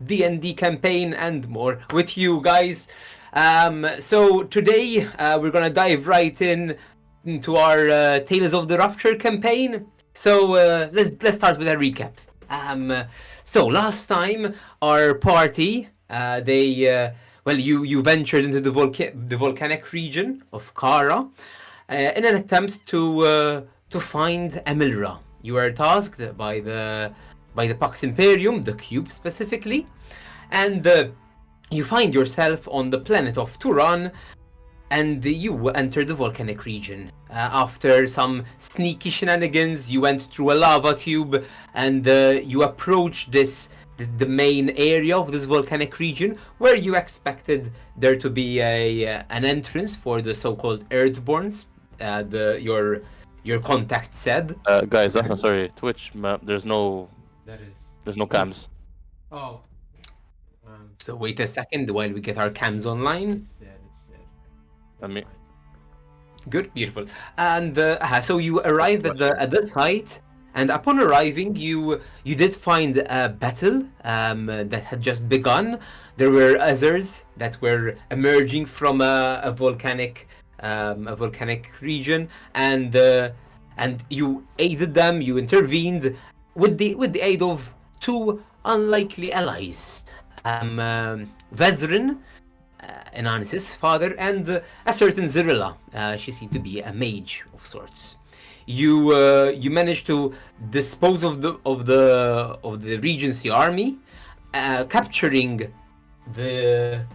D&D campaign and more with you guys. So today we're gonna dive right into our Tales of the Rupture campaign. So let's start with a recap. So last time our party you ventured into the volcanic region of Kara in an attempt to find Emilra. You were tasked by the Pax Imperium, the cube specifically, and you find yourself on the planet of Turan, and you enter the volcanic region. After some sneaky shenanigans, you went through a lava tube, and you approached the main area of this volcanic region, where you expected there to be an entrance for the so-called Earthborns. Your contact said. Guys, sorry, Twitch map. There's no cams. Oh. So wait a second while we get our cams online. It's dead. I mean, Good, beautiful. And so you arrived at the site, and upon arriving, you did find a battle that had just begun. There were Aesirs that were emerging from a volcanic region, and you aided them. You intervened with the aid of two unlikely allies, Vezrin, Ananis's father, and a certain Zirilla. She seemed to be a mage of sorts. You managed to dispose of the Regency army, capturing the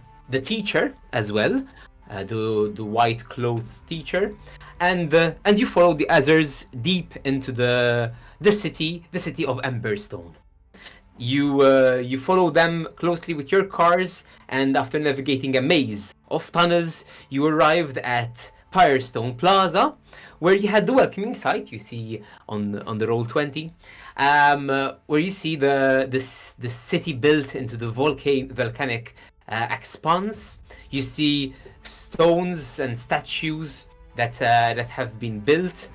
teacher as well, the white clothed teacher, and you followed the Aesirs deep into the city of Emberstone. You follow them closely with your cars, and after navigating a maze of tunnels, you arrived at Firestone Plaza, where you had the welcoming sight you see on the Roll20, where you see the city built into the volcanic expanse. You see stones and statues that have been built.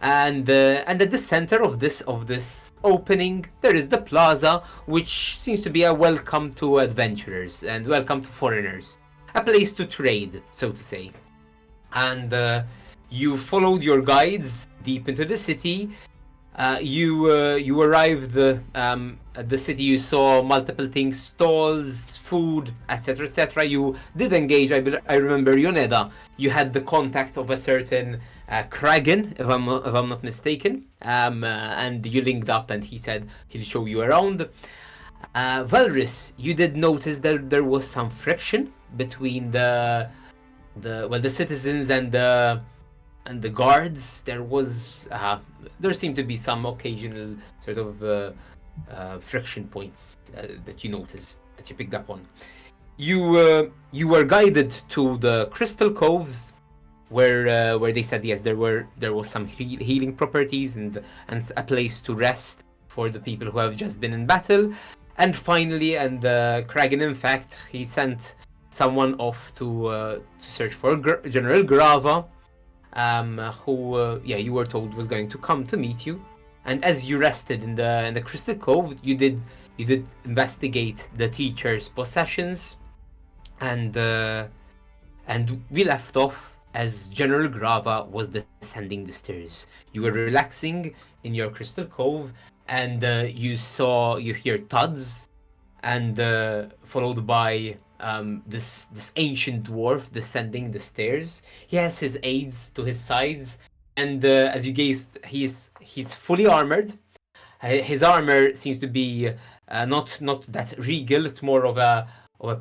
And at the center of this opening, there is the plaza, which seems to be a welcome to adventurers and welcome to foreigners, a place to trade, so to say. And you followed your guides deep into the city. You arrived at the city. You saw multiple things, stalls, food, etc., etc. You did engage. I remember, Yoneda. You had the contact of a certain Kragan, if I'm not mistaken, and you linked up, and he said he'll show you around. Valrys, you did notice that there was some friction between the citizens and the guards. There seemed to be some occasional sort of friction points that you noticed, that you picked up on. You were guided to the Crystal Coves, where they said yes, there was some healing properties and a place to rest for the people who have just been in battle. And finally, Kragan, in fact, he sent someone off to search for General Grava, who you were told was going to come to meet you. And as you rested in the Crystal Cove, you did investigate the teacher's possessions, and we left off as General Grava was descending the stairs. You were relaxing in your Crystal Cove, and you hear thuds, and followed by this ancient dwarf descending the stairs. He has his aides to his sides, and as you gaze, he's fully armored. His armor seems to be not that regal. It's more of a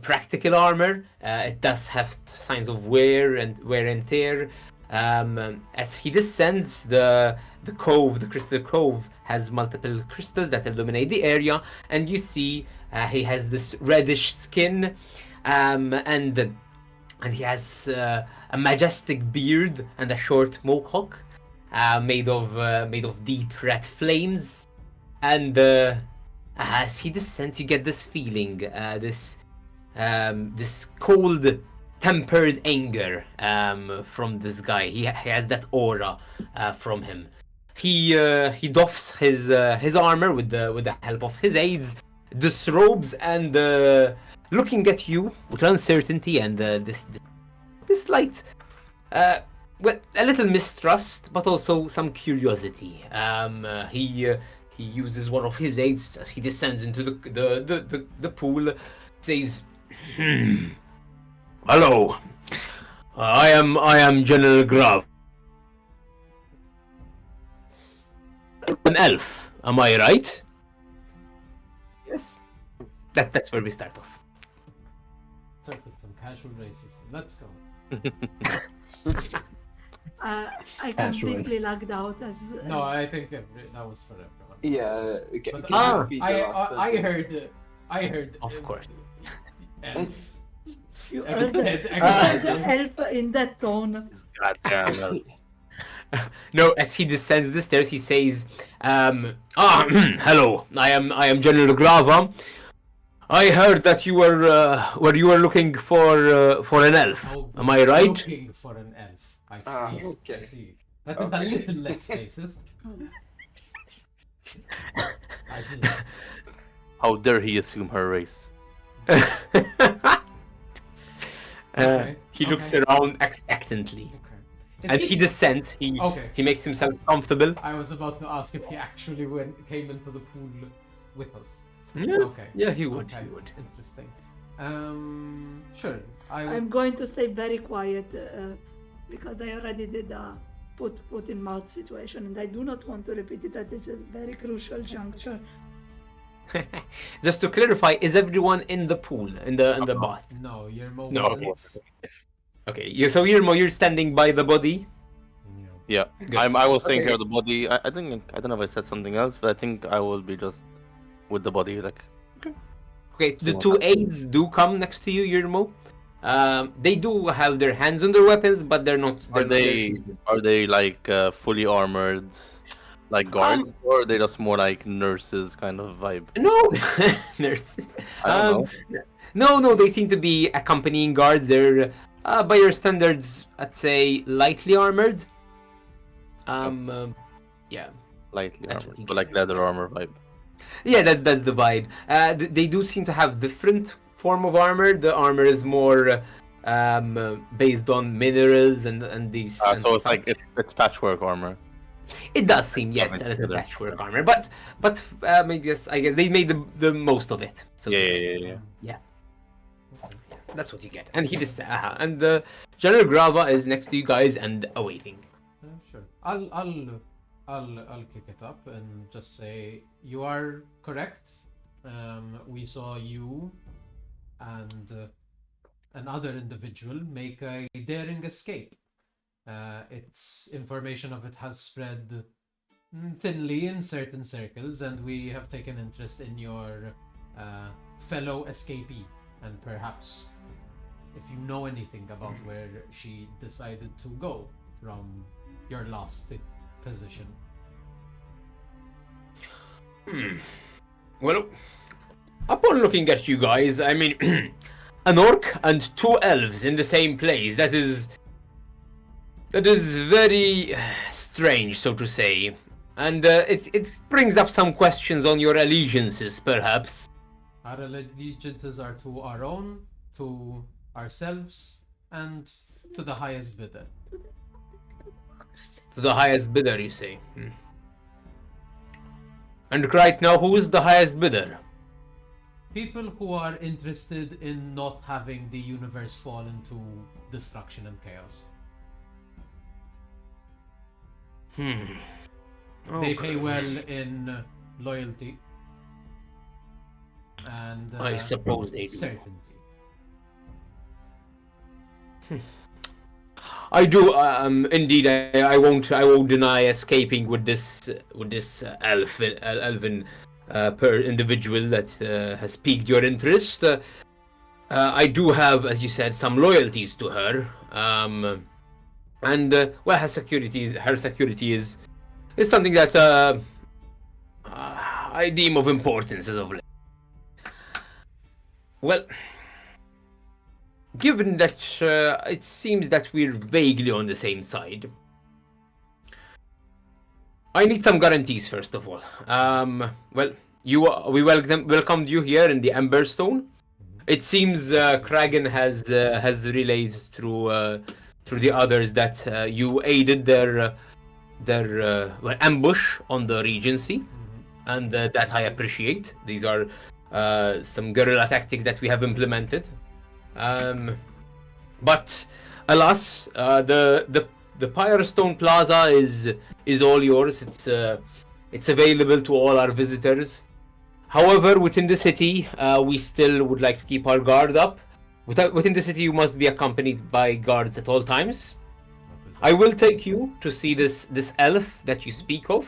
practical armor. It does have signs of wear and tear. As he descends, the Crystal Cove has multiple crystals that illuminate the area, and you see he has this reddish skin, and he has a majestic beard and a short mohawk made of deep red flames. And as he descends, you get this feeling, this cold, tempered anger from this guy. He has that aura from him. He doffs his armor with the help of his aides, disrobes and looking at you with uncertainty and this light, well, a little mistrust, but also some curiosity. He uses one of his aids as he descends into the pool. Says, "Hello, I am General Grava, an elf. Am I right?" Yes. That's where we start off. Started some casual racism. Let's go. I completely lagged out as. No, I think that was for everyone. Yeah. But Can you repeat the last sentence? I heard. Of course. Elf. You Every- heard the every- elf in that tone. Goddamn. No, as he descends the stairs, he says, "Hello, I am General Grava. I heard that you were looking for an elf. Oh, Am I right?" Looking for an elf. I see. Ah, I okay. see. That is a little less racist. I just. How dare he assume her race? Okay, He looks okay. around expectantly. Okay. Is As he descends, Okay. he makes himself comfortable. I was about to ask if he actually came into the pool with us. Yeah, Okay. yeah, he would. Okay. He would. Interesting. Sure. I'm going to stay very quiet because I already did a put in mouth situation, and I do not want to repeat it at this very crucial juncture. Just to clarify, is everyone in the pool, in the bath? No, your mom No, wasn't. Okay, so you're standing by the body. Yeah, Good. I was taking Okay. care of the body. I think I don't know if I said something else, but I think I will be just with the body. Like, Okay, the So- two aides do come next to you, Yurmo. They do have their hands on their weapons, but they're not. are they like fully armored, like guards, or are they just more like nurses kind of vibe? No, nurses. I don't No, they seem to be accompanying guards. They're, by your standards, I'd say lightly armored. Yeah, Lightly That's what armored, you but get. like leather armor vibe. yeah, that's the vibe. They do seem to have different form of armor. The armor is more based on minerals and these. and So it's such. like it's patchwork armor. It does seem, yes, Coming a little together. patchwork armor, but I guess they made the most of it. So to say. Yeah. That's what you get. And he just and General Grava is next to you guys and awaiting. Sure. I'll kick it up and just say you are correct. We saw you and another individual make a daring escape. Its information of it has spread thinly in certain circles, and we have taken interest in your fellow escapee. And perhaps, if you know anything about where she decided to go from your last position. Well, upon looking at you guys, I mean, an orc and two elves in the same place. That is very strange, so to say, and it brings up some questions on your allegiances, perhaps. Our allegiances are to our own, to ourselves, and to the highest bidder. To the highest bidder, you say. And right now, who is the highest bidder? People who are interested in not having the universe fall into destruction and chaos. They pay well in loyalty and I suppose they do. certainty. I do, indeed. I won't deny escaping with this elven individual that has piqued your interest. I do have, as you said, some loyalties to her. And well, her security is something that I deem of importance as of late. Well, given that it seems that we're vaguely on the same side, I need some guarantees first of all. Well, we welcomed you here in the Emberstone. It seems Kragan has relayed through the others that you aided their ambush on the Regency, and that I appreciate. These are some guerrilla tactics that we have implemented. But alas, the Firestone Plaza is all yours. It's available to all our visitors. However, within the city, we still would like to keep our guard up. Within the city, you must be accompanied by guards at all times. I will take you to see this elf that you speak of.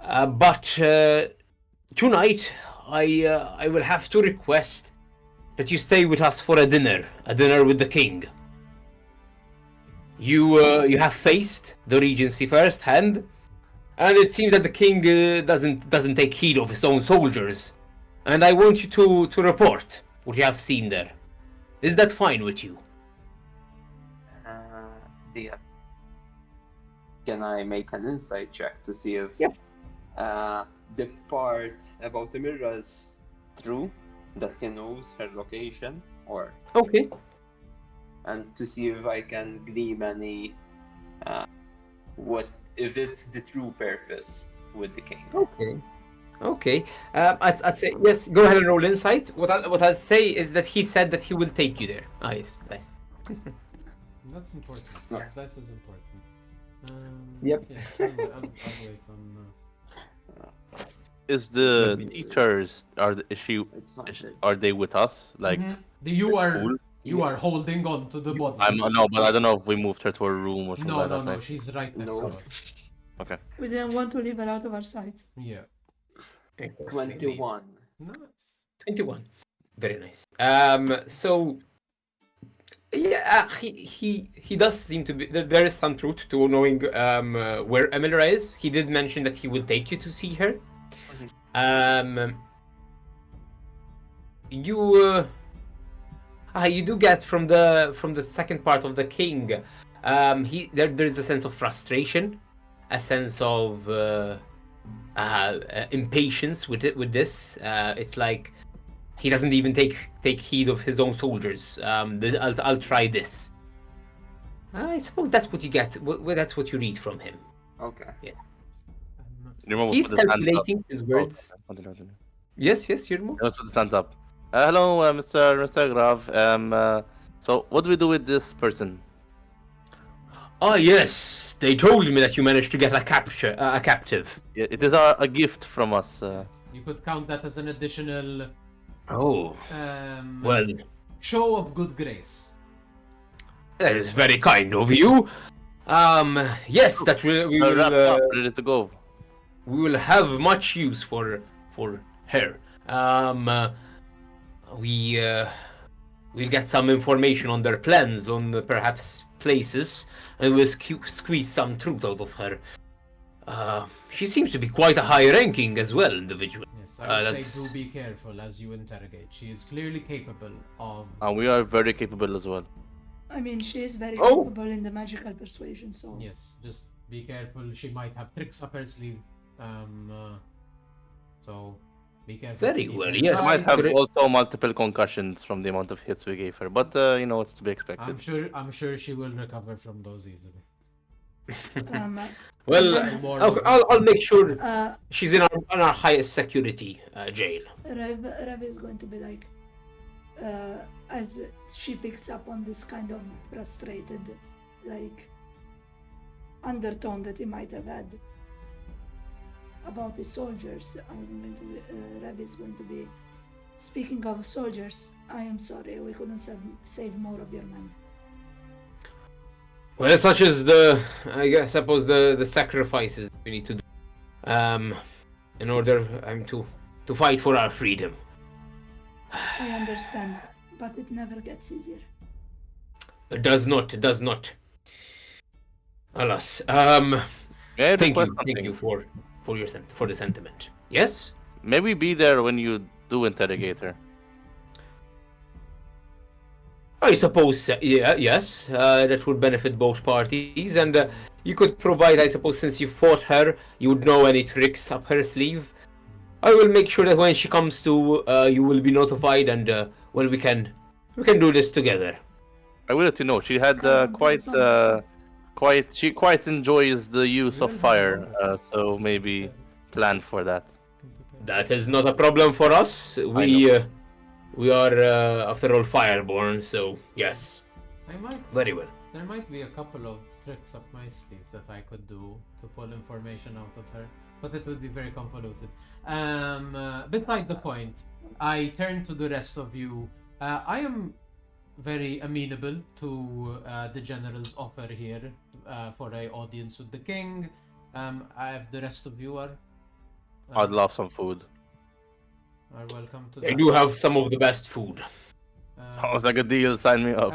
But tonight, I will have to request that you stay with us for a dinner with the king. You have faced the Regency firsthand, and it seems that the king doesn't take heed of his own soldiers. And I want you to report what you have seen there. Is that fine with you? Dear, can I make an insight check to see if Yes. the part about Emilra is true, that he knows her location, or Okay. and to see if I can glean any what if it's the true purpose with the king. Okay. I'd say yes. Go ahead and roll insight. What I'll say is that he said that he will take you there. Nice. That's important. Yeah. This is important. Yep. Yeah, I'll wait on. Is the teachers are they with us? Like You are cool? you are holding on to the body. No, but I don't know if we moved her to a room or something No, like no, that. no. Like, She's right next No. to us. okay. We didn't want to leave her out of our sight. Yeah. 21. No. 21. Very nice. So yeah, he does seem to be. There is some truth to knowing where Emilra is. He did mention that he will take you to see her. You do get from the second part of the king. There's a sense of frustration, a sense of impatience with this. It's like he doesn't even take heed of his own soldiers. I'll try this. I suppose that's what you get. That's what you read from him. Okay. Remember, He's put his hands up. calculating his words. Oh, continue. Yes, Yirmo. Let's put his hands up. Hello, Mr. Grav. So what do we do with this person? Ah, yes. They told me that you managed to get a captive. Yeah, it is a gift from us. You could count that as an additional Oh, well, show of good grace. that is very kind of you. Yes, that we Wrap will. up, ready to go. We will have much use for her. We'll get some information on their plans, on perhaps places, and we'll squeeze some truth out of her. She seems to be quite a high-ranking as well individual. Yes, I would that's- say do be careful as you interrogate. She is clearly capable of. And we are very capable as well. I mean, she is very Oh. capable in the magical persuasion, so Yes, just be careful. She might have tricks up her sleeve. So be careful. Very to keep well, her- yes. She might have Great. also multiple concussions from the amount of hits we gave her, but it's to be expected. I'm sure she will recover from those easily. um, Well, More I'll make sure uh, she's in our highest security jail. Rev is going to be like, as she picks up on this kind of frustrated, like, undertone that he might have had about the soldiers. Rev is going to be, speaking of soldiers, I am sorry, we couldn't save more of your men. Well, such as I suppose the sacrifices we need to do, in order to fight for our freedom. I understand, but it never gets easier. It does not. Alas. May I Thank request you something? for the sentiment. Yes. Maybe be there when you do interrogate her. I suppose, yes, that would benefit both parties, and you could provide, I suppose, since you fought her, you would know any tricks up her sleeve. I will make sure that when she comes to, you will be notified, and well, we can do this together. I will let you know. She had I want quite some effort. she quite enjoys the use You of will have fire, numbers. so maybe plan for that. That is not a problem for us. I know. We are, after all, fireborn, so yes, I might. very well. There might be a couple of tricks up my sleeve that I could do to pull information out of her, but it would be very convoluted. Beside the point, I turn to the rest of you. I am very amenable to the general's offer here for a audience with the king. The rest of you I'd love some food. are welcome to They that. do have some of the best food. Sounds like a deal. Sign me up.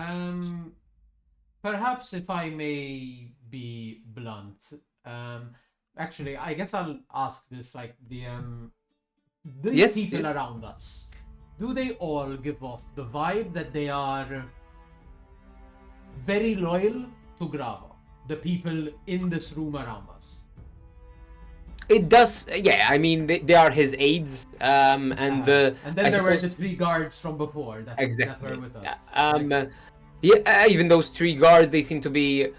Perhaps if I may be blunt, actually, I guess I'll ask this like the Yes, people yes. around us, do they all give off the vibe that they are very loyal to Grava? The people in this room around us. It does, yeah. I mean, they are his aides, and And the then I there were the suppose- 3 guards from before that exactly. were with us. Yeah, even those 3 guards, they seem to be.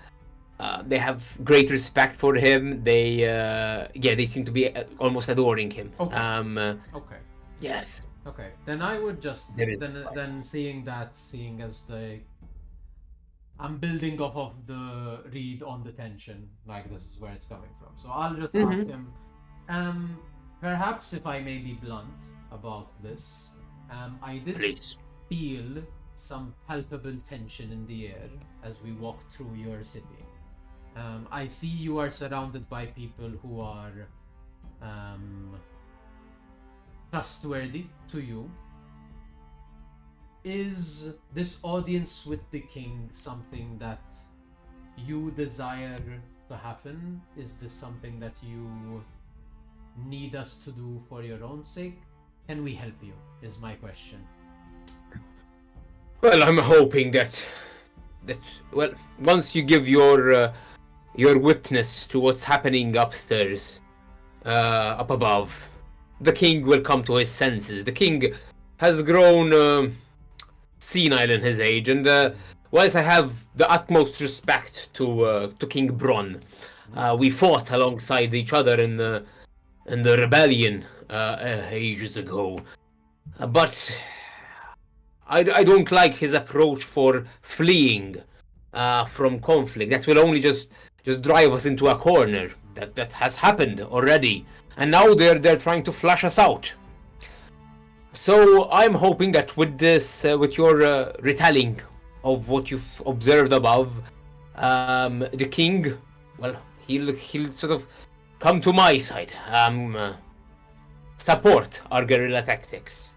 They have great respect for him. They seem to be almost adoring him. Okay. Okay. Yes. Okay, then I would just There is then seeing as I'm building off of the read on the tension, like this is where it's coming from. So I'll just ask him, perhaps if I may be blunt about this, I did Please. feel some palpable tension in the air as we walked through your city. I see you are surrounded by people who are trustworthy to you. Is this audience with the king something that you desire to happen? Is this something that you need us to do for your own sake? Can we help you? Is my question. Well, I'm hoping that well, once you give your witness to what's happening upstairs, up above, the king will come to his senses. The king has grown senile in his age, and whilst I have the utmost respect to King Bronn, we fought alongside each other in the rebellion ages ago, but I don't like his approach for fleeing from conflict. That will only just drive us into a corner. That has happened already, and now they're trying to flush us out. So I'm hoping that with this, with your retelling of what you've observed above, the king, well, he'll sort of come to my side, support our guerrilla tactics,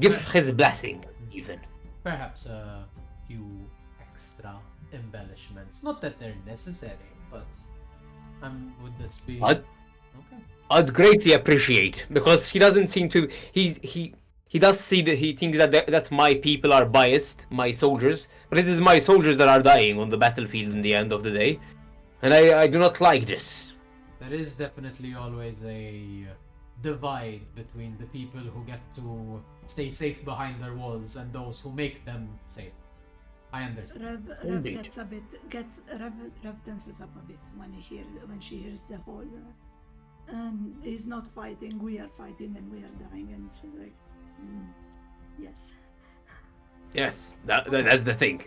give his blessing, even. Perhaps a few extra embellishments. Not that they're necessary, but would this be okay? I'd greatly appreciate, because he doesn't seem to. He does see that he thinks that my people are biased, my soldiers, but it is my soldiers that are dying on the battlefield in the end of the day, and I do not like this. There is definitely always a divide between the people who get to stay safe behind their walls and those who make them safe. I understand. Rev tenses up a bit when she hears the whole. And he's not fighting. We are fighting, and we are dying. And she's like, yes. Yes, that's the thing.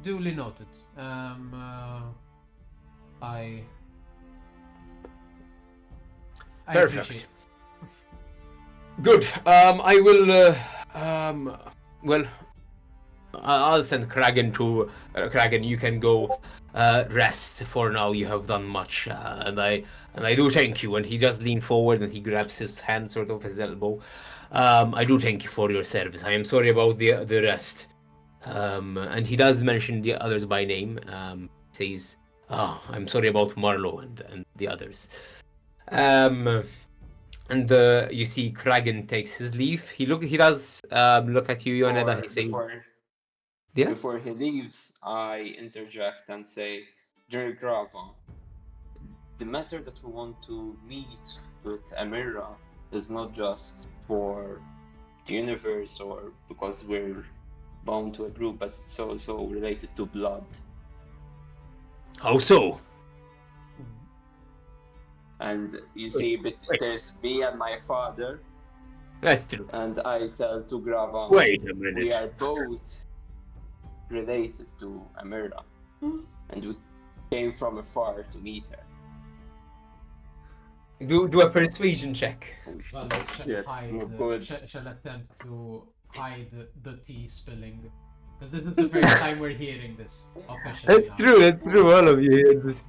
Duly noted. I Perfect. appreciate. Good. I will. Well, I'll send Kragan to Kragan. You can go rest for now. You have done much, and I do thank you. And he just lean forward and he grabs his hand, sort of his elbow. I do thank you for your service. I am sorry about the rest. And he does mention the others by name. Says, "Oh, I'm sorry about Marlowe and the others." And you see Kragan takes his leave. He does look at you, Yoneda. He says, "Yeah." Before he leaves, I interject and say, "Dear Grava, the matter that we want to meet with Emilra is not just for the universe or because we're bound to a group, but it's also related to blood. How so? And you see, but there's me and my father, That's true. and I tell to Grava, Wait a we minute. are both related to Emilra, and we came from afar to meet her. Do a persuasion check. Oh, Well, let's shit, we're good. shall attempt to hide the tea spilling. Because this is the first time we're hearing this officially now. That's true, all of you hear this.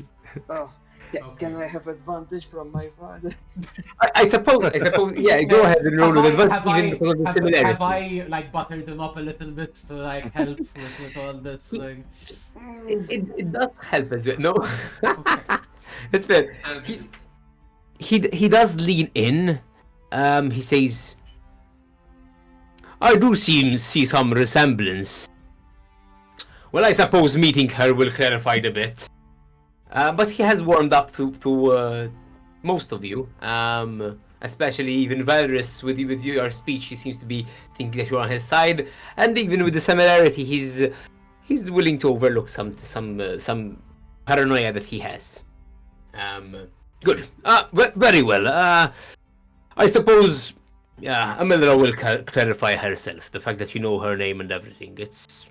Oh, can Okay. I have advantage from my father? I suppose, yeah, go ahead and roll with advantage even because of the similarity. Have I like buttered them up a little bit to like help with all this? Like... It does help as well, no? Okay. It's fair. He does lean in. He says, I do see some resemblance. Well, I suppose meeting her will clarify the bit. But he has warmed up to most of you. Especially even Valrus with your speech, he seems to be thinking that you're on his side. And even with the similarity, he's willing to overlook some paranoia that he has. Good. Very well. I suppose, Emilra will clarify herself. The fact that you know her name and everything. It's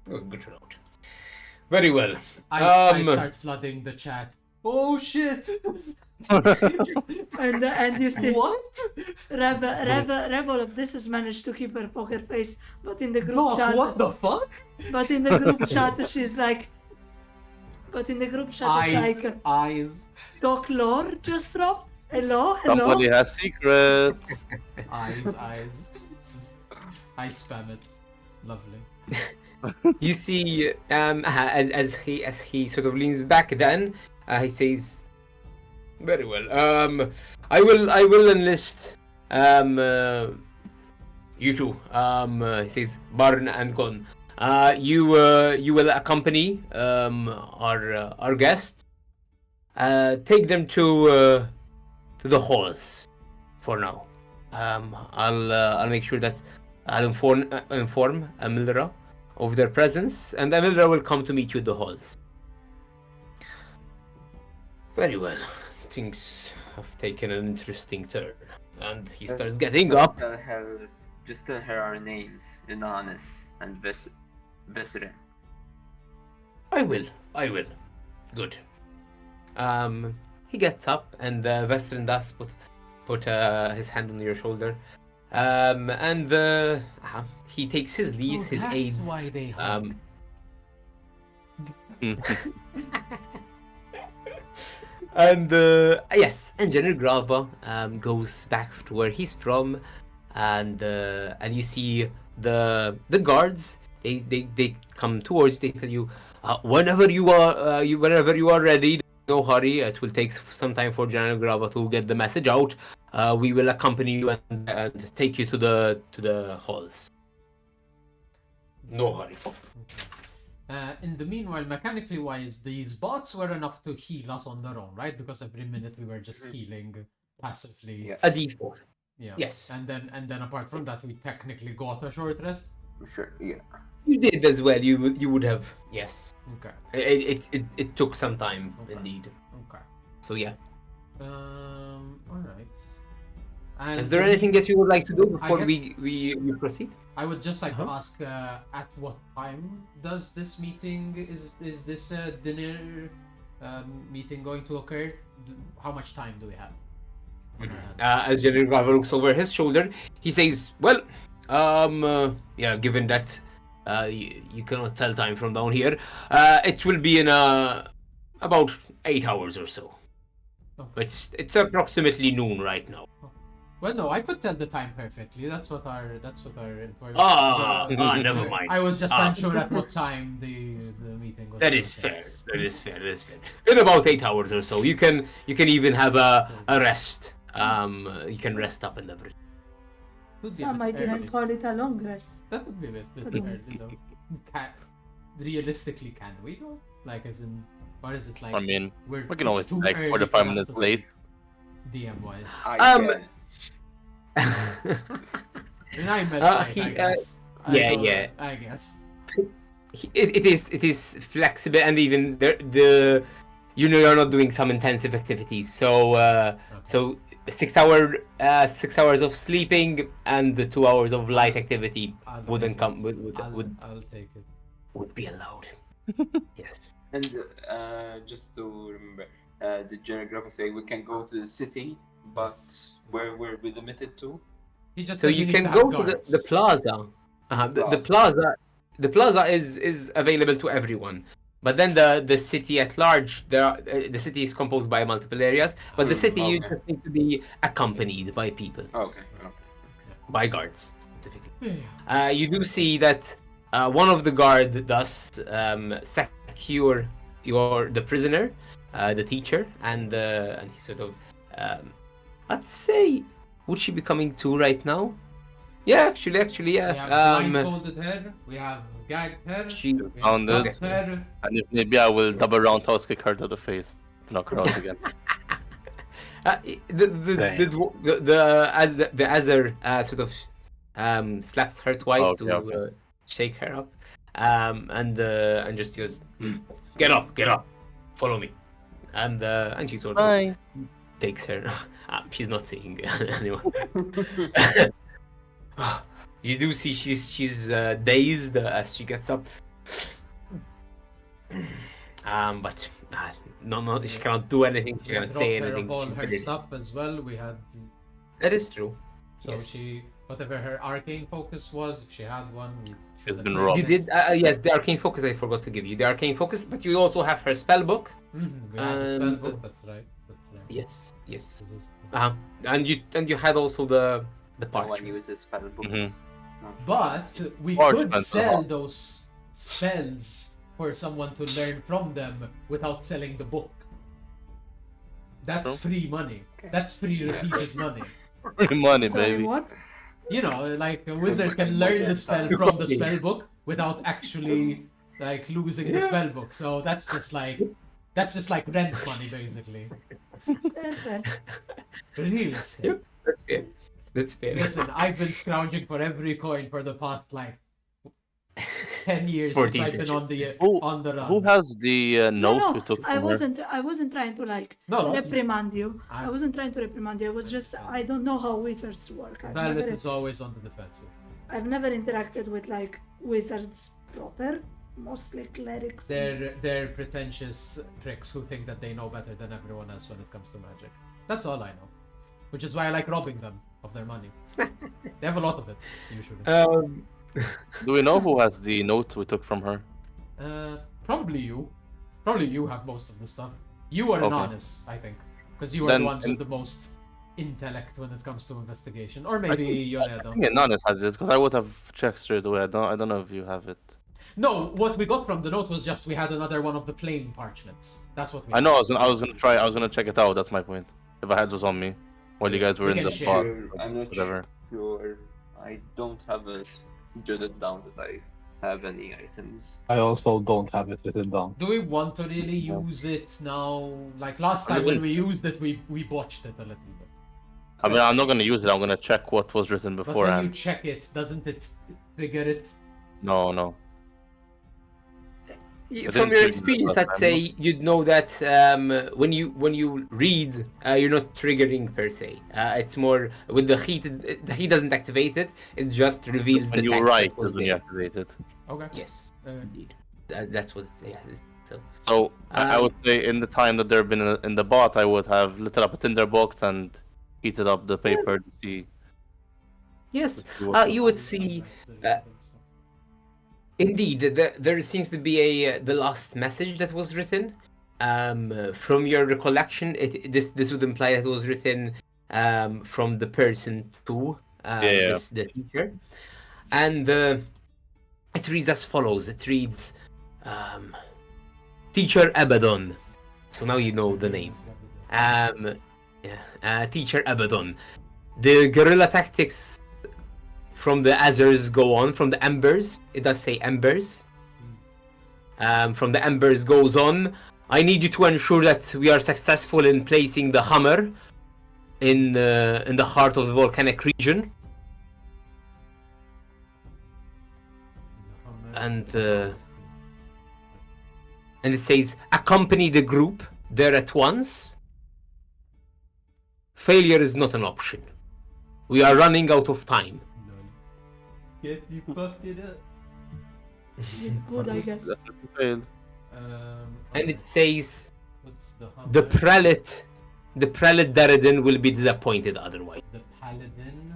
good to note. Very well. I start flooding the chat. Oh shit! And you see, What? Rev all of this has managed to keep her poker face, but in the group Doc, chat, what the fuck? but in the group chat, she's like, but in the group chat, it's like, Eyes. Doc Lore just dropped. Hello. Somebody has secrets. Eyes. I spam it. Lovely. You see, as he sort of leans back, then he says, "Very well. I will enlist you two." He says, Barn and Gon. You will accompany our guests. Take them to the halls for now. I'll make sure that I'll inform Emilra of their presence, and Emilra will come to meet you at the halls. Very well. Things have taken an interesting turn, and he starts getting up. Just tell her our names, Inanis and Vesrin. I will. Good. He gets up, and Vestrin does put his hand on your shoulder, and he takes his leave, his aides. That's why they hug. And yes, and General Grava goes back to where he's from, and you see the guards. They come towards you. They tell you, whenever you are ready. No hurry. It will take some time for General Grava to get the message out. We will accompany you and take you to the halls. No hurry. In the meanwhile, mechanically wise, these bots were enough to heal us on their own, right? Because every minute we were just healing passively. Yeah. A D4. Yeah. Yes. And then apart from that, we technically got a short rest. Sure, yeah. You did as well. You would have. Yes. Okay. It took some time, Okay. indeed. Okay. So yeah. All right. And Is there anything that you would like to do before guess- we proceed? I would just like to Uh-huh. ask, at what time does this meeting is this dinner meeting going to occur? How much time do we have? on our hands? As General Grava looks over his shoulder, he says, "Well, yeah, given that you cannot tell time from down here, it will be in about 8 hours or so. Okay. It's approximately noon right now." Well, no, I could tell the time perfectly. That's what our information. Never mind. I was just unsure at what time the meeting was. That going is to fair. That is fair. In about 8 hours or so, you can even have a rest. You can rest up and everything. Could be a some bit might even early. call it a long rest. That would be a bit early though. Realistically, can we though? Like, as in, or is it like I mean, we're we can it's always too be like early 45 for us minutes to late. DM wise. I Um, can. I mean, I meant I he, guess. yeah, don't know, yeah. I guess. it is flexible, and even the you're not doing some intensive activities, so so 6 hours of sleeping and the 2 hours of light activity I'll wouldn't take come it. would I'll take it. would be allowed. Yes. And just to remember, the General Grava say we can go to the city, but Yes. where were we limited to? He just So said we you need can to go have to guards. the plaza. The plaza is available to everyone. But then the city at large, the city is composed by multiple areas. But the city you Okay. just need to be accompanied by people, Okay. by guards specifically. Yeah. You do see that one of the guard does secure the prisoner, the teacher, and he sort of I'd say, would she be coming too right now? Yeah, actually, We have yeah. blindfolded her. We have gagged her. She We have Found it. cuffed her. And if maybe I will double round toss kick her to the face to knock her out again. The Aesir sort of slaps her twice Okay. Shake her up, and just goes, get up, follow me, and she sort of Bye. takes her. She's not seeing anyone. You do see she's dazed as she gets up. But no, she cannot do anything. She We had cannot say dropped her anything. of all She's her very- stuff as well. We had That is true. so Yes. she whatever her arcane focus was, if she had one, we should have been taken robbed. You it. did, yes, the arcane focus. I forgot to give you the arcane focus, but you also have her spell book. We have a spell And- book. That's right. Yes. This is- And you had also the No one parchment. uses spell books. Mhm. But we Parchment, could sell uh-huh. those spells for someone to learn from them without selling the book. That's True. free money. That's free repeated money. Free money, Sorry, baby. what? You know, like a wizard can learn the spell from the spell book without actually like losing the spell book. So that's just like rent money basically. Fair. Realistic. Yep, that's fair. That's fair. Listen, I've been scrounging for every coin for the past like 10 years 14 since I've been century. on the run. Who has the note No, we took from I her? wasn't trying to like No, reprimand you. I- I wasn't trying to reprimand you. I was just I don't know how wizards work. Valis is always on the defensive. I've never interacted with like wizards proper. Mostly clerics. They're pretentious pricks who think that they know better than everyone else when it comes to magic. That's all I know. Which is why I like robbing them of their money. They have a lot of it, usually. Do we know who has the note we took from her? Probably you. Probably you have most of the stuff. You are Okay. Anonymous, I think. Because you are Then- the ones with the most intellect when it comes to investigation. Or maybe I Yonedo. think Anonymous has it because I would have checked straight away. I don't know if you have it. No, what we got from the note was just we had another one of the plain parchments. That's what we I know. I was gonna check it out. That's my point. If I had this on me, while you guys were We in can the share. spot, I'm not whatever. sure. I don't have it jotted down that I have any items. I also don't have it written down. Do we want to really use it now? Like last I time mean- when we used it, we botched it a little bit. I mean, I'm not gonna use it. I'm gonna check what was written But when you beforehand. check it, doesn't it trigger it? No. From didn't your read experience, that I'd last say you'd know that when you read, you're not triggering per se. It's more with the heat. The heat doesn't activate it. It just reveals When the you text write that was is when you there. activate it. Okay. Yes, Uh, indeed. That's what it's, yeah. So So I Um, would say in the time that they've been in the bot, I would have lit up a tinderbox and heated up the paper to see. yes, to see what- you would see. Indeed, there seems to be the last message that was written. From your recollection, this would imply that it was written from the person to Yeah. the teacher, and it reads as follows. It reads, Teacher Abaddon. So now you know the name. Teacher Abaddon. The guerrilla tactics from the Aesir's go on, from the Embers. It does say Embers. From the Embers goes on. I need you to ensure that we are successful in placing the hammer in the heart of the volcanic region, and it says, accompany the group there at once. Failure is not an option. We are running out of time. Get you fucked it up. Good, I guess. Definitely failed. And it says, What's the prelate Daradin will be disappointed otherwise. The paladin.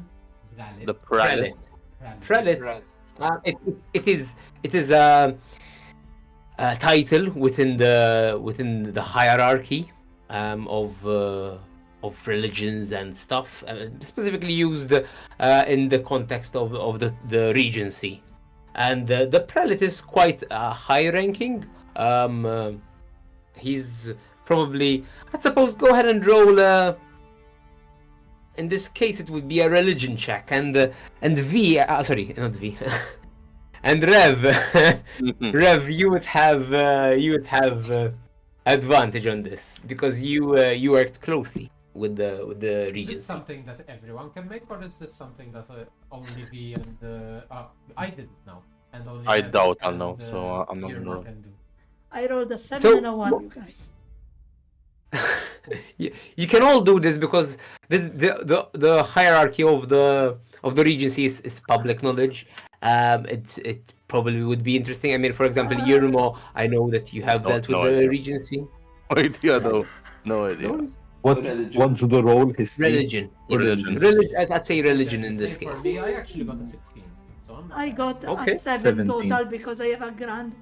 The prelate. Prelate. It is a title within the hierarchy of religions and stuff, specifically used in the context of the regency, and the prelate is quite high ranking. He's probably, I suppose, go ahead and roll. In this case, it would be a religion check, and V. Sorry, not V. And Rev, Rev, you would have advantage on this because you worked closely with the Is this regency. something that everyone can make, or is this something that only V and I didn't know, and only I Rev doubt I'll and, know, so I'm not Irma gonna roll. can do? I rolled a 7 So- and a 1, you guys. You can all do this because the hierarchy of the regency is public knowledge. It probably would be interesting. I mean, for example, Yermo, I know that you have No- dealt with no the idea. regency. No idea though. No idea. What's the role? History? Religion. Religion. I'd say religion in this Same case. For me, I actually got a 16. So I'm not I bad. got Okay. a 7 17. total because I have a grand,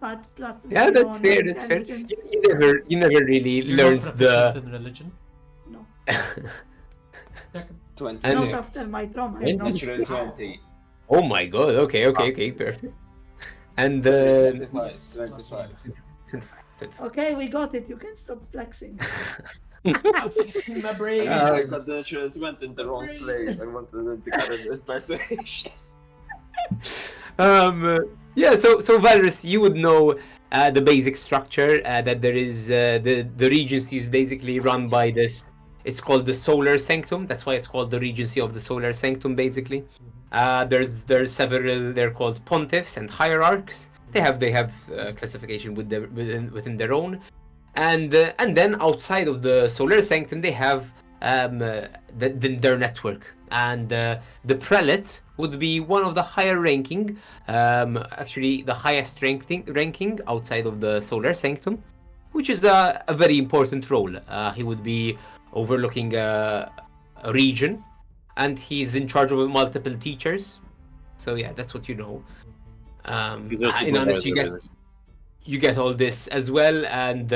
but plus Yeah, 0 that's on fair. That's fair. intelligence. You never really You're learned not the. proficient in religion. No, Check. 26. not after my trauma. I know. Natural 20. Oh my god. Okay. Perfect. And 25. Yes, 25. Okay, we got it. You can stop flexing. I'm fixing my brain. I got the natural 20 in the wrong place. I wanted the current persuasion. Yeah, so Valrus, you would know the basic structure, that there is the regency is basically run by this. It's called the Solar Sanctum. That's why it's called the Regency of the Solar Sanctum. Basically, there's several. They're called pontiffs and hierarchs. They have classification within their own, and then outside of the Solar Sanctum they have their network, and the prelate would be one of the higher ranking, actually the highest ranking outside of the Solar Sanctum, which is a very important role. He would be overlooking a region, and he's in charge of multiple teachers. So yeah, that's what you know. He's also In honest, supervisor, you get all this as well, and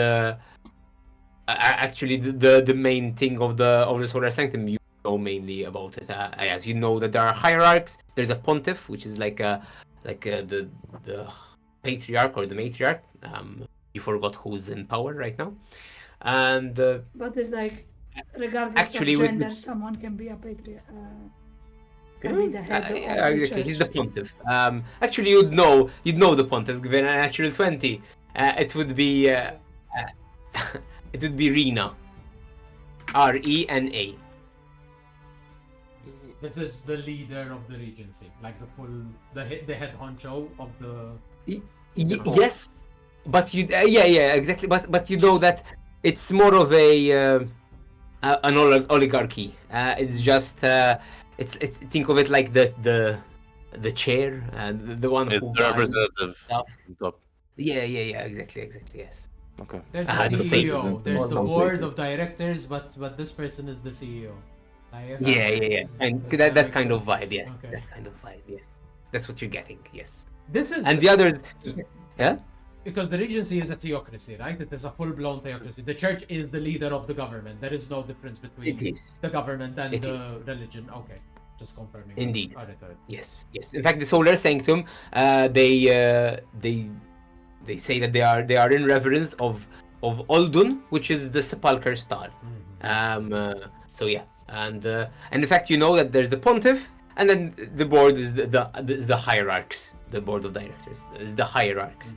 actually the main thing of the Solar Sanctum, you know mainly about it. As you know that there are hierarchs. There's a pontiff, which is like the patriarch or the matriarch. You forgot who's in power right now, and But it's like, regardless Actually, of with- gender, someone can be a patriarch. Can be the head of yeah, the exactly. He's the church. pontiff. Actually, you'd know the pontiff given a natural 20. It would be it would be Rena. Rena. This is the leader of the regency, like the head honcho of the. Yes, but you yeah exactly. But you know that it's more of an oligarchy. It's just it's think of it like the chair, the one It's who the guides representative. stuff. on top. Yeah, exactly, yes. Okay. There's Ah, the the CEO. president, There's the normal board places. of directors, but this person is the CEO. Yeah. And Does that make kind of sense? vibe, yes. Okay. That kind of vibe, yes. That's what you're getting, yes. This is And the others, yeah. because the regency is a theocracy, right? It is a full-blown theocracy. The church is the leader of the government. There is no difference between It is. the government and It the religion. Okay, just confirming. Indeed. Alright. Yes. In fact, the Solar Sanctum, they say that they are in reverence of Oldun, which is the sepulchre star. Mhm. So yeah, and in fact, you know that there's the pontiff, and then the board is the hierarchs. The board of directors is the hierarchs.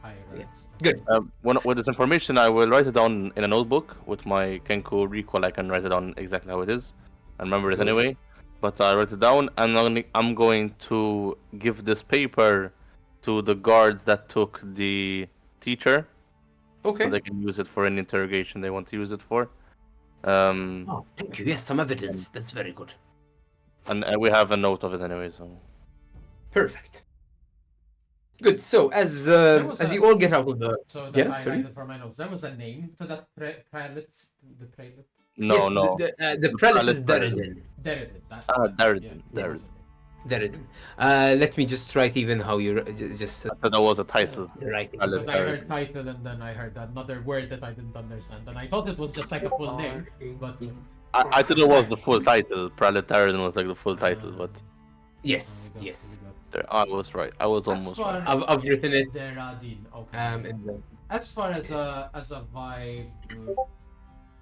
Hierarchs. Good. With this information, I will write it down in a notebook with my Kenku recall. I can write it down exactly how it is. I remember it Good. anyway. But I write it down, and I'm going to give this paper to the guards that took the teacher, Okay. so they can use it for any interrogation they want to use it for. Oh, thank you. Yes, some evidence. That's very good. And we have a note of it anyway. So Perfect. Good. So as was you all get out of the So that Yeah, I sorry. highlighted for my notes. There was a name to that prelate, the prelate. no, yes, no. the prelate is prelate. Derridin. Derridin. That. Derridin, Yeah, Derridin. that was the name. Derridin. Let me just write even how you just I thought that was a title. the writing. Prelate. Because I heard title and then I heard another word that I didn't understand, and I thought it was just like a full name, but I thought it was the full title. Prelate Derridin was like the full title, but Yes, we got- yes. we got- I was right. I was As almost far right. I've written it Derridin. Okay. in the As far as a vibe,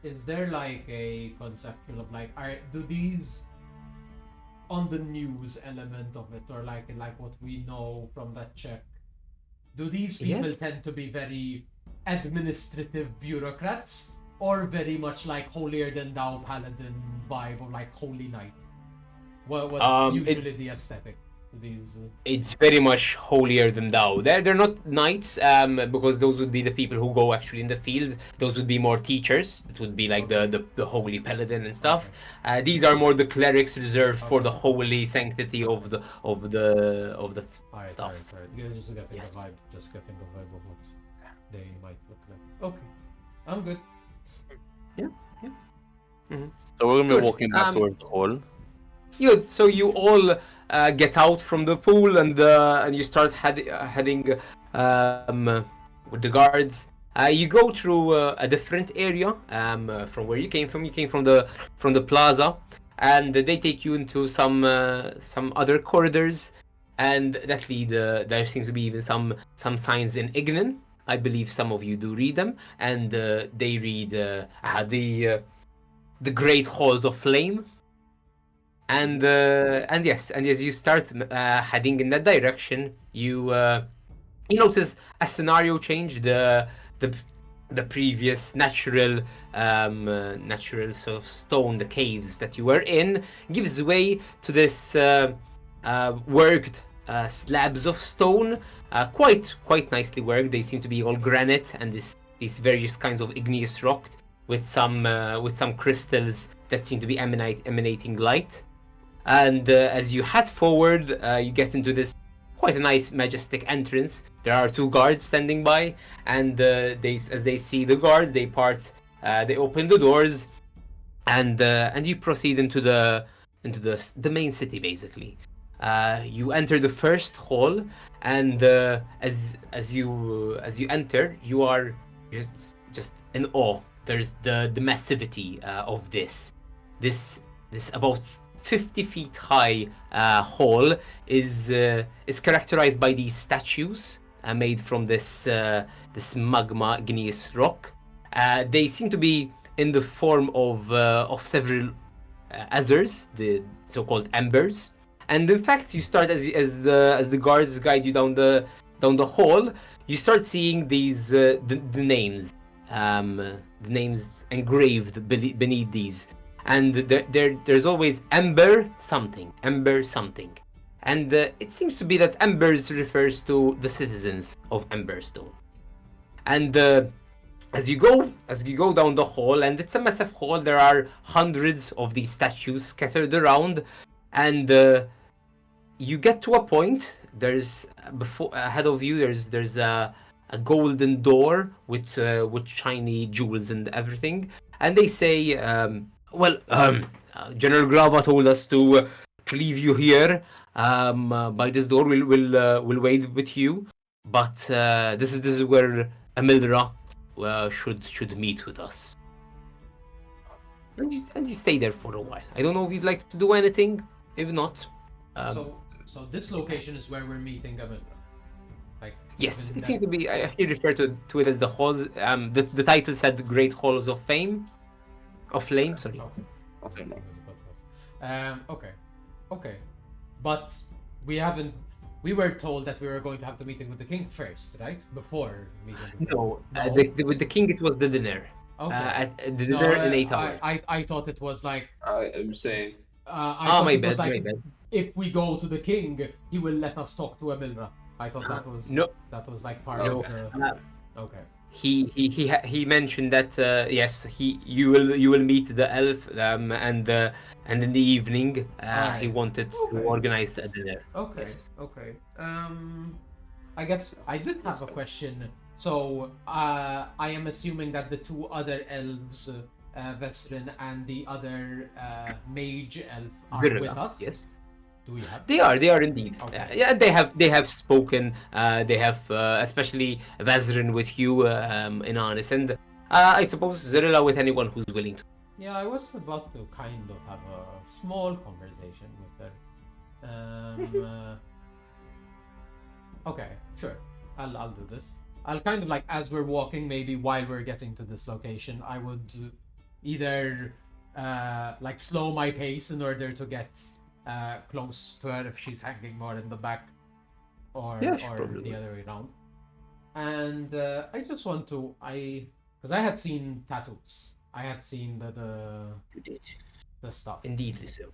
is there like a conceptual of like, do these on the news element of it, or like what we know from that check, do these people Yes. tend to be very administrative bureaucrats, or very much like holier than thou paladin vibe, or like holy knight? What's usually the aesthetic to these? It's very much holier than thou. They're not knights, because those would be the people who go actually in the fields. Those would be more teachers. It would be like the holy paladin and stuff. These are more the clerics reserved for the holy sanctity of the Alright, stuff. alright. Yeah, just getting Yes. the vibe, just getting the vibe of what they might look like. Okay, I'm good. So we're gonna be Good. walking back towards the hall. Good. So you all get out from the pool and you start heading with the guards. You go through a different area from where you came from. You came from the plaza, and they take you into some other corridors, and that lead. There seems to be even some signs in Ignan. I believe some of you do read them, and they read the Great Halls of Flame. And yes, and as you start heading in that direction, you notice a scenario change. The previous natural sort of stone, the caves that you were in, gives way to this worked slabs of stone, quite nicely worked. They seem to be all granite and these various kinds of igneous rock with some crystals that seem to be emanating light. And as you head forward, you get into this quite a nice, majestic entrance. There are two guards standing by, and as they see the guards, they open the doors, and you proceed into the main city, basically. You enter the first hall, and as you enter, you are just in awe. There's the massivity of this about 50 feet high hall is characterized by these statues made from this magma igneous rock. They seem to be in the form of several Aesirs, the so-called embers. And in fact, you start as the guards guide you down the hall. You start seeing these the names, the names engraved beneath these. And there's always Ember something, and it seems to be that Embers refers to the citizens of Emberstone. And as you go down the hall, and it's a massive hall, there are hundreds of these statues scattered around, and you get to a point. There's ahead of you. There's a golden door with shiny jewels and everything, and they say. General Grava told us to leave you here by this door. We'll wait with you, but this is where Emilra should meet with us. And you stay there for a while. I don't know if you'd like to do anything. If not, so this location is where we're meeting Emilra. Like yes, even it that- seems to be. I actually refer to it as the halls. The title said the Great Halls of Fame. Of Flame, sorry. Okay. Okay. Okay. But we haven't we were told that we were going to have the meeting with the king first, right? Before meeting with the king. No, No? with the king it was the dinner. Okay. At the No, dinner in 8 hours. I thought it was like I'm saying. I Ah, thought my it was bad, my like bad. if we go to the king, he will let us talk to Emilra. I thought No. that was like part No. of the. Uh, Okay. he mentioned that yes, you will meet the elf and in the evening he Alright. wanted Okay. to organize the dinner. Okay. Yes. Okay. I guess I did have a question. So, I am assuming that the two other elves, Vesrin and the other mage elf, are Zirla, with us. yes. Do we have? They are indeed. Okay. Yeah, they have spoken. They have especially Vazrin with you in honest, and I suppose Zirla with anyone who's willing to. Yeah, I was about to kind of have a small conversation with her. Okay, sure. I'll do this. I'll kind of like as we're walking, maybe while we're getting to this location, I would either like slow my pace in order to get close to her if she's hanging more in the back, or Yeah, she or probably the will. other way around. And I just want to because I had seen tattoos. I had seen the stuff. Indeed, so.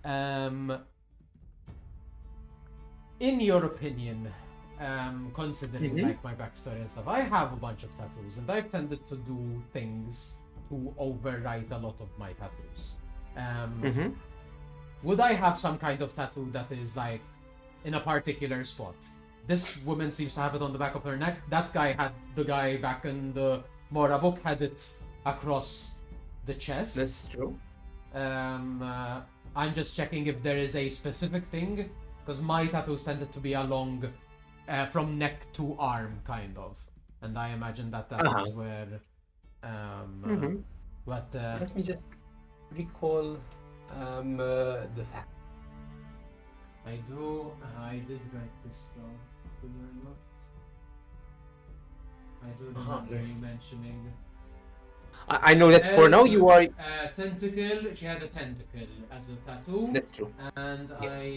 In your opinion, considering Mhm. like my backstory and stuff, I have a bunch of tattoos, and I've tended to do things to overwrite a lot of my tattoos. Mm-hmm. Would I have some kind of tattoo that is like in a particular spot? This woman seems to have it on the back of her neck. That guy had the guy back in the Mora book had it across the chest. That's true. I'm just checking if there is a specific thing, because my tattoos tended to be along from neck to arm, kind of, and I imagine that is where. Mhm. But Let me just recall the fact. I did write this down. Do you not? I do remember yes. you mentioning. I know that for now you are. Tentacle. She had a tentacle as a tattoo. That's true. And Yes. I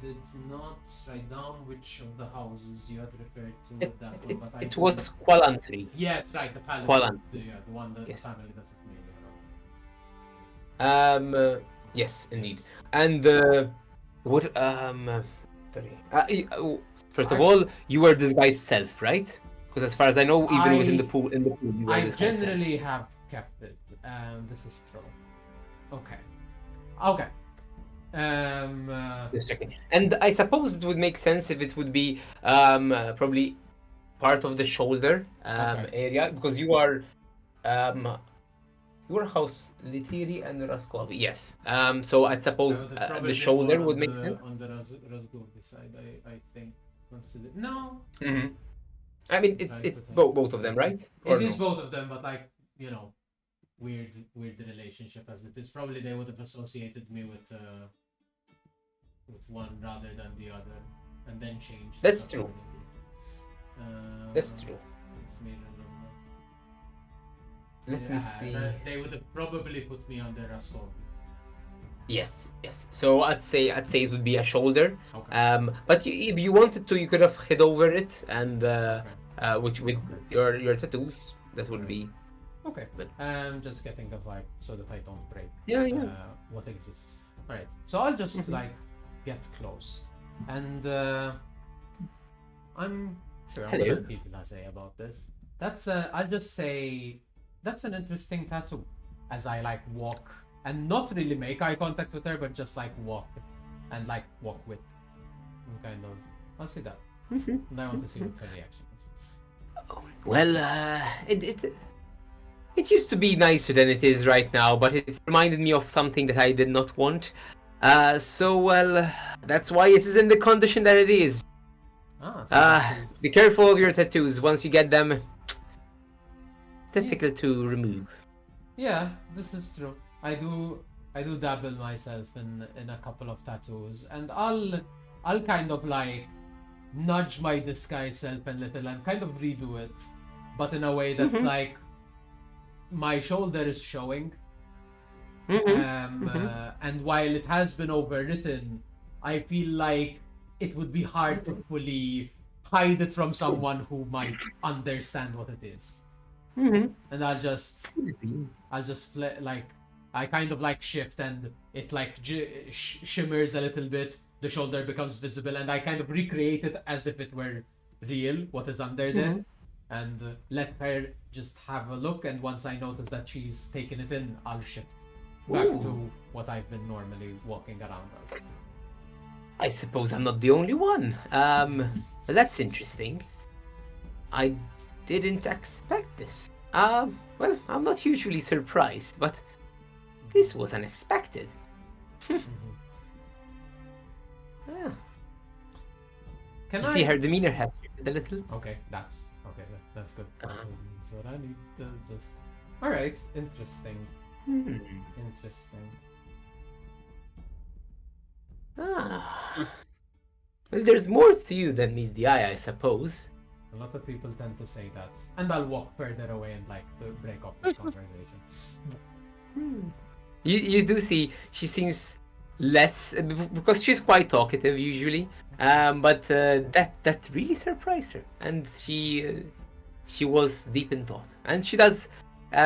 did not write down which of the houses you had referred to It, with that it, one, but I it do- was Qualantry. Yes, right, the palace. Qualan. The one that Yes. the family that is mainly around. Yes, indeed. And what? Sorry. First of all, you were this guy's self, right? Because as far as I know, even within the pool, you were I this guy's self. generally have kept it. This is true. Okay. Okay. Just checking. And I suppose it would make sense if it would be probably part of the shoulder Okay. area, because you are your house Litiri and Raskovi. Yes. So I suppose That would probably the be shoulder more would on make the- sense. on the Razgovi side, I think. Consider no. Hmm. I mean, it's Right, it's okay. both of them, right? Or It is no? both of them, but like weird relationship as it is. Probably they would have associated me with one rather than the other, and then changed. That's it true. accordingly. That's true. Let me remember. Let me see. They would have probably put me under Raskov. Yes, yes. So I'd say it would be a shoulder. Okay. But if you wanted to, you could have hid over it and with your tattoos. That would be. Okay. But- I'm just getting a vibe so that I don't break Yeah, yeah. what exists. All right. So I'll just Mhm. like get close, and I'm sure I'm Hello. gonna people I say about this. That's I'll just say that's an interesting tattoo. As I like walk and not really make eye contact with her, but just like walk and like walk with, and kind of. I'll see that, and I want to see what her reaction is. Well, it used to be nicer than it is right now, but it reminded me of something that I did not want. That's why it is in the condition that it is. So that is- Be careful of your tattoos. Once you get them, difficult to remove. Yeah, this is true. I do dabble myself in a couple of tattoos, and I'll kind of like nudge my disguise self a little and kind of redo it, but in a way that Mhm. like my shoulder is showing. Mhm. And while it has been overwritten, I feel like it would be hard to fully hide it from someone who might understand what it is. Mm-hmm. And I'll just like I kind of like shift and it like shimmers a little bit. The shoulder becomes visible, and I kind of recreate it as if it were real, what is under there, and let her just have a look. And once I notice that she's taken it in, I'll shift back to what I've been normally walking around as. I suppose I'm not the only one. That's interesting. I didn't expect this. Well, I'm not usually surprised, but this was unexpected. Yeah. Can You I see her demeanor has shifted a little. Okay, that's good. That's what I need to just. All right, interesting. Interesting. Ah. Well, there's more to you than meets the eye, I suppose. A lot of people tend to say that, and I'll walk further away and like to break off this conversation. You do see she seems less because she's quite talkative usually, but that really surprised her, and she was deep in thought, and she does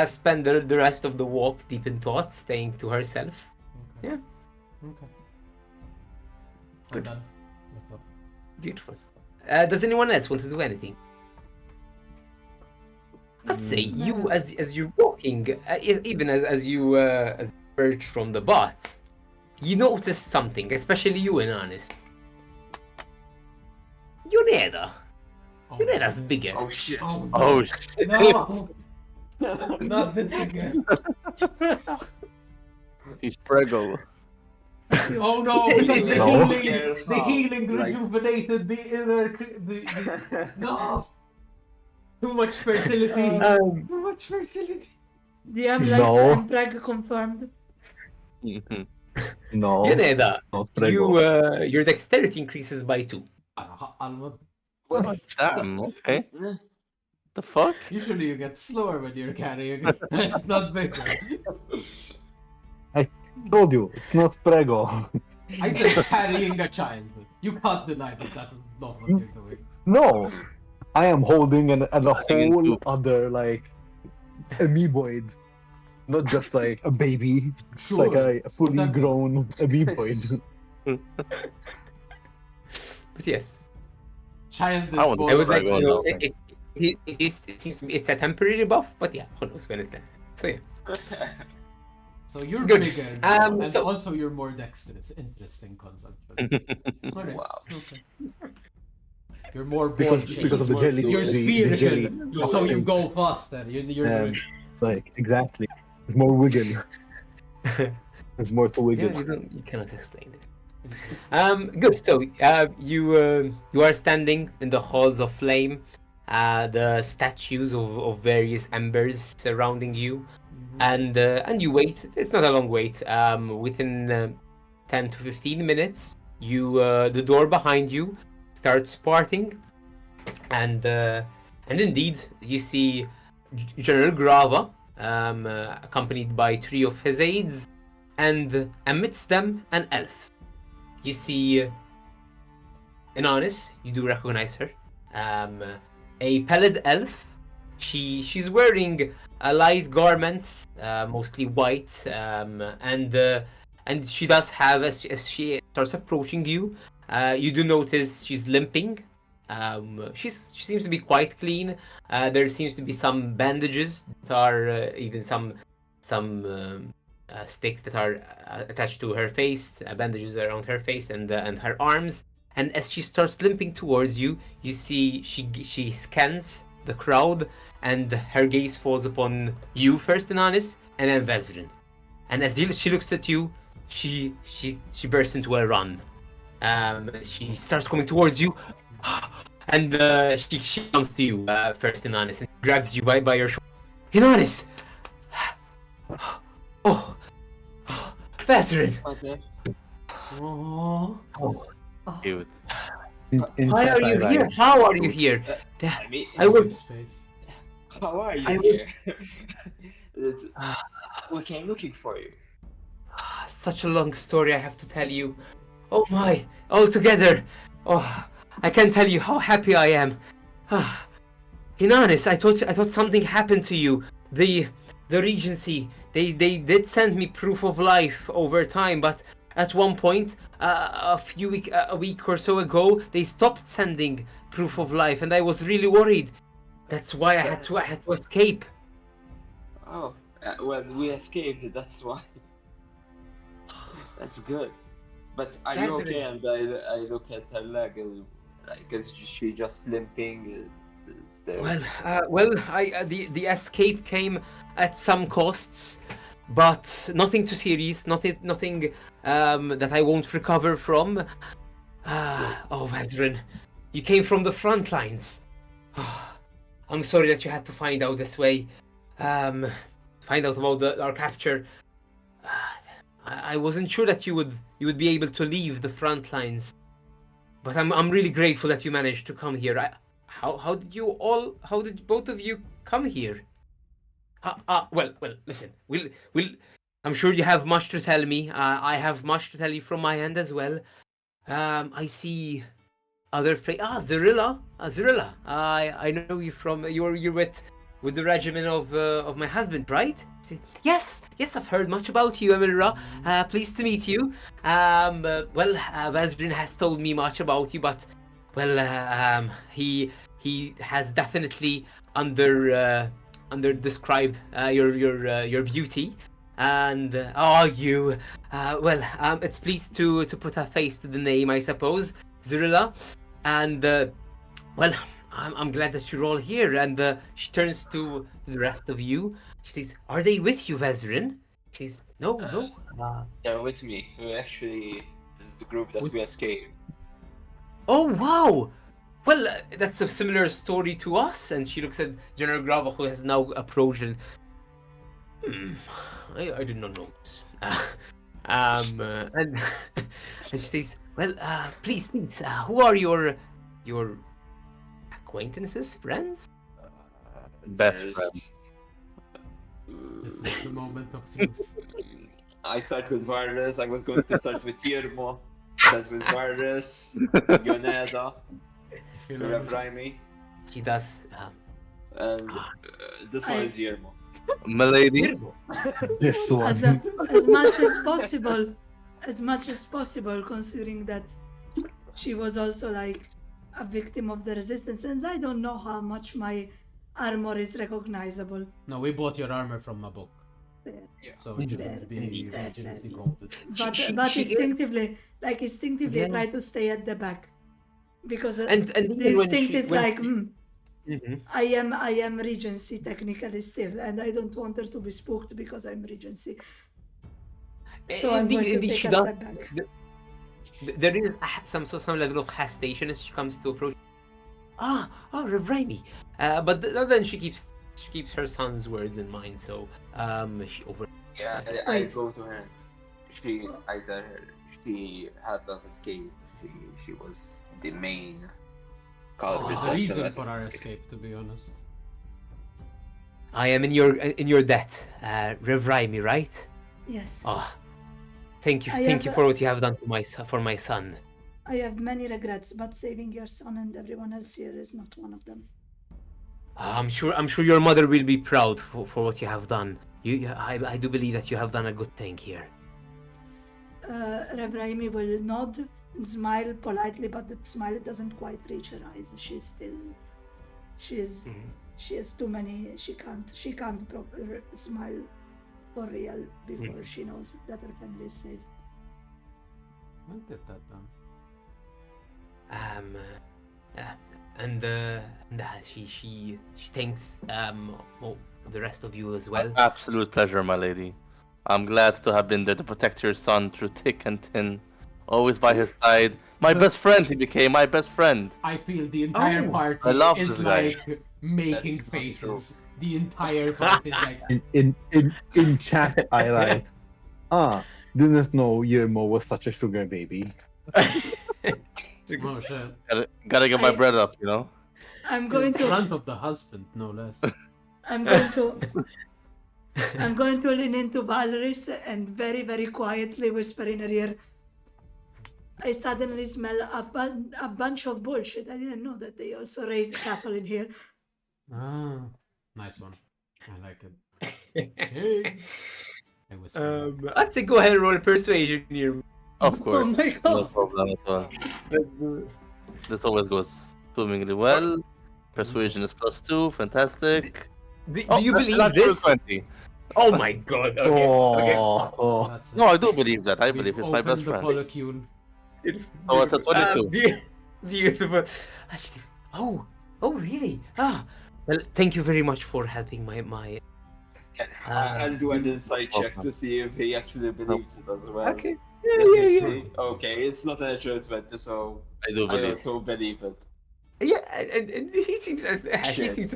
spend the rest of the walk deep in thought, staying to herself. Okay. Yeah. Okay. Good. I'm done. That's all. Beautiful. Does anyone else want to do anything? I'd say you, as you're walking, even as you emerge from the bots, you notice something, especially you, Inanis. Yoneda. Oh, Yoneda's bigger. Oh shit. Oh shit. no! Not this again. He's prego. Oh no! Because No. the healing Like- rejuvenated the inner. The no! Too much fertility. Too much fertility. DM likes No. and Prague confirmed. No, Yoneda, not prego. your dexterity increases by 2. Almond. Oh, damn, okay. The fuck? Usually you get slower when you're carrying, not bigger. Told you, it's not prego. I said carrying a child. You can't deny that that is not what you're doing. No, I am holding a can whole do- other like amoeboid, not just like a baby, Sure. like a fully Whatever. grown amoeboid. But yes, Child is I would- more I would like Prego to know. now. It seems to be it's a temporary buff, but yeah, who knows when it ends. So yeah. So you're Good. bigger, and so- also you're more dexterous. Interesting concept. Alright. Wow. Okay. You're more because ball-shaped. of the jelly. You're the spherical, jelly. so you go faster. You're Um, Like exactly, there's more wiggle. There's more to wiggle. Yeah, you cannot explain it. Good. So you are standing in the halls of flame. The statues of various embers surrounding you, and you wait. It's not a long wait. Within 10 to 15 minutes, the door behind you starts parting, and indeed you see General Grava, accompanied by 3 of his aides, and amidst them an elf. You see Inanis, you do recognize her. A pallid elf. She's wearing light garments, mostly white, and she does have, as she starts approaching you, you do notice she's limping. She seems to be quite clean. There seems to be some bandages that are even some sticks that are attached to her face, bandages around her face and her arms. And as she starts limping towards you, you see she scans the crowd, and her gaze falls upon you first, Inanis, and then Vezrin. And as she looks at you, she bursts into a run. She starts coming towards you, and she comes to you first, Inanis, and grabs you by your shoulder. Inanis! Oh, Vezrin! Oh. Cute. Why are you here? How are you here? I mean, I will. Space. how are you I will- here? We came looking for you. Such a long story I have to tell you. Oh my! All together! Oh, I can't tell you how happy I am. In honest, I thought something happened to you. The Regency, they did send me proof of life over time, but at one point, a week or so ago, they stopped sending proof of life, and I was really worried. That's why I had to escape. Oh, well, we escaped. That's why. That's good. But are you That's okay? it. And I look at her leg, like is she just limping? Is there... The escape came at some costs, but nothing too serious. Nothing that I won't recover from. Oh, Vezrin, you came from the front lines. I'm sorry that you had to find out this way. Find out about our capture. I wasn't sure that you would be able to leave the front lines, but I'm really grateful that you managed to come here. How did both of you come here? Well, listen, I'm sure you have much to tell me. I have much to tell you from my end as well. I see Zerilla. Zerilla. I know you from you're with the regiment of my husband, right? Yes, I've heard much about you, Emilra. Pleased to meet you. Vezrin has told me much about you, but he has definitely under described your beauty. And it's pleased to put a face to the name, I suppose, Zerilla. And I'm glad that you're all here. And she turns to the rest of you. She says, "Are they with you, Vezrin?" She says, "No." They're with me. This is the group that we escaped. Oh wow! Well, that's a similar story to us. And she looks at General Grava, who has now approached. And I did not know this. And she says, "Well, please, who are your acquaintances, friends?" Best There's- friend. This is the moment of truth. I start with Varus. I was going to start with Yermo. Start with Varus, Yoneda, If you know, Revraimi, She does. and this one is Yermo. Milady. This one. as much as possible, considering that she was also like a victim of the resistance, and I don't know how much my armor is recognizable. no, we bought your armor from a book, Yeah. so it shouldn't be Indeed. Regency coded. But She is- instinctively, Yeah. try to stay at the back, because And the even when instinct she- is when like, she- Mhm. I am Regency technically still, and I don't want her to be spooked because I'm Regency. So I'm going to Indeed, take she a does. step back. There is some level of hesitation as she comes to approach. Revraimi. But then she keeps her son's words in mind. So she over. Yeah, I Wait. go to her. She had us escape. She was the main culprit. The that reason let for us our escape. escape, to be honest. I am in your debt, Revraimi, right? Yes. Oh, thank you I thank you have- for what you have done for my son. I have many regrets, but saving your son and everyone else here is not one of them. I'm sure your mother will be proud for what you have done. I do believe that you have done a good thing here. Revraimi will nod and smile politely, but that smile doesn't quite reach her eyes. She has too many. She can't proper smile for real before she knows that her family is safe. We'll get that done. She thanks the rest of you as well. Absolute pleasure, my lady. I'm glad to have been there to protect your son through thick and thin. Always by his side. My best friend he became, my best friend. I feel the entire Oh, party I love is this guy. like making That's not faces. The entire party is like, In chat, I write, didn't know Yermo was such a sugar baby. oh shit. Gotta get my I- bread up, you know? I'm going In to. front of the husband, no less. I'm going to lean into Valeris and very, very quietly whisper in her ear, I suddenly smell a bunch of bullshit. I didn't know that they also raised cattle in here. Ah, nice one. I like it. Hey. I whisper back. I'd say go ahead and roll a persuasion here. Of course, Oh my no god. problem at all. This always goes swimmingly well. Persuasion is +2, fantastic. Do Oh, you believe natural this? 20. Oh my god. Okay. Oh. That's it. No, I do believe that. I We've believe he's my best opened the friend. polycule. Oh, it's a 22. Beautiful. Actually, oh really? Well, thank you very much for helping my. I'll do an insight check Okay. to see if he actually believes it as well. Okay. Let me Yeah. see. Okay, it's not a natural 20, so I do I believe. also believe it. Yeah, and he seems to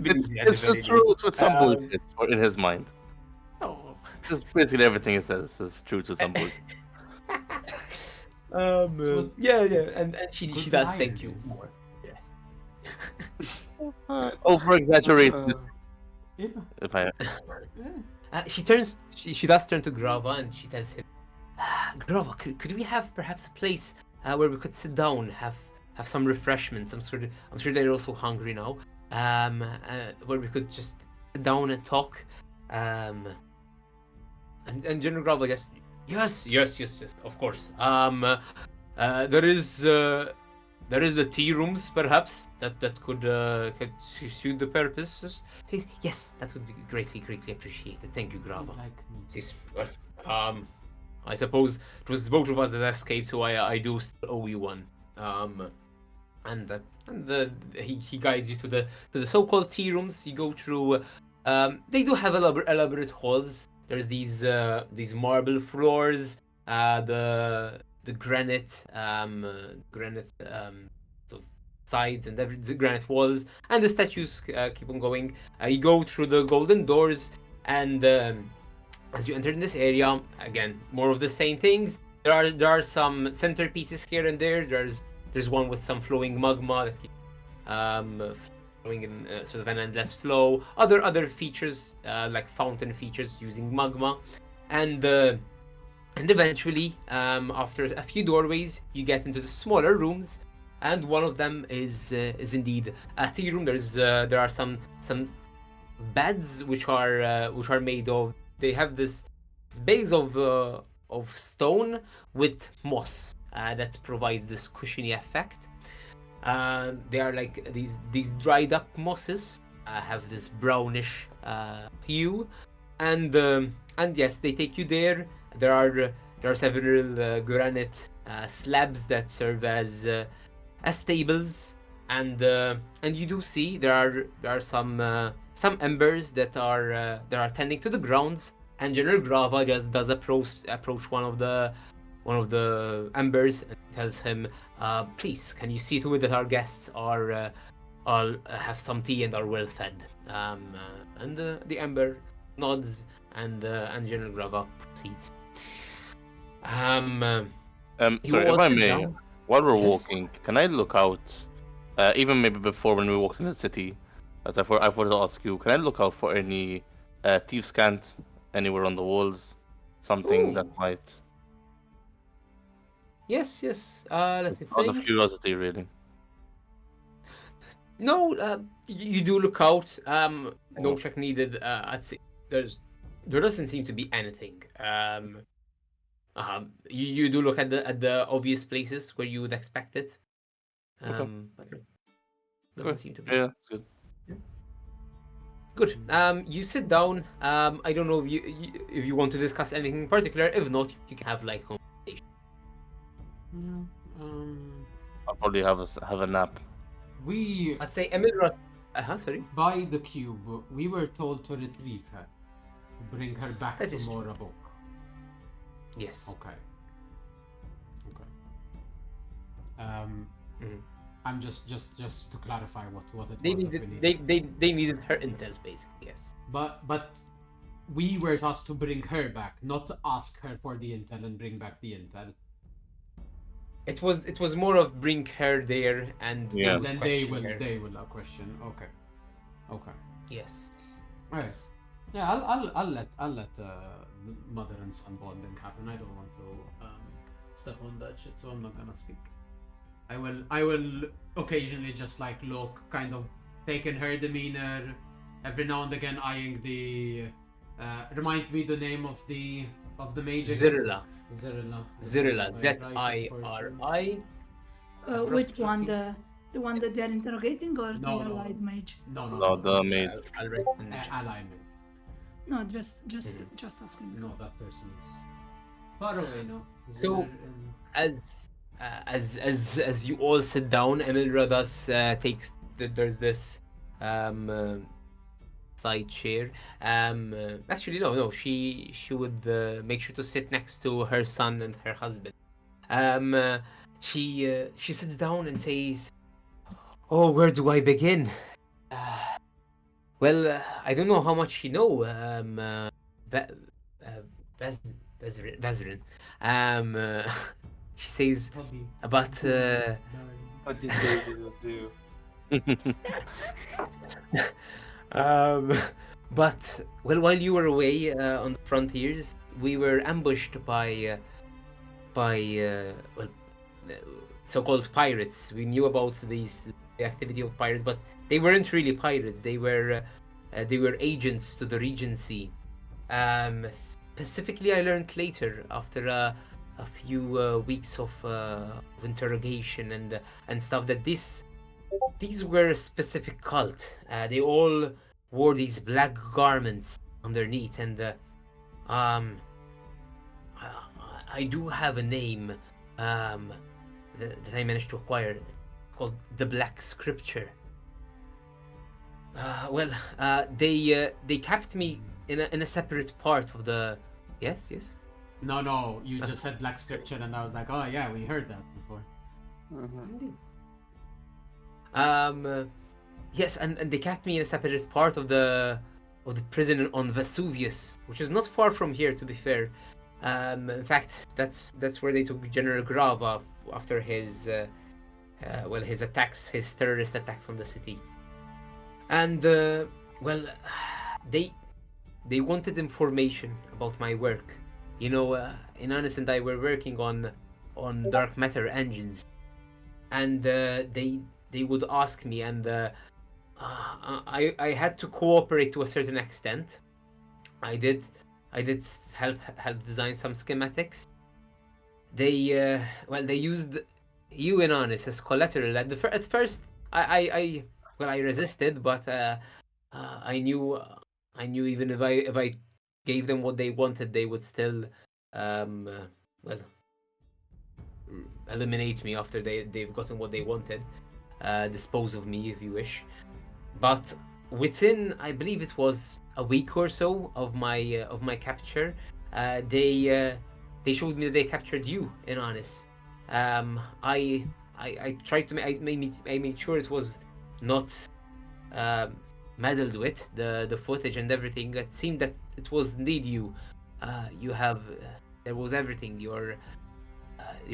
believe It's, me. it's the truth with some Um, bullshit in his mind. Oh. Just basically everything he says is true to some bullshit. what Yeah, and she good does iron thank you is. more. Yes. Over exaggerate Yeah. if I She does turn to Grava and she tells him, Grava, could we have perhaps a place where we could sit down, have some refreshments? I'm sure they're also hungry now. Where we could just sit down and talk. And General Grava just, yes, of course. There is the tea rooms perhaps that could suit the purposes. Please, yes, that would be greatly appreciated. Thank you, Grava. Like me. Yes, well, I suppose it was both of us that escaped, so I do still owe you one. He guides you to the so-called tea rooms. You go through. They do have elaborate halls. There's these marble floors. The granite sort of sides and the granite walls, and the statues keep on going. You go through the golden doors, and as you enter in this area, again, more of the same things. There are some centerpieces here and there. There's one with some flowing magma that keeps flowing in sort of an endless flow. Other features like fountain features using magma, and eventually, after a few doorways, you get into the smaller rooms, and one of them is indeed a tea room. There are some beds which are made of. They have this base of stone with moss that provides this cushiony effect. They are like these dried up mosses have this brownish hue, and yes, they take you there. There are several granite slabs that serve as tables, and you do see there are some embers that are tending to the grounds, and General Grava just does approach one of the embers and tells him, please, can you see to it that our guests are have some tea and are well fed? And the ember nods, and General Grava proceeds. You sorry, all if I sit may, down. while we're Yes. walking, can I look out, even maybe before when we walked in the city, as I forgot to ask you, can I look out for any thieves' cant anywhere on the walls? Something that Ooh. might, Yes. Let me out of think. curiosity, really. No, you do look out. No check needed. I'd say there doesn't seem to be anything. You do look at the obvious places where you would expect it. Okay. But no, doesn't seem to be. Yeah, it's good. Good. You sit down. I don't know if you want to discuss anything in particular. If not, you can have like conversation. Yeah, I'll probably have a nap. we I'd say Emilra. Sorry. by the cube. We were told to retrieve her, to bring her back That to is true. Morabok. Yes. Okay. Mhm. I'm just to clarify what it was that They we needed needed. they needed her intel basically. Yes. But we were tasked to bring her back, not to ask her for the intel and bring back the intel. It was more of bring her there and Yeah. And then they question her. will question. Okay. Yes. Alright. Yeah, I'll let mother and son bonding happen. I don't want to step on that shit, so I'm not gonna speak. I will occasionally just like look, kind of taking her demeanor, every now and again eyeing the. Remind me the name of the mage again. Zirila. Zirila. Zirila. Right for Z-I-R-I. Which one? Apostrophe. The one that they're interrogating or No, the no. allied mage? No, the mage. I'll write it in the chat. Ally mage. No, just Mhm. asking. No, that person is far away now. So- As you all sit down, Emilra thus takes there's this side chair. Actually, no. She would make sure to sit next to her son and her husband. She sits down and says, "Oh, where do I begin? Well, I don't know how much you know, Ve- Vezrin. She says Hobby. about What did David do? but well, while you were away on the frontiers, we were ambushed by well, uh, so-called pirates. We knew about the activity of pirates, but they weren't really pirates. They were agents to the Regency. Specifically, I learned later after a few weeks of interrogation and stuff that these were a specific cult. They all wore these black garments underneath, and I do have a name that I managed to acquire. It's called the Black Scripture. They kept me in a separate part of the. Yes. No, you just said Black Scripture, and I was like, oh yeah, we heard that before. Mhm. Yes, and they kept me in a separate part of the prison on Vesuvius, which is not far from here, to be fair. In fact, that's where they took General Grava after his his terrorist attacks on the city. And they wanted information about my work. You know, Inanis and I were working on dark matter engines, and they would ask me, and I had to cooperate to a certain extent. I did help design some schematics. They used you, Inanis, as collateral. At first, I resisted, but I knew even if I gave them what they wanted, they would still well eliminate me after they've gotten what they wanted, dispose of me if you wish. But within, I believe it was a week or so of my capture, they showed me that they captured you, in honest. I tried to I made sure it was not meddled with the footage and everything. It seemed that it was indeed you. You have there was everything, your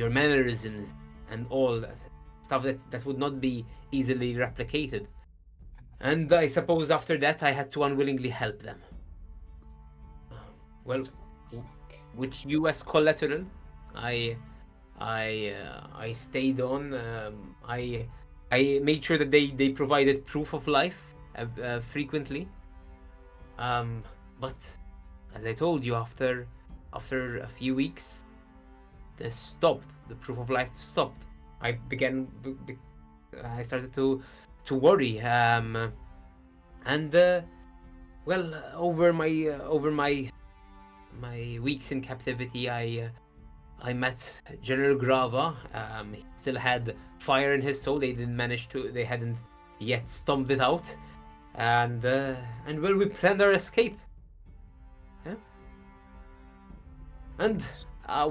mannerisms and all that stuff that would not be easily replicated. And I suppose after that I had to unwillingly help them. Well, with you as collateral, I I stayed on. I made sure that they provided proof of life frequently. But as I told you, after a few weeks, this stopped. The proof of life stopped. I began. I started to worry. And well, over my weeks in captivity, I met General Grava. He still had fire in his soul. They hadn't yet stomped it out. And well, we planned our escape. Yeah. And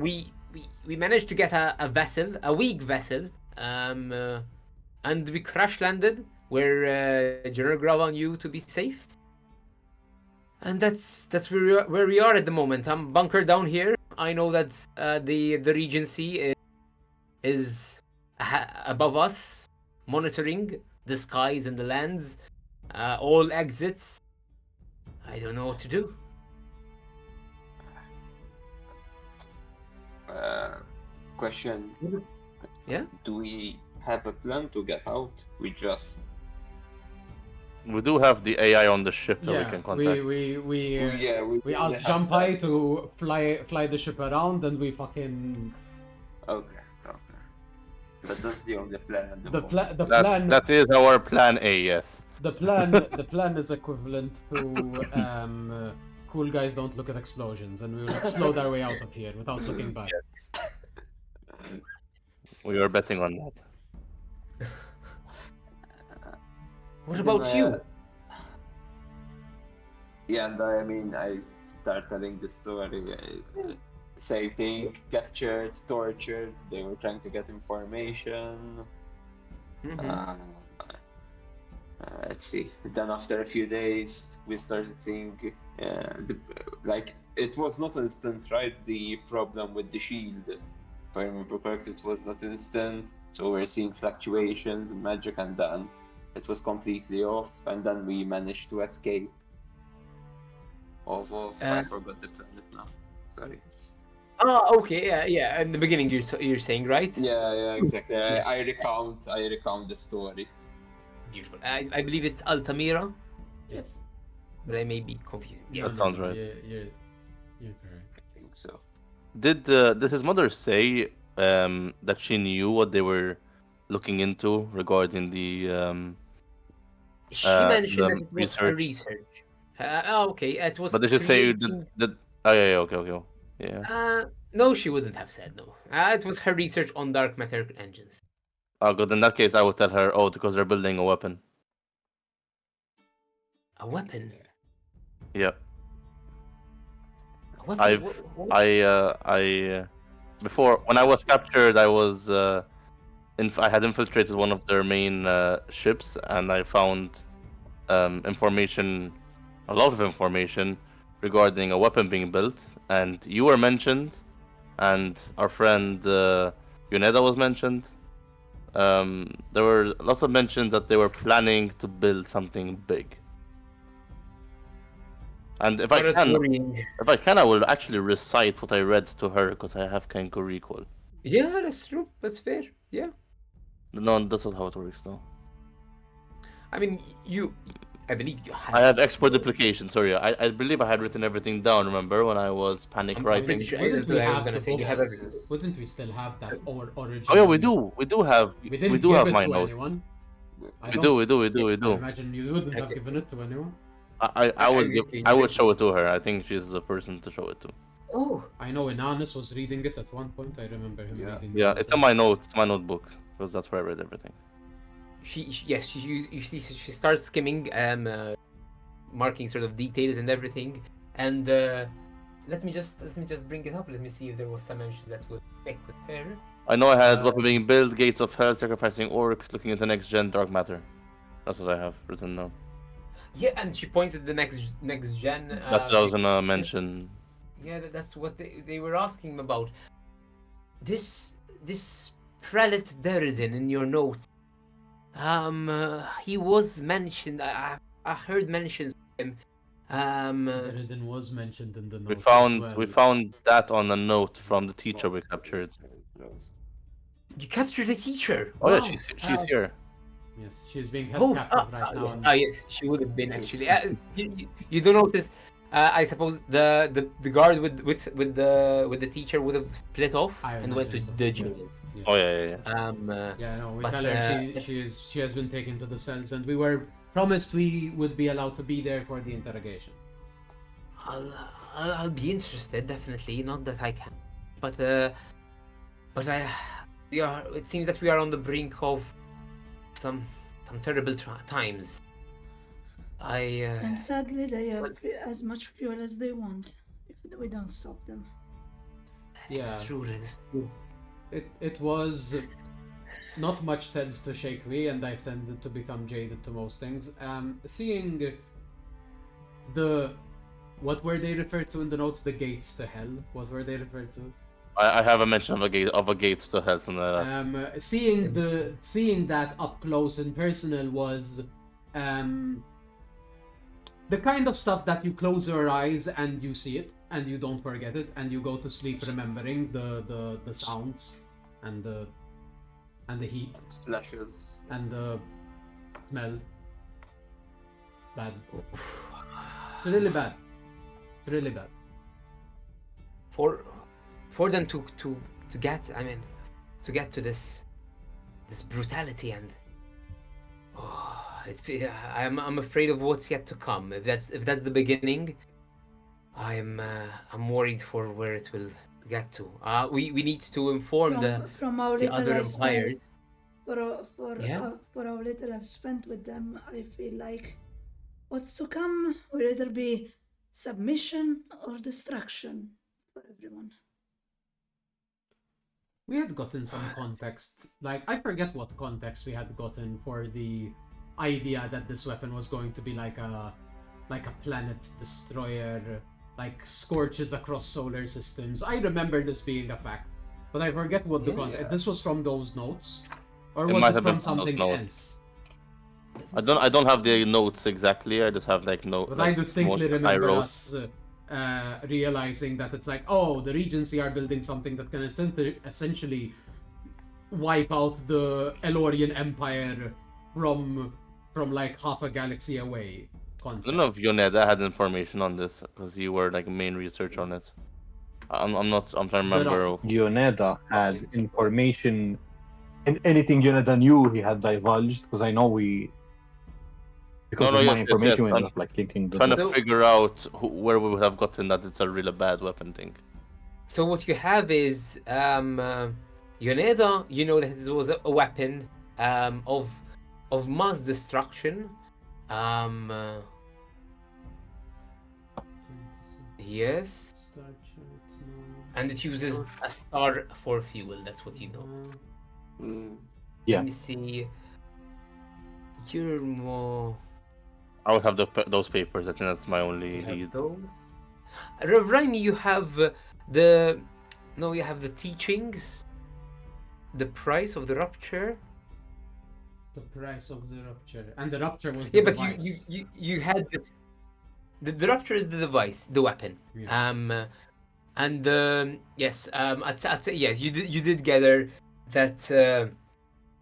we managed to get a vessel, a weak vessel, and we crash landed where General Grava knew to be safe. And that's where we are at the moment. I'm bunkered down here. I know that the Regency is above us, monitoring the skies and the lands, all exits. I don't know what to do. Question. Yeah? Do we have a plan to get out? We just. We do have the AI on the ship that we Yeah, can contact. We asked have Jampai to fly the ship around, and we fucking Okay. But that's the only plan at the the moment. plan That is our plan A, yes. the plan is equivalent to cool guys don't look at explosions, and we will explode our way out of here without looking back. We were betting on that. What about you? Yeah, and I mean, I start telling the story. Same thing, captured, tortured. They were trying to get information. Mhm. Let's see. Then after a few days, we started seeing, like, it was not instant, right? The problem with the shield. If I remember correctly, it was not instant. So we're seeing fluctuations in magic, and then it was completely off. And then we managed to escape. I forgot the planet now. Sorry. Oh, okay, yeah. In the beginning, you're saying, right? Yeah, exactly. Yeah. I recount the story. Beautiful. I believe it's Altamira, Yes. but I may be confused. Yeah. That sounds right. You're correct. I think so. Did his mother say that she knew what they were looking into regarding the She mentioned the that it was her research? research. Okay, it was. But did she say creating- that? Oh yeah, okay. Yeah. No, she wouldn't have said no. It was her research on dark matter engines. Oh, good. In that case, I would tell her. Oh, because they're building a weapon. A weapon. Yeah. A weapon. Before when I was captured, I was I had infiltrated one of their main ships, and I found information, a lot of information regarding a weapon being built, and you were mentioned, and our friend Yuneda was mentioned. There were lots of mentions that they were planning to build something big. And if I can, I will actually recite what I read to her because I have Kenku recall. Yeah, that's true. That's fair. Yeah. No, that's not how it works, though. I mean, I believe you have. I have export duplication. Sorry, I believe I had written everything down. Remember when I was panic I'm writing? pretty sure. Wouldn't That's we what I was have gonna the say. You book? have everything. Wouldn't we still have that original? Oh yeah, we do. We do have. We didn't We do give have it my to notes. anyone. We do. I imagine you wouldn't have given it to anyone. I would show it to her. I think she's the person to show it to. Oh. I know Inanis was reading it at one point. I remember him reading it. Yeah, it's in my notes. It's my notebook because that's where I read everything. You see, she starts skimming, marking sort of details and everything, and let me just bring it up. Let me see if there was some mentions that would click with her. I know I had weapon being built, gates of hell, sacrificing orcs, looking into next gen dark matter. That's what I have written down. Yeah, and she points at the next gen. That's what I was gonna mention. Yeah, that's what they were asking about. This prelate Derridin in your notes. He was mentioned. I heard mentions of him. Derridin was mentioned in the note. We found that on a note from the teacher we captured. You captured the teacher. Oh Wow. yeah, she's here. Yes, she's being held captive right now. Yes, she would have been actually. You do notice. I suppose the guard with the teacher would have split off and went to the jails. Yeah. Oh yeah. Yeah, no, we tell her she has been taken to the cells, and we were promised we would be allowed to be there for the interrogation. I'll be interested, definitely. Not that I can, but it seems that we are on the brink of some terrible times. And sadly, they have as much fuel as they want if we don't stop them. It's true. It's true. It was not much tends to shake me, and I've tended to become jaded to most things. Seeing what were they referred to in the notes? The gates to hell. What were they referred to? I have a mention of a gates to hell, something like that. Seeing that up close and personal was the kind of stuff that you close your eyes and you see it. and you don't forget it, and you go to sleep remembering the sounds and the heat Flashes. and the smell. Bad. It's really bad. It's really bad. For them to get, I mean, to get to this brutality, and I'm afraid of what's yet to come. If that's the beginning, I'm worried for where it will get to. We need to inform From how the little other I empires. spent, for how little I've spent with them, I feel like what's to come will either be submission or destruction for everyone. We had gotten some context, like I forget what context we had gotten for the idea that this weapon was going to be like a planet destroyer, like scorches across solar systems. I remember this being a fact, but I forget what the context. This was from those notes, or It was might it have been from from those something notes. else? I don't have the notes exactly. I just have like notes. But like, I distinctly what I remember wrote. us realizing that it's like, oh, the Regency are building something that can essentially wipe out the Elorian Empire from like half a galaxy away. I don't know if Yoneda had information on this because you were like main research on it. I'm trying to remember. Yoneda had information, and anything Yoneda knew he had divulged, because I know because No, of my yes, information we I'm ended up like linking the trying to dots. figure out where we would have gotten that it's a really bad weapon thing. So what you have is Yoneda, you know that it was a weapon of mass destruction. Yes, and it uses a star for fuel. That's what you know. Yeah. Let me see. You're more. I would have those papers. I think that's my only You have lead. those. Remind me, you have the. No, you have the teachings. The price of the rupture. The price of the rupture, and the rupture was Yeah, the but device. you had this. The rupture is the device, the weapon. Yeah. And yes, I'd say yes. You did gather that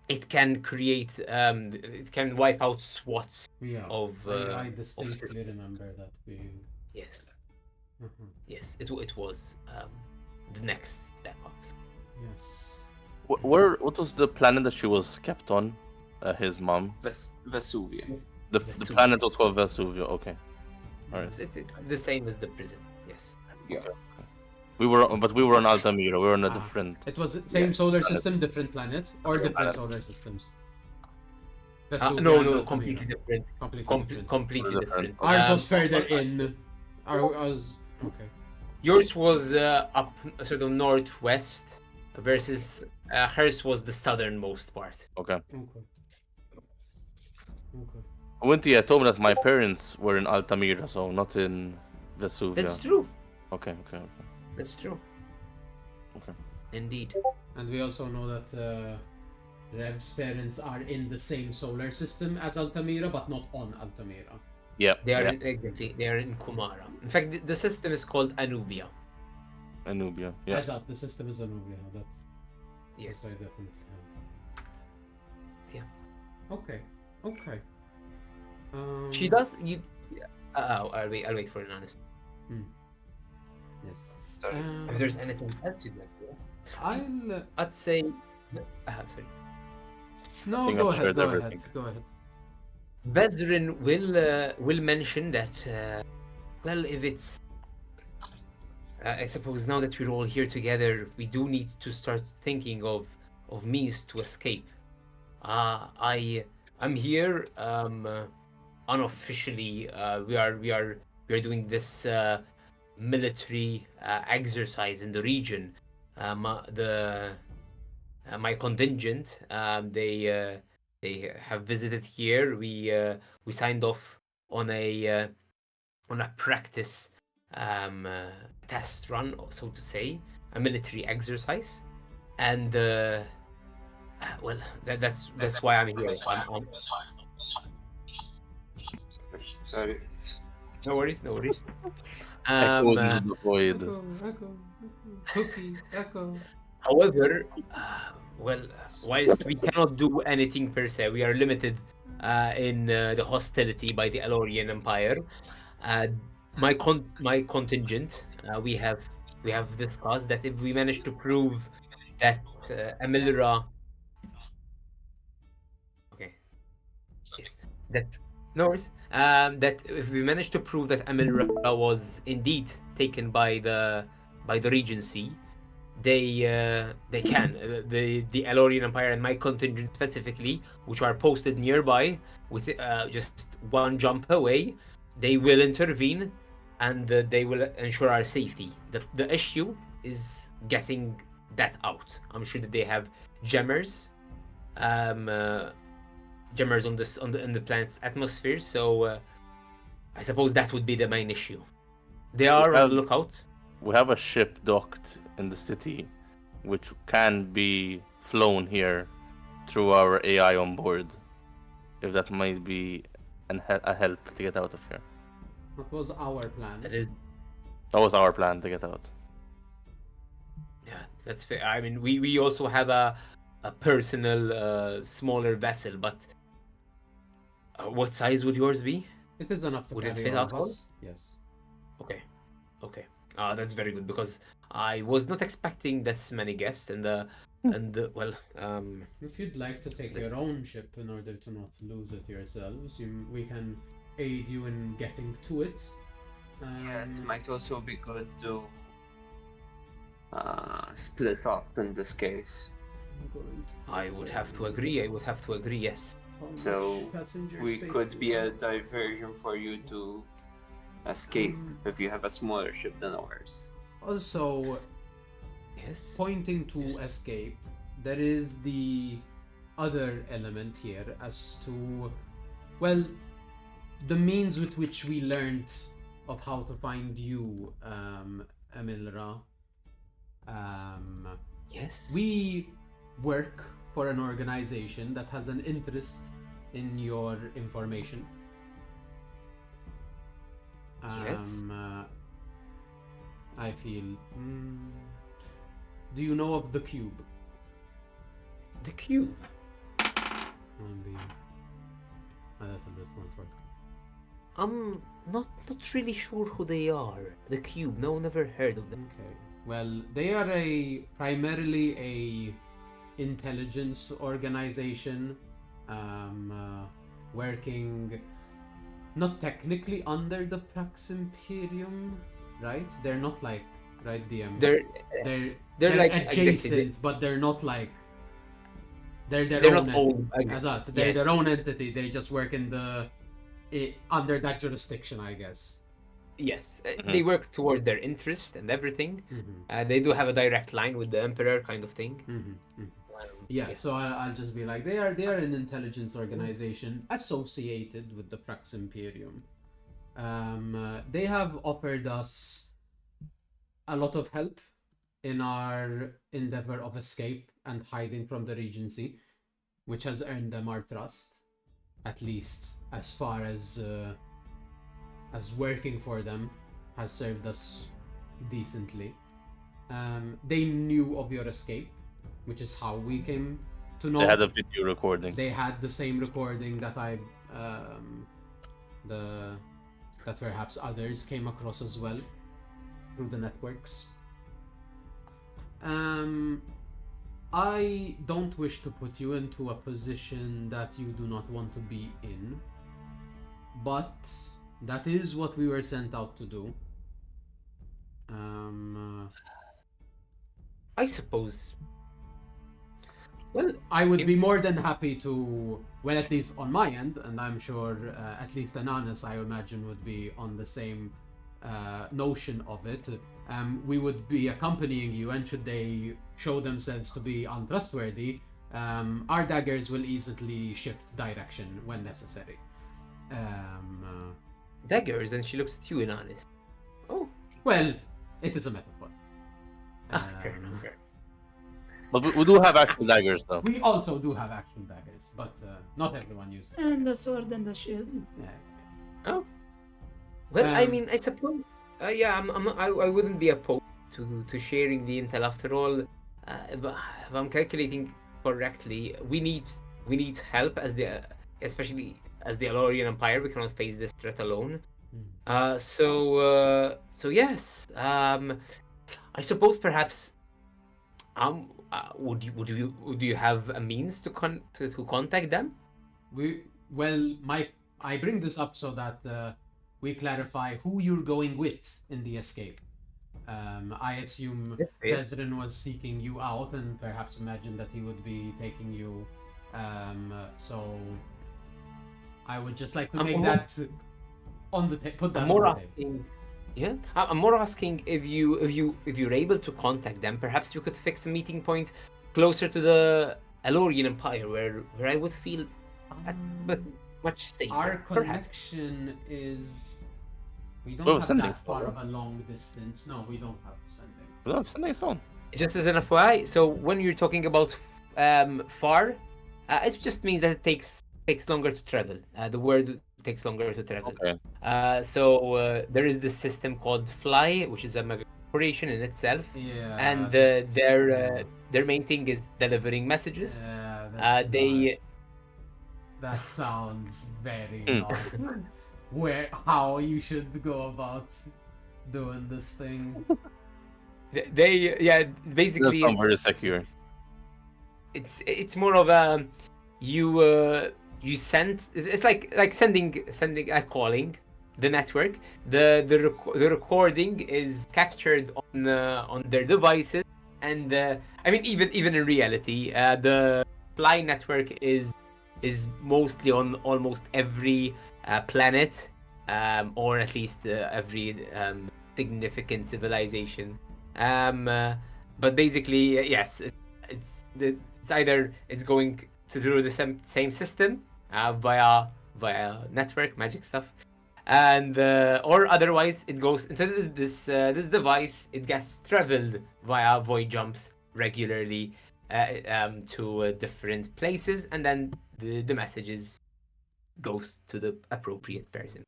it can create it can wipe out swaths Yeah, of. I distinctly systems. remember that being. Yes, Mhm. yes. It was the next step up. Yes. What was the planet that she was kept on? His mom. Vesuvia. The Vesuvius. planet was called Vesuvia. Okay. All right. It's the same as the prison. Yes. Yeah. We were on Altamira. We were on a different. It was same solar planet. system, different planet, or different planet. solar systems. No, Vesuvia and no, Altamira. completely different. Completely different. Completely Different. different. Ours was further in. Ours. Okay. Yours was up sort of northwest, versus hers was the southernmost part. Okay. Okay. Okay. Winty, I told me that my parents were in Altamira, so not in Vesuvia. That's true. Okay. That's true. Okay. Indeed. And we also know that Rev's parents are in the same solar system as Altamira, but not on Altamira. Yeah. They are yeah. exactly. They are in Kumara. In fact, the system is called Anubia. Anubia. Yeah. Yes, the system is Anubia. That's Yes. what I definitely have. Yeah. Okay. She does. You. I'll wait for an honest. Yes. If there's anything else you'd like to. I'd say. Sorry. No, think go I've ahead. shared Go everything. ahead. Go ahead. Vezrin will mention that. Well, if it's. I suppose now that we're all here together, we do need to start thinking of means to escape. I'm here unofficially. We are doing this military exercise in the region. My contingent, they have visited here. We signed off on a practice test run, so to say, a military exercise, and well, that's why I'm here. Sorry. No worries. Echoed into the void. Echo, cookie, echo. However, whilst we cannot do anything per se, we are limited in the hostility by the Elorian Empire. My contingent, we have discussed that if we manage to prove that Emilra, okay, yes, that no worries, that if we manage to prove that Emilra was indeed taken by the Regency, they can the Elorian Empire and my contingent specifically, which are posted nearby, with just one jump away, they will intervene, and they will ensure our safety. The issue is getting that out. I'm sure that they have gemmers, gemmers on this in the planet's atmosphere. So I suppose that would be the main issue. They are on the lookout. We have a ship docked in the city, which can be flown here through our AI on board. If that might be a help to get out of here. What was our plan? That was our plan to get out. Yeah, that's fair. I mean, we also have a personal smaller vessel, but what size would yours be? It is enough to Would it carry fit all of us all? us. Yes. Okay. That's very good, because I was not expecting this many guests, and If you'd like to take your own ship in order to not lose it yourselves, we can aid you in getting to it. Yeah, it might also be good to split up in this case. I would have to agree. Yes. So we could be a diversion for you to escape if you have a smaller ship than ours. Also, Yes. pointing to escape, there is the other element here as to, well, the means with which we learned of how to find you, Emilra. Yes. We work for an organization that has an interest in your information. Yes. I feel. Do you know of the cube? The cube. That's a bit more for it. I'm not really sure who they are. The cube. No, never heard of them. Okay. Well, they are primarily a intelligence organization, working not technically under the Prax Imperium, right? They're not like they're like adjacent, but they're not like they're their They're own not owned. entity. They're Yes. their own entity. They just work in under that jurisdiction, I guess. Yes, they work toward their interest and everything. They do have a direct line with the emperor, kind of thing. Yeah, so I'll just be like, they are an intelligence organization associated with the Prax Imperium. They have offered us a lot of help in our endeavor of escape and hiding from the Regency, which has earned them our trust, at least as far as working for them has served us decently. They knew of your escape, which is how we came to know. They had a video recording. They had the same recording that that perhaps others came across as well through the networks. I don't wish to put you into a position that you do not want to be in, but that is what we were sent out to do. I suppose. Well, I would be more than happy to, well, at least on my end, and I'm sure at least Ananas, I imagine, would be on the same notion of it. We would be accompanying you, and should they show themselves to be untrustworthy, our daggers will easily shift direction when necessary. Daggers, and she looks at you in honest. Oh, Well, it is a metaphor. fair enough. Fair. But we do have actual daggers, though. We also do have actual daggers, but not everyone uses them. And the sword and the shield. Yeah. Oh. Well, I Um, mean, I suppose Yeah, I wouldn't be opposed to sharing the intel. After all, but if I'm calculating correctly, we need help as especially as the Alorian Empire. We cannot face this threat alone. So yes. I suppose perhaps would you have a means to contact them? I bring this up so that we clarify who you're going with in the escape. I assume Yes, yeah. Desrin was seeking you out, and perhaps imagine that he would be taking you. So I would just like to I'm make more- that on the put that I'm more on the table. asking. Yeah, I'm more asking if you're able to contact them. Perhaps you could fix a meeting point closer to the Alorian Empire, where I would feel but much safer. Our perhaps. connection is. We don't Well, have sending that far someone. of a long distance. No, we don't have sending. No, sending someone. Just as an FYI, so when you're talking about far, it just means that it takes longer to travel. The word takes longer to travel. Okay. So there is this system called Fly, which is a mega corporation in itself, Yeah. and that's, their main thing is delivering messages. Yeah, that's They that sounds very Mm. not how you should go about doing this thing. they yeah basically That's not very it's- secure. it's more of a you send it's like sending a calling the network the recording is captured on their devices and I mean even in reality the Fly network is mostly on almost every planet or at least every significant civilization but basically yes it's either it's going to do the same system via network magic stuff and or otherwise it goes into this device. It gets traveled via void jumps regularly to different places, and then the messages goes to the appropriate person.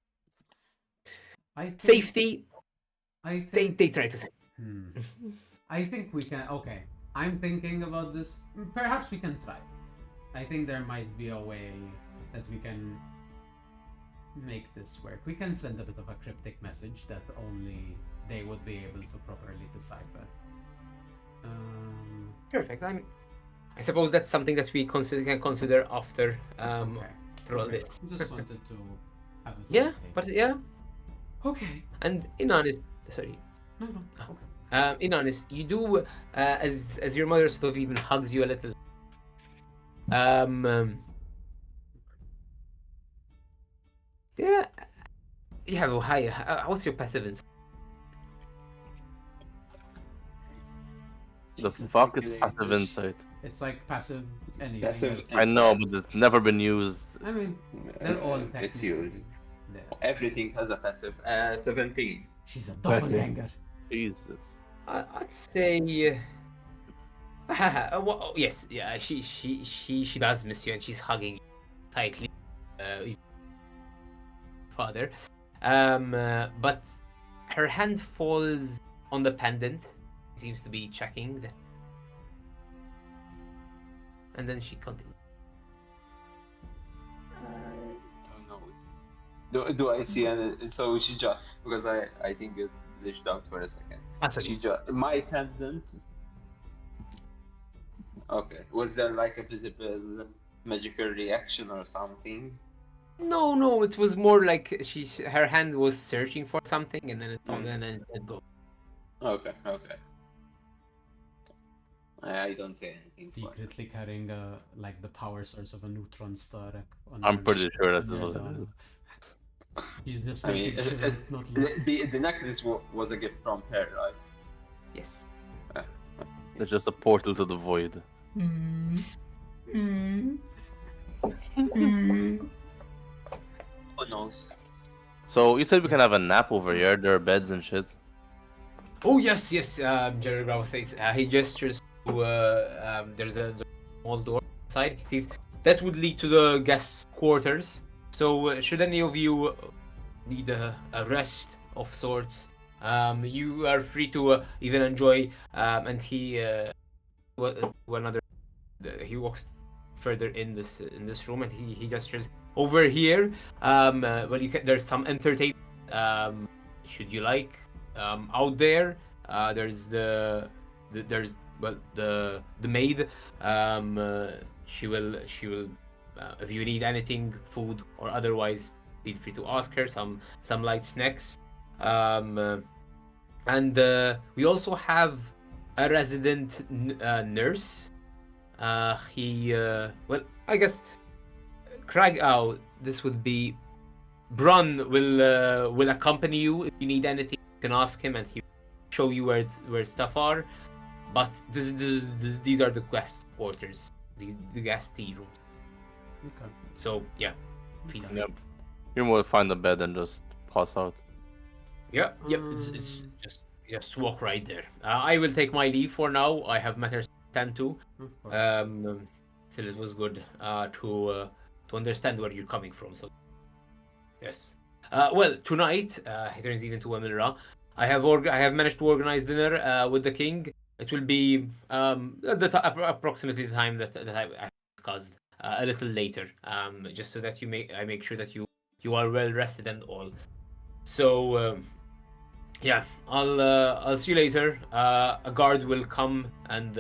I think, Safety, I think. they try to say. I think we can. Okay, I'm thinking about this. Perhaps we can try. I think there might be a way that we can make this work. We can send a bit of a cryptic message that only they would be able to properly decipher. Perfect. I suppose that's something that we can consider after Okay. through all Okay. this. Just wanted to have it. on Yeah, the table. but yeah, Okay. and in honest, sorry. No. Okay. In honest, you do as your mother sort of even hugs you a little. Yeah, you have a high. What's your passive insight? The fuck is passive insight? It's like passive anything. Passive else. I know, but it's never been used. I mean, they're all It's technically used. there. Everything has a passive. 17. She's a Exactly. doppelganger. Jesus. I'd say. Well, yes, yeah, she does miss you, and she's hugging you tightly, father. But her hand falls on the pendant. She seems to be checking that, and then she continues. Oh no. Do I see any? So she just because I think it glitched out for a second. She just my pendant. Okay. Was there like a visible magical reaction or something? No, it was more like her hand was searching for something, and then it goes. Okay. I don't say anything. for it. Secretly carrying like the power source of a neutron star. On I'm her- pretty sure that's on her what it arm. is. She's just I mean, making sure it's not lost. the necklace was a gift from her, right? Yes. It's just a portal to the void. Who knows? So you said we can have a nap over here. There are beds and shit. Oh yes. Jerry Grava says he gestures to there's a small door inside. He says that would lead to the guest quarters. So should any of you need a rest of sorts, You are free to even enjoy, and he another. He walks further in this room, and he gestures over here. Well, you can. There's some entertainment. Should you like? Out there, there's there's well the maid. She will if you need anything, food or otherwise, feel free to ask her. Some light snacks. And we also have a resident nurse. Well, I guess Craig. Oh, this would be Bron will accompany you if you need anything. You can ask him, and he will show you where stuff are. But these are the guest quarters, the guest tea rooms. Okay. So yeah, feel free. Yep. You will find a bed and just pass out. Yeah, yep. It's just walk right there. I will take my leave for now. I have matters to tend to. Of course. Still, it was good to understand where you're coming from. So yes. Well, tonight he turns even to Emilra. I have managed to organize dinner with the king. It will be approximately the time that I discussed a little later. Just so that I make sure that you are well rested and all. So yeah, I'll see you later. A guard will come and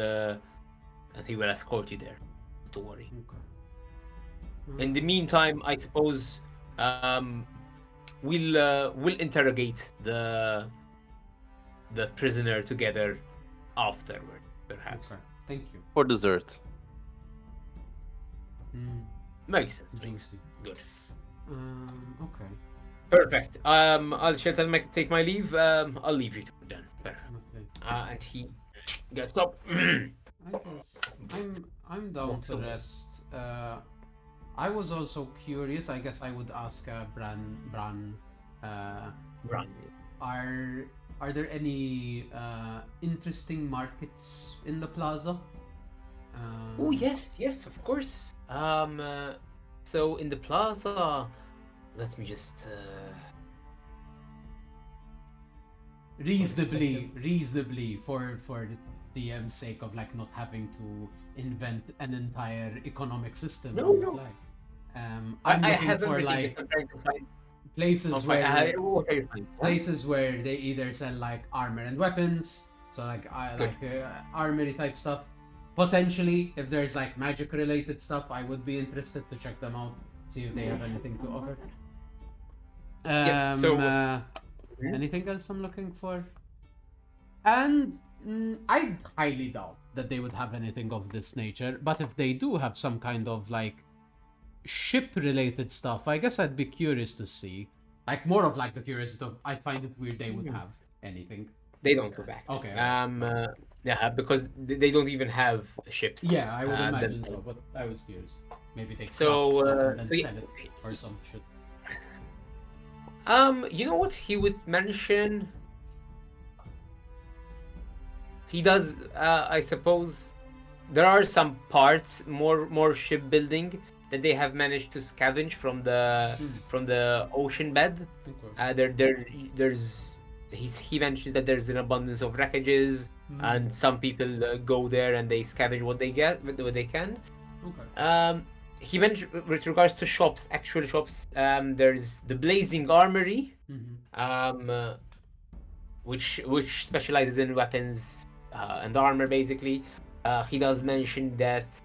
he will escort you there. Don't worry. Okay. In the meantime, I suppose we'll interrogate the prisoner together afterward, perhaps. Okay. Thank you. For dessert. Makes sense. Juicy. Good. Okay. Perfect. Shall I take my leave? I'll leave you to it then. Perfect. Okay. And he gets up. I guess I'm down Walks to away. rest. I was also curious. I guess I would ask Bran. Run. Are there any interesting markets in the plaza? Oh yes, of course. So in the plaza, let me just. Reasonably for the DM's sake of like not having to invent an entire economic system. No, on the no. fly. I'm I looking have for everything. like I'm trying to find. places Okay, fine. places where they either sell like armor and weapons, so like armory type stuff. Potentially, if there's like magic related stuff, I would be interested to check them out, see if they have anything to offer. Yep, so- Anything else I'm looking for? And I highly doubt that they would have anything of this nature. But if they do have some kind of like ship-related stuff, I guess I'd be curious to see. Like more of like the curiosity of I'd find it weird they would have anything. They don't go back. Okay. Yeah, because they don't even have ships. Yeah, I would imagine that- so. But I was curious. Maybe they So, craft stuff and then so yeah. sell it or some shit. You know what he would mention? He does. I suppose there are some parts, more shipbuilding that they have managed to scavenge from the ocean bed. Okay. He mentions that there's an abundance of wreckages, and some people go there and they scavenge what they can. Okay. He mentioned with regards to shops, actual shops. There's the Blazing Armory, which specializes in weapons and armor, basically. He does mention that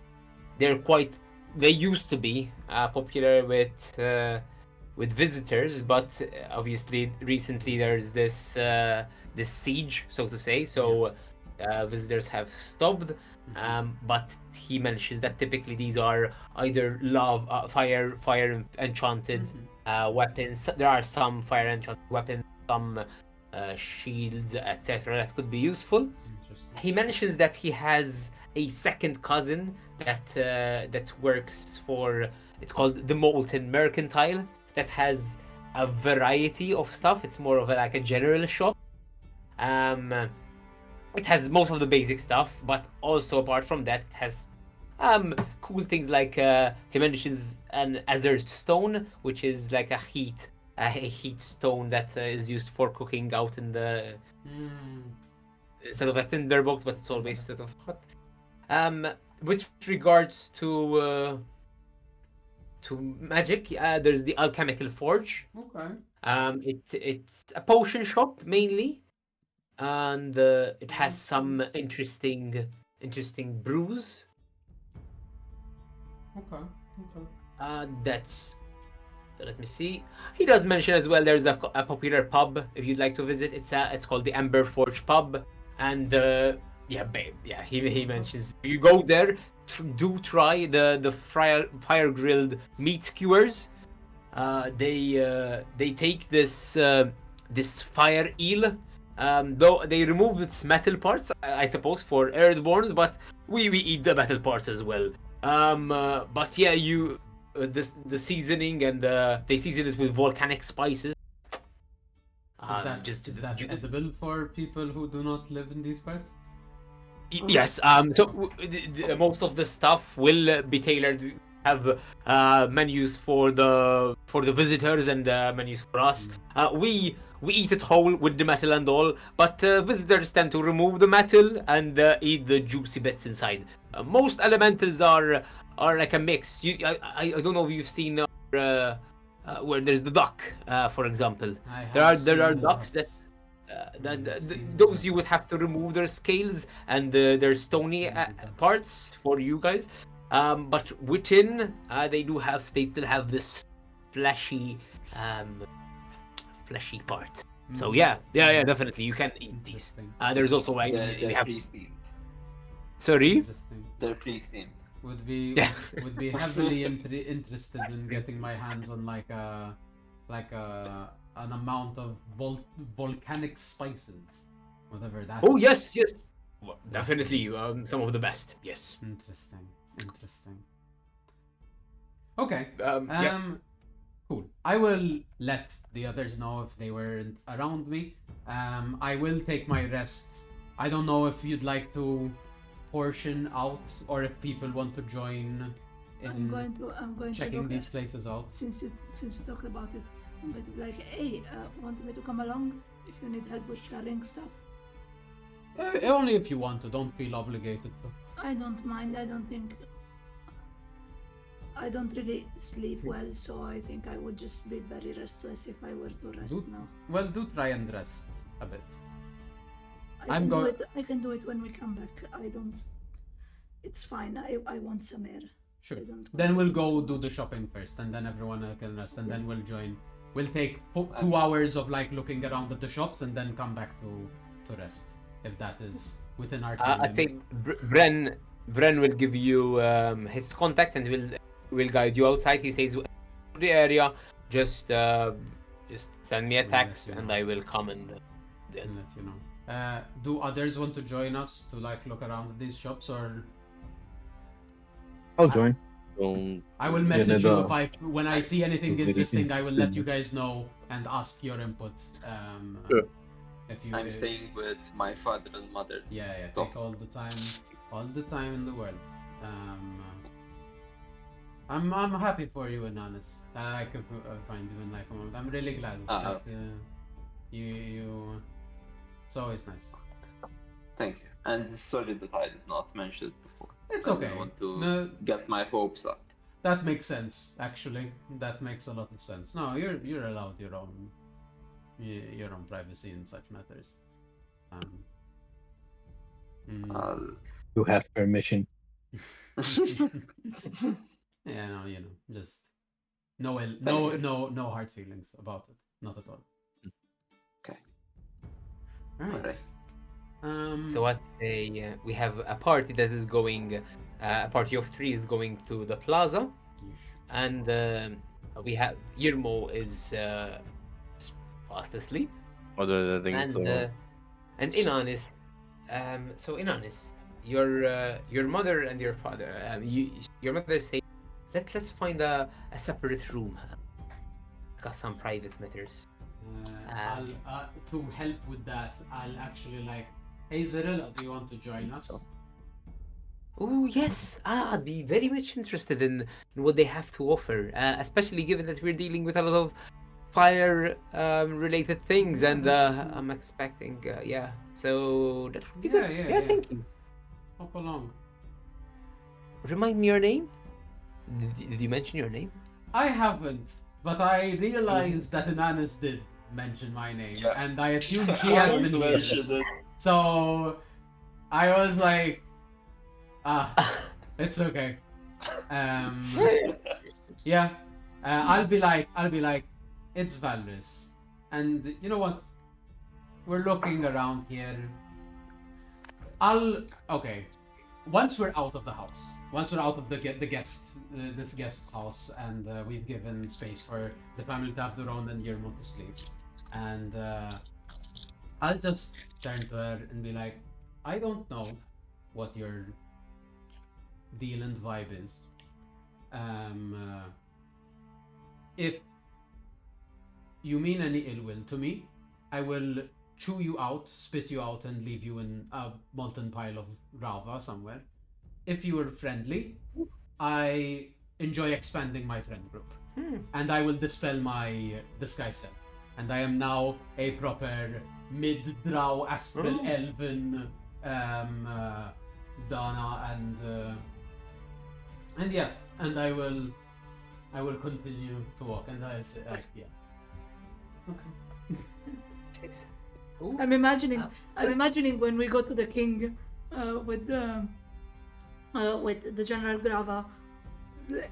they used to be popular with visitors, but obviously recently there's this siege, so to say. So visitors have stopped. But he mentions that typically these are either fire enchanted weapons. There are some fire enchanted weapons, some shields, etc. that could be useful. Interesting. He mentions that he has a second cousin that works for. It's called the Molten Mercantile. That has a variety of stuff. It's more of like a general shop. It has most of the basic stuff, but also apart from that, it has cool things like he mentions an Aesir stone, which is like a heat a heat stone that is used for cooking out in the instead of a tinderbox, but it's always sort of hot. With regards to magic, there's the alchemical forge. Okay. It's a potion shop mainly, and it has some interesting brews. Okay. That's let me see. He does mention as well. There's a popular pub if you'd like to visit. It's called the Amber Forge Pub, and he mentions if you go there, do try the fire grilled meat skewers. They take this fire eel. Though they removed its metal parts, I suppose, for earthborns, but we eat the metal parts as well. But yeah, the seasoning and they season it with volcanic spices. Is that edible for people who do not live in these parts? Yes. So most of the stuff will be tailored. Have menus for the visitors and menus for us. We eat it whole with the metal and all, but visitors tend to remove the metal and eat the juicy bits inside. Most elementals are like a mix. I don't know if you've seen where there's the duck, for example. There are ducks that. Those you would have to remove their scales and their stony parts for you guys. But within, they still have this fleshy part. So yeah, definitely you can eat these. There's also like They're have. pre-steamed. Sorry. Interesting. They're pre-steamed. Would be heavily interested in getting my hands on like an amount of volcanic spices, whatever that. Oh yes. Well, definitely some of the best. Yes. Interesting. Okay. Cool. I will let the others know if they weren't around me. I will take my rest. I don't know if you'd like to portion out or if people want to join in I'm going checking to these places out. Since you talked about it, I'm going to be like, hey, want me to come along if you need help with carrying stuff? Only if you want to. Don't feel obligated to. I don't mind. I don't really sleep well, so I think I would just be very restless if I were to rest now. Well, do try and rest a bit. I can do it when we come back. It's fine. I want some air. Sure. I don't want Then to we'll eat go too do the much. shopping first, and then everyone can rest, and then we'll join. We'll take 2 hours of like looking around at the shops, and then come back to rest, if that is within our time I'd say limit. Bren will give you his contacts and will guide you outside. He says the area. Just send me a We'll let text you and know. I will come and. I'll let you know. Do others want to join us to like look around at these shops, or I'll join. Don't. I will message no, you when I see anything Very interesting. I will let interesting. you guys know and ask your input. Sure. If you. I'm staying with my father and mother. Yeah. So, Take all the time in the world. I'm happy for you, Ananis. I could find you in like a moment. I'm really glad that you. It's always nice. thank you. And sorry that I did not mention it before. It's I okay. don't want to No, get my hopes up. that makes sense. Actually, that makes a lot of sense. No, you're allowed your own privacy in such matters. You have permission. Yeah, no, just no hard feelings about it. Not at all. Okay. Alright. So I'd say we have a party that is going. A party of 3 is going to the plaza, and we have Yermo is fast asleep. Other than things. And in honest, your mother and your father, your mother say, let's find a separate room, discuss some private matters. I'll to help with that. I'll actually like, hey Zerilla, do you want to join us? Oh yes, I'd be very much interested in what they have to offer, especially given that we're dealing with a lot of fire related things, and I'm expecting, yeah. So that would be Yeah, good. yeah. Thank you. Hop along. Remind me your name. Did you mention your name? I haven't, but I realized that Inanis did mention my name, Yeah. and I assumed she has been here. So I was like, it's okay. Yeah, I'll be like, it's Valris, and you know what? We're looking around here. Okay. Once we're out of the house, once we're out of the guest, this guest house, and we've given space for the family to have their own and Yermo to sleep, and I'll just turn to her and be like, I don't know what your deal and vibe is. If you mean any ill will to me, I will chew you out, spit you out, and leave you in a molten pile of Grava somewhere. If you are friendly, I enjoy expanding my friend group. And I will dispel my disguise self. And I am now a proper mid-drow astral elven Dana, and yeah, and I will continue to walk, and I say, yeah. Okay. I'm imagining when we go to the king with the General Grava,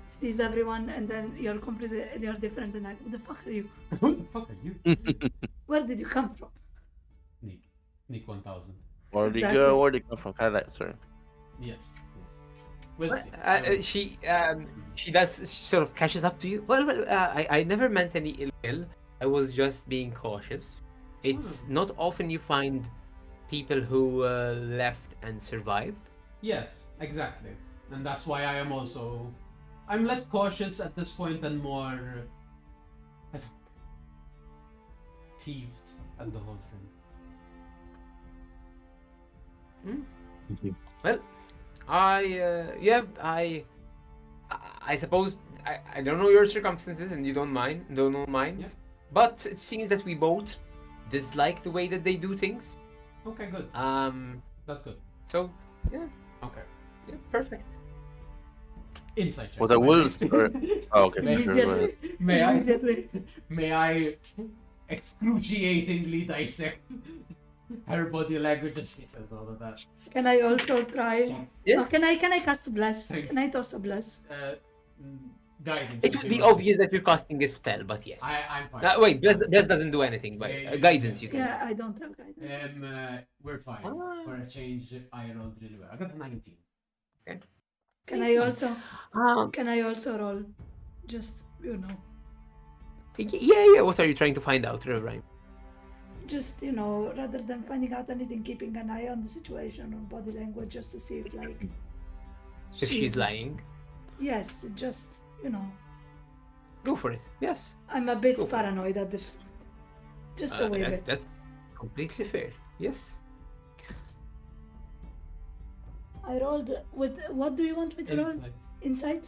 sees everyone, and then you're different, and like, who the fuck are you? Who the fuck are you? Where did you come from? Sneak 1000. Where'd you Exactly. go? Where'd you come from? Highlight, sorry. Yes. We'll see. She does sort of catches up to you. I never meant any ill. I was just being cautious. It's not often you find people who left and survived. Yes, exactly. And that's why I am also... I'm less cautious at this point and more... I think, peeved at the whole thing. Well, I suppose I don't know your circumstances, and you don't know mine. Yeah. But it seems that we both dislike the way that they do things. Okay, good. That's good. So yeah, Okay. perfect. Insight check. Well, the wolves are... Oh, okay, May- sure, go ahead. May I excruciatingly dissect her body language as she says all of that? Can I also try? Yes. Can I cast a bless? Thank Can I toss a bless? Guidance. It would be obvious that you're casting a spell, but yes. I'm fine. Wait, bless doesn't do anything, but Yeah, guidance you can. Yeah, I don't have guidance. We're fine. For a change, I rolled really well. I got a 19. Can I also? Um, Can I also roll? Just yeah. What are you trying to find out, Reverend? just rather than finding out anything, keeping an eye on the situation on body language, just to see if If she's lying, Yes, just go for it. Yes. I'm a bit Go for it. paranoid at this point. Just a wee bit. That's completely fair. Yes. I rolled with. What do you want me to roll? Insight.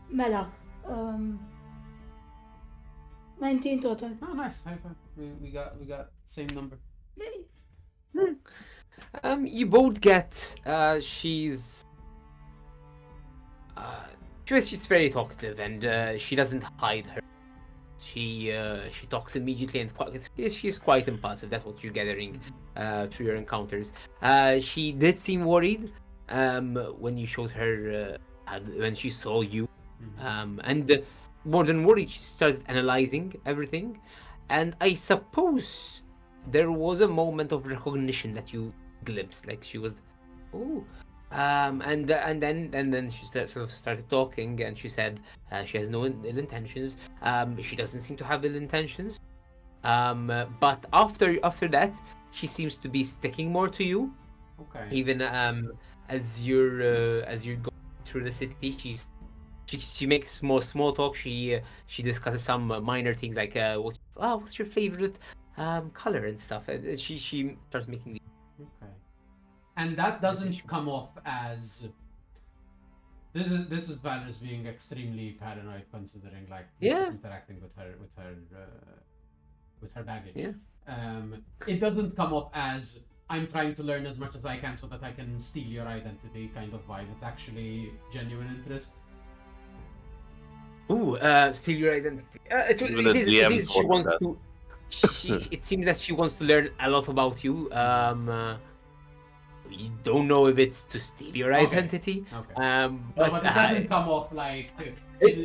Mela. 19 total. Oh, nice. High five. We got same number. Yay. You both get. She's very talkative, and she doesn't hide her. She talks immediately, and she's quite impulsive. That's what you're gathering through your encounters. She did seem worried when you showed her when she saw you, and more than worried, she started analyzing everything, and I suppose there was a moment of recognition that you glimpsed, like she was, and then she sort of started talking, and she said she has no ill intentions. She doesn't seem to have ill intentions. But after that, she seems to be sticking more to you. Okay. Even as you're going through the city, she makes more small talk. She discusses some minor things like what's your favorite color and stuff. And she starts making the. Okay. And that doesn't come off as this is Valor's being extremely paranoid, considering like this is interacting with her with her baggage. Yeah. It doesn't come off as I'm trying to learn as much as I can so that I can steal your identity kind of vibe. It's actually genuine interest. Ooh, steal your identity. Even the DM She told wants that. to. It seems that she wants to learn a lot about you. You don't know if it's to steal your Okay. identity. Okay. But, But it doesn't come off like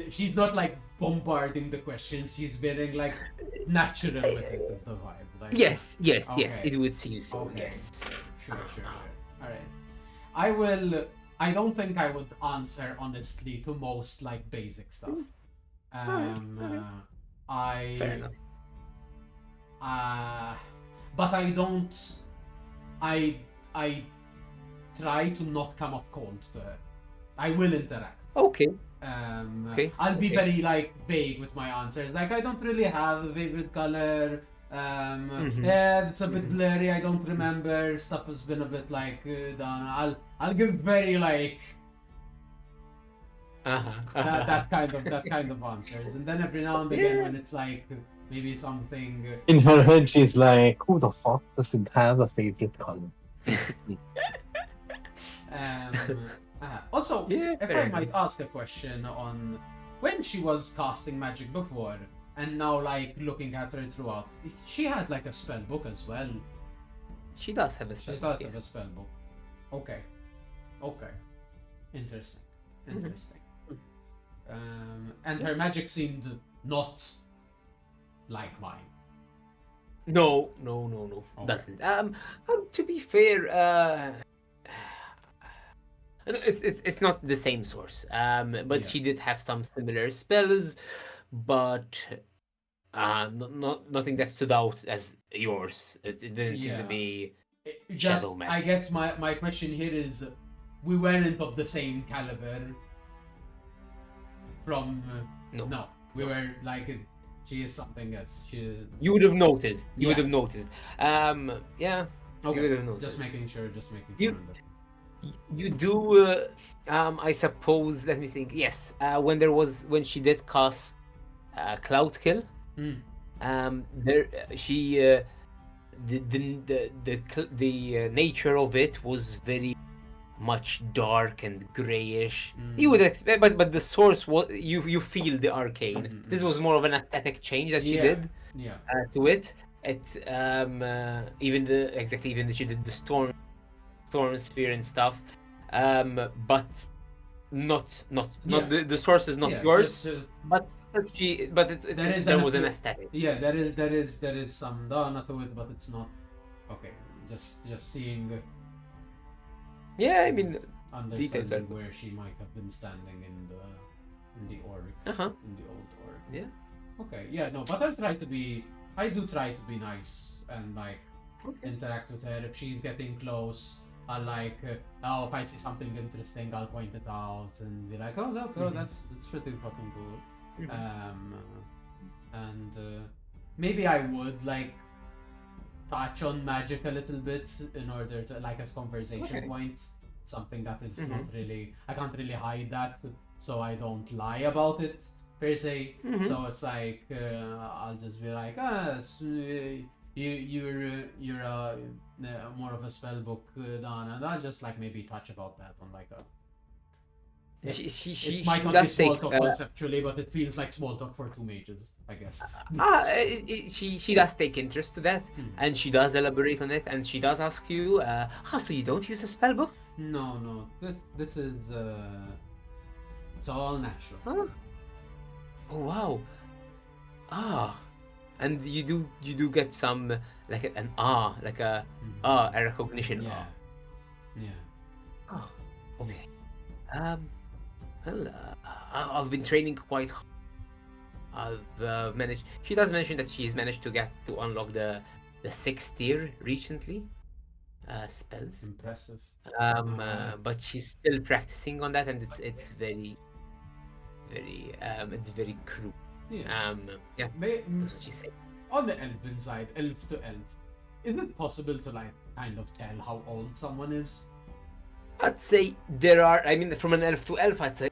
she's not like bombarding the questions. She's being like natural with it. Is the vibe. Like, yes, yes, Okay. it would seem so. Okay. Yes. Sure. All right. I don't think I would answer honestly to most like basic stuff. Fair enough. But I don't. I try to not come off cold to her. I will interact. Okay. Okay, I'll be okay. very like vague with my answers. Like I don't really have a vivid color. Yeah, it's a bit blurry. I don't remember. Stuff has been a bit like done. I'll give very like that kind of answers, and then every now and again when it's like maybe something. In her head, she's like, "Who the fuck doesn't have a favorite color?" Also, Yeah, if fair I might ask a question on when she was casting magic before, and now like looking at her throughout, she had like a spell book as well. She does have a She spell. does yes. have a spell book. Okay. Interesting. And her magic seemed not like mine. No, Okay. doesn't. To be fair, it's not the same source. But Yeah. she did have some similar spells, but nothing that stood out as yours. It didn't seem to Yeah. be Just, shadow magic. I guess my question here is, we weren't of the same caliber. From No. we were like she is something else. You would have noticed. You would Yeah. have noticed. Yeah. Okay. You would have noticed. Just making sure. You- on that. You do. I suppose. Let me think. Yes. When she did cast Cloud Kill. There she the nature of it was very much dark and grayish. You would expect, but the source was you feel the arcane. This was more of an aesthetic change that she did Yeah. to it. Even she did the storm sphere and stuff, but not the source is not Yeah, yours. just, But there was an aesthetic. Yeah, there is some dana to it, but it's not okay. Just seeing. Yeah, I mean, details are Understanding good. where she might have been standing in the org, Uh-huh. in the old org. Yeah. Okay. Yeah. No, but I do try to be nice and like interact with her. If she's getting close, I'll like, if I see something interesting, I'll point it out and be like, oh look, that's pretty fucking cool. And maybe I would like touch on magic a little bit in order to like as conversation point, something that is not really, I can't really hide that, so I don't lie about it per se. So it's like I'll just be like, you're more of a spellbook Don, and I'll just like maybe touch about that on like a. It might not be small talk conceptually, but it feels like small talk for two mages, I guess. She does take interest to that, and she does elaborate on it, and she does ask you, so you don't use a spell book? No. This is it's all natural. Huh? Oh wow. And you do get some like a recognition. Yeah. Oh, okay. Well, I've been training quite hard. I've managed. She does mention that she's managed to unlock the 6th tier recently. Spells. Impressive. But she's still practicing on that, and it's very crude. Yeah. Yeah. That's what she said. On the elven side, elf to elf, is it possible to like kind of tell how old someone is? I'd say there are. I mean, from an elf to elf, I'd say.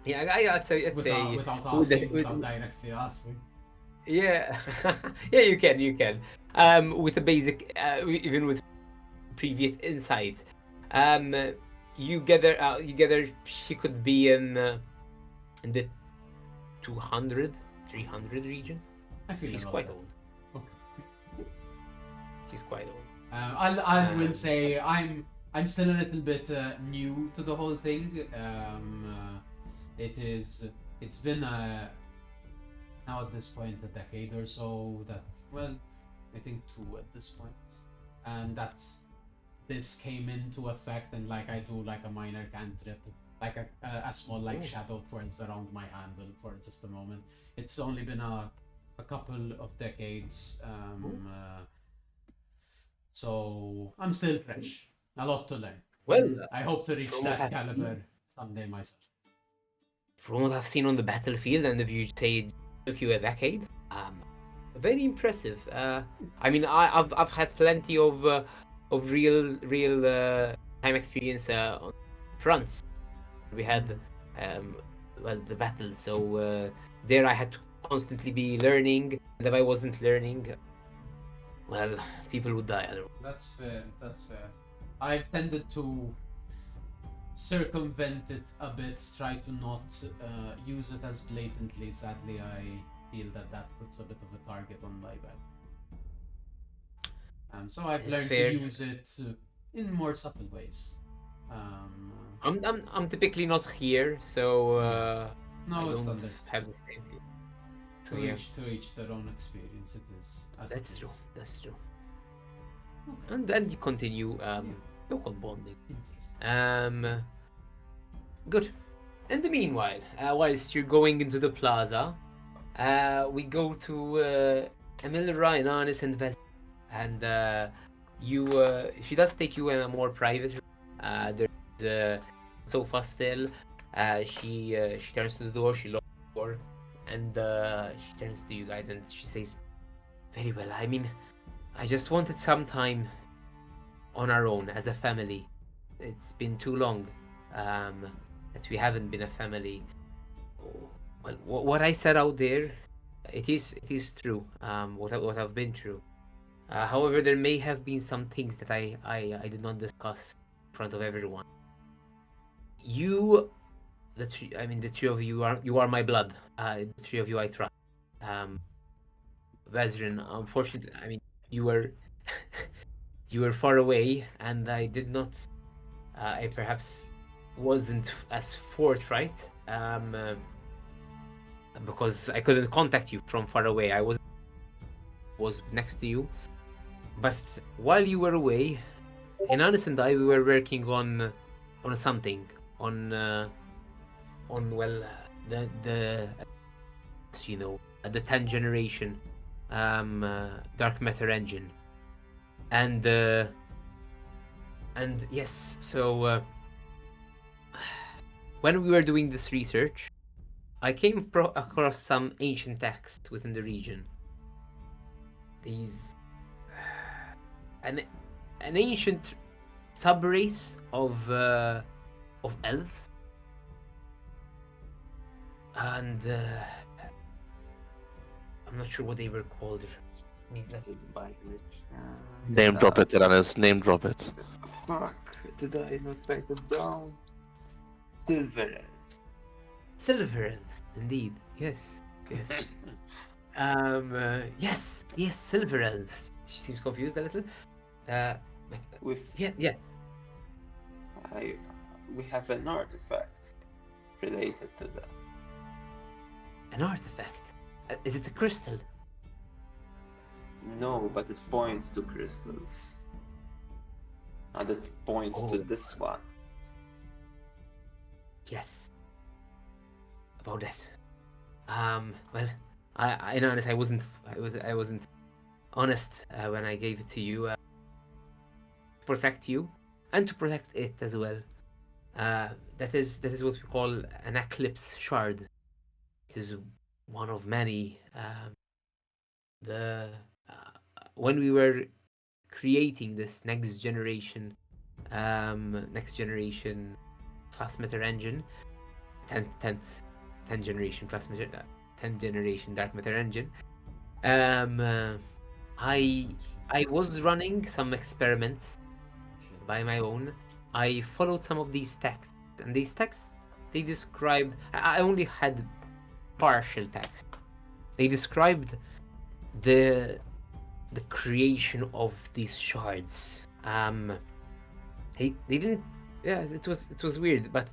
Yeah, I'd say without with the- asking, with- without directly asking. yeah, yeah, you can. With a basic, even with previous insight, um, you gather she could be in the 200, 300 region. I feel She's about quite that. old. Okay. She's quite old. I will Um, say I'm still a little bit new to the whole thing. It's been now at this point a decade or so. I think 2 at this point, and this came into effect, and like I do like a minor cantrip, like a small like Oh. shadow twirls around my handle for just a moment. It's only been a couple of decades. So I'm still fresh. A lot to learn. Well, I hope to reach from what that I've caliber someday myself. from what I've seen on the battlefield, and if you say it took you a decade, very impressive. I mean, I've had plenty of real time experience on fronts. We had the battles, so there I had to constantly be learning, and if I wasn't learning, well, people would die. That's fair. That's fair. I've tended to circumvent it a bit, try to not use it as blatantly. Sadly, I feel that puts a bit of a target on my back. So I've It's learned fair. to use it in more subtle ways. I'm typically not here, so No, I it's don't understood. have the same thing. So To yeah, each their own experience. It is. As it that's is. true. That's true. Okay. And then you continue local bonding. Interesting. Good. In the meanwhile, whilst you're going into the plaza, we go to Emilra and Anis and Ves, and she does take you in a more private room. There's a sofa still. She turns to the door. She locks the door, and she turns to you guys and she says, "Very well. I mean, I just wanted some time on our own as a family. It's been too long that we haven't been a family. Well, what I said out there, it is true. What I've been through. However, there may have been some things that I did not discuss in front of everyone. You, the three of you are my blood. The three of you I trust. Vezrin, unfortunately, I mean, you were you were far away, and I did not. I perhaps wasn't as forthright because I couldn't contact you from far away. I was next to you, but while you were away, Inanis and I we were working on something on the the 10th generation dark matter engine, and yes, so when we were doing this research, I came across some ancient texts within the region. These an ancient subrace of elves, and I'm not sure what they were called. Is it by which? Name drop it, Iranis. Name drop it. Fuck, did I not write it down? Silver. Silver elves, indeed. Yes, yes. Yes, silver elves. She seems confused a little. With Yes. we have an artifact related to that. An artifact. Is it a crystal? No, but it points to crystals. And it points to Oh. this one. Yes. About that. Well, in honest, I wasn't honest when I gave it to you. To protect you, and to protect it as well. That is what we call an eclipse shard. It is one of many. When we were creating this next generation class matter engine, 10th generation plus 10th generation dark matter engine. I was running some experiments by my own. I followed some of these texts, and these texts they described. I only had partial text. They described the creation of these shards. They didn't. Yeah, it was weird, but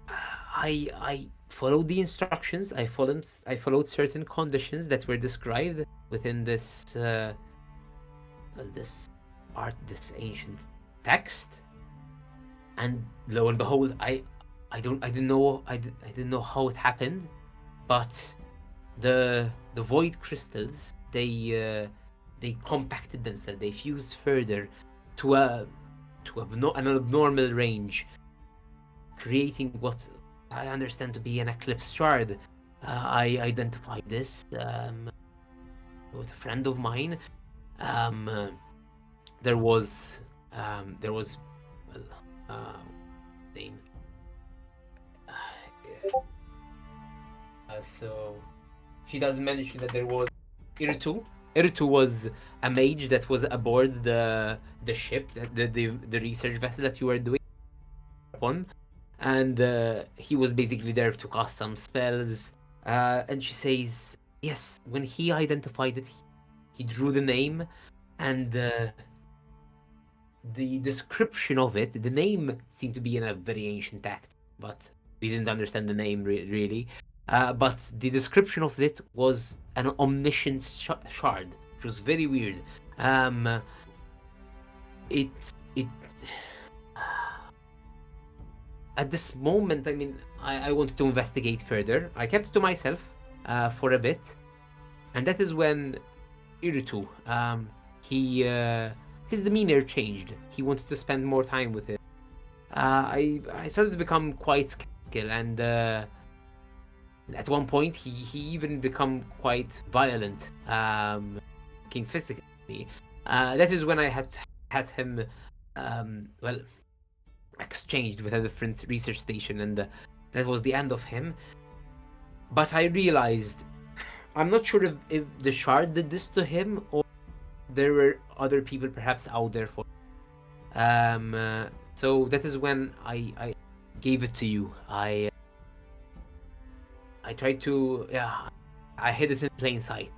I followed the instructions. I followed certain conditions that were described within this this ancient text, and lo and behold, I didn't know how it happened, but the void crystals they compacted themselves. They fused further to an abnormal range, creating what I understand to be an eclipse shard. I identified this with a friend of mine. There was name. So she does mention that there was Iritu. Iritu was a mage that was aboard the ship, the research vessel that you were doing upon, and he was basically there to cast some spells. And she says, yes, when he identified it, he drew the name, and the description of it. The name seemed to be in a very ancient text, but we didn't understand the name really. But the description of it was an omniscient shard, which was very weird. It at this moment, I mean, I wanted to investigate further. I kept it to myself for a bit, and that is when Iritu, his demeanor changed. He wanted to spend more time with it. I started to become quite skeptical, and at one point he even become quite violent, looking physically. That is when I had him exchanged with a different research station, and that was the end of him. But I realized, I'm not sure if the shard did this to him, or there were other people perhaps out there for so that is when I gave it to you. I tried to, I hid it in plain sight.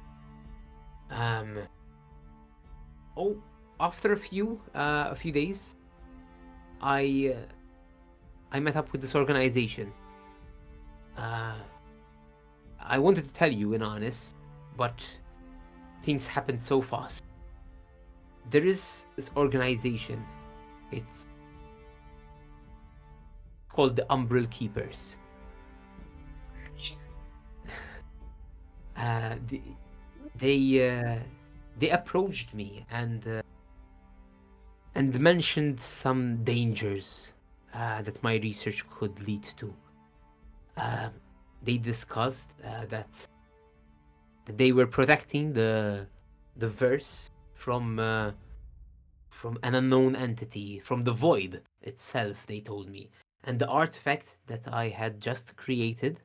After a few days, I met up with this organization. I wanted to tell you, in honest, but things happened so fast. There is this organization. It's called the Umbral Keepers. They approached me and mentioned some dangers that my research could lead to. They discussed that they were protecting the verse from an unknown entity, from the void itself, they told me. And the artifact that I had just created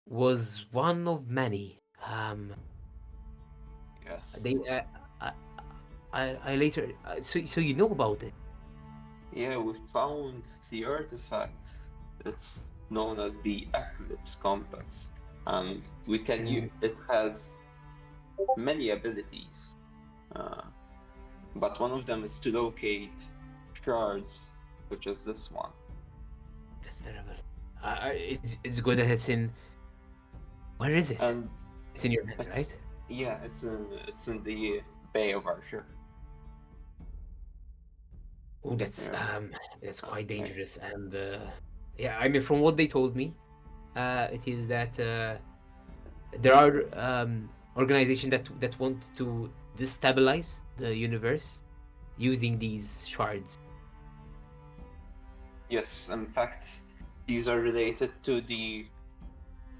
was one of many. Yes. I later. So you know about it? Yeah, we found the artifact. It's known as the Eclipse Compass, and we can use it. Has many abilities, but one of them is to locate shards, which is this one. That's terrible. It's good that it's in. Where is it? And It's in your hands, it's, right? yeah, it's in the Bay of Archer. Oh, that's Yeah. quite dangerous. And yeah, I mean, from what they told me, it is that there are organizations that want to destabilize the universe using these shards. Yes, in fact, these are related to the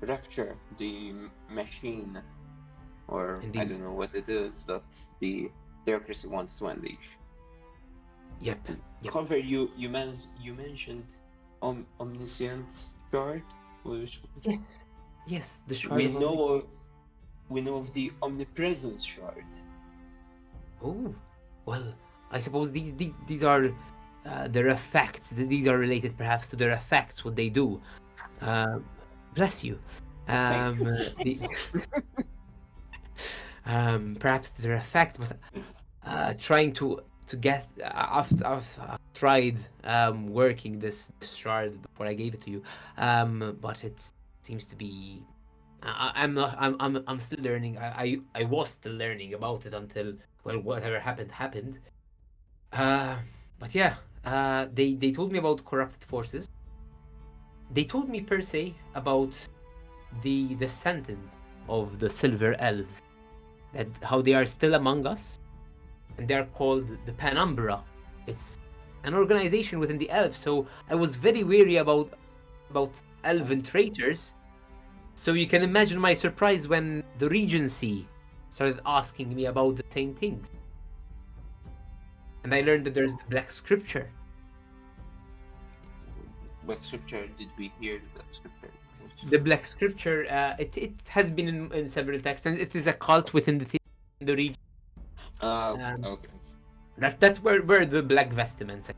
Rupture, the machine, or I Indeed. don't know what it is that the theocracy wants to unleash. Yep. However, you mentioned omniscient shard? Which Yes, the shard we of know of the omnipresence shard. Oh, well, I suppose these are their effects. These are related perhaps to their effects, what they do. Uh, Bless you. The, perhaps their effects, but trying to get I've tried working this shard before I gave it to you, but it seems to be I'm not I'm still learning. I was still learning about it until well whatever happened. Uh, but yeah, they told me about corrupted forces. They told me per se about the sentence of the Silver Elves, that how they are still among us, and they are called the Penumbra. It's an organization within the elves, so I was very wary about elven traitors. So you can imagine my surprise when the Regency started asking me about the same things. And I learned that there's the Black Scripture. What scripture did we hear? That scripture. The Black Scripture, it has been in several texts, and it is a cult within the region. Okay. That's where the Black Vestments.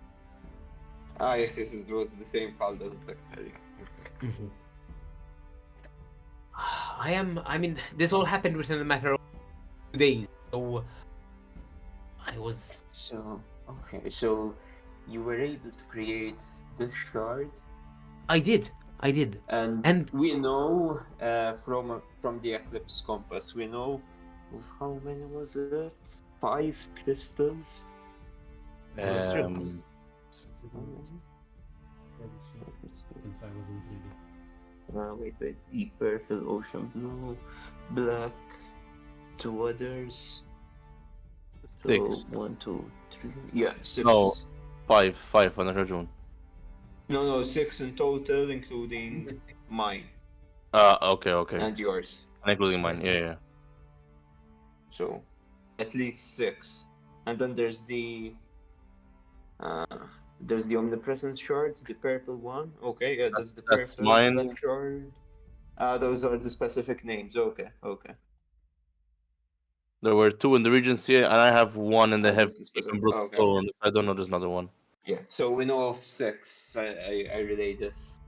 Yes, it was the same called as the Secretary. Mhm. I mean, this all happened within a matter of 2 days, so I was. So, okay, so you were able to create the shard, I did. and we know from the Eclipse Compass, we know of how many was it? 5 crystals. It's true. Since I wasn't really. Wait. The purple, ocean blue, black, 2 others. So 6. 1, 2, 3. Yeah, 6. No. 5 on the Rajun. No, 6 in total, including mine Okay. and yours. Including mine, Yes. yeah. So, at least 6. And then there's the omnipresence shard, the purple one. Okay, yeah, that's the That's purple mine. black shard. Those are the specific names. Okay. There were 2 in the Regency, and I have 1 in the That's Heavy the specific. Brook Okay. Stone. I don't know there's another one. Yeah. So we know of 6. I relay this.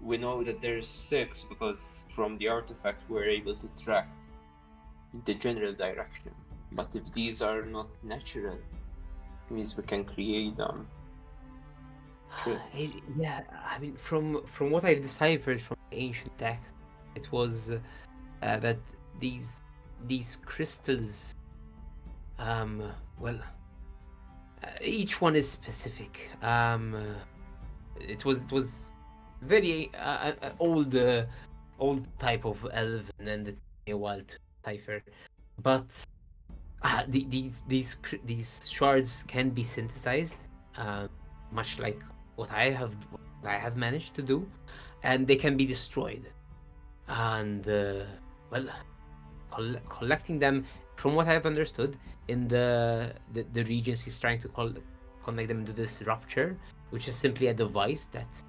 We know that there's 6 because from the artifact we're able to track the general direction. But if these are not natural, it means we can create them. Sure. Yeah, I mean, from what I deciphered from the ancient text, it was that these crystals, well, each one is specific. It was very old type of elven, and it took me a while to decipher, but these shards can be synthesized, much like what I have managed to do, and they can be destroyed. And well, collecting them, from what I have understood, in the Regency is trying to connect them into this Rupture, which is simply a device that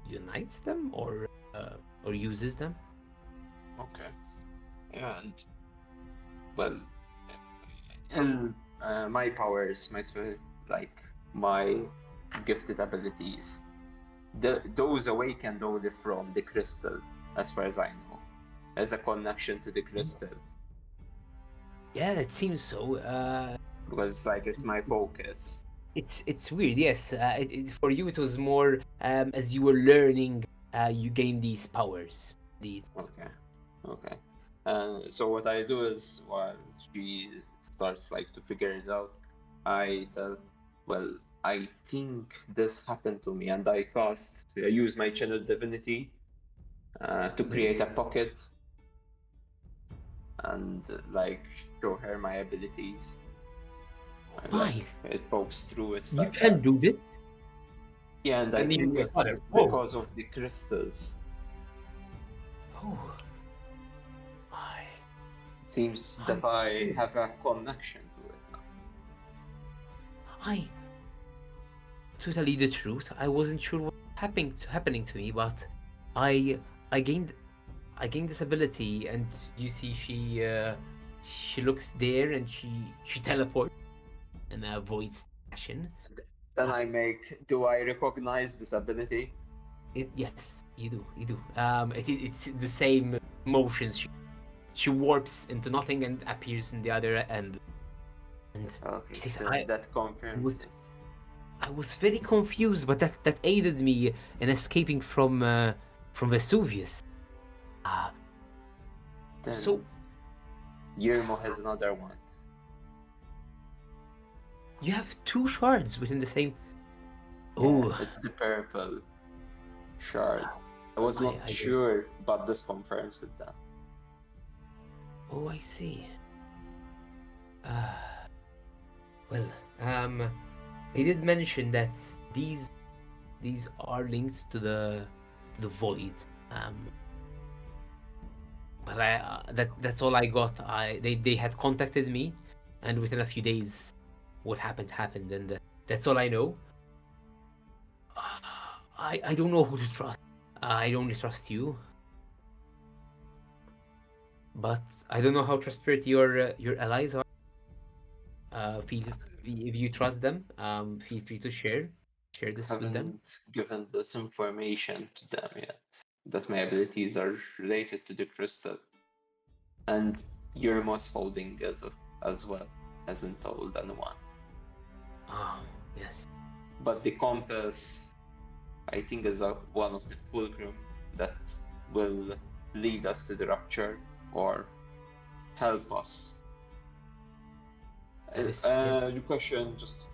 unites them or uses them. Okay. And well, in my powers, my gifted abilities, those awakened only from the crystal, as far as I know, as a connection to the crystal. Yeah, it seems so. Because it's my focus. It's weird. Yes, for you it was more as you were learning, you gain these powers. Indeed. Okay. So what I do is, while she starts to figure it out, I tell, well, I think this happened to me, and I use my channel divinity to create a pocket and show her my abilities. And, Why? it pokes through. It's You can do this? Yeah, and I And think you it's got it. Whoa. because of the crystals. Oh. It seems that I have a connection to it now. to tell you the truth, I wasn't sure what was happening to me, but I gained this ability, and you see she looks there and she teleports and avoids fashion. Then do I recognize this ability? Yes, you do. It's the same motions. She warps into nothing and appears in the other end. And Okay, she says, so that confirms it. I was very confused, but that aided me in escaping from Vesuvius. Then So Yermo has another one. you have 2 shards within the same. Yeah, Oh, it's the purple shard. I was not I sure, but this confirms it then. oh, I see. Well, they did mention that these are linked to the void. But that's all I got. They had contacted me, and within a few days, what happened, and that's all I know. I don't know who to trust. I only trust you. But I don't know how trustworthy your allies are. If you trust them, feel free to share this with them. Haven't given this information to them yet. That my abilities are related to the crystal. And Yermo's holding it as well. Hasn't told anyone. Oh, yes. But the compass, I think, is one of the fulcrum that will lead us to the rupture or help us. That is The question just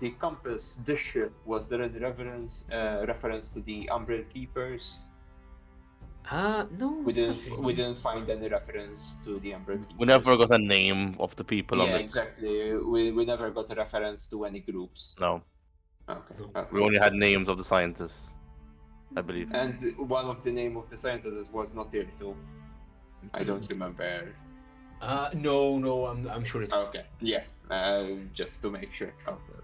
the compass, this ship, was there any reference to the Umbral Keepers? No. We not really. didn't find any reference to the Umbral Keepers. We never got a name of the people on Yeah, this. exactly. We never got a reference to any groups. No, Okay. No. Okay. we only had names of the scientists, I believe. And one of the name of the scientists was not here too. I don't remember. No. I'm sure it's. Okay. Yeah. Just to make sure. Okay.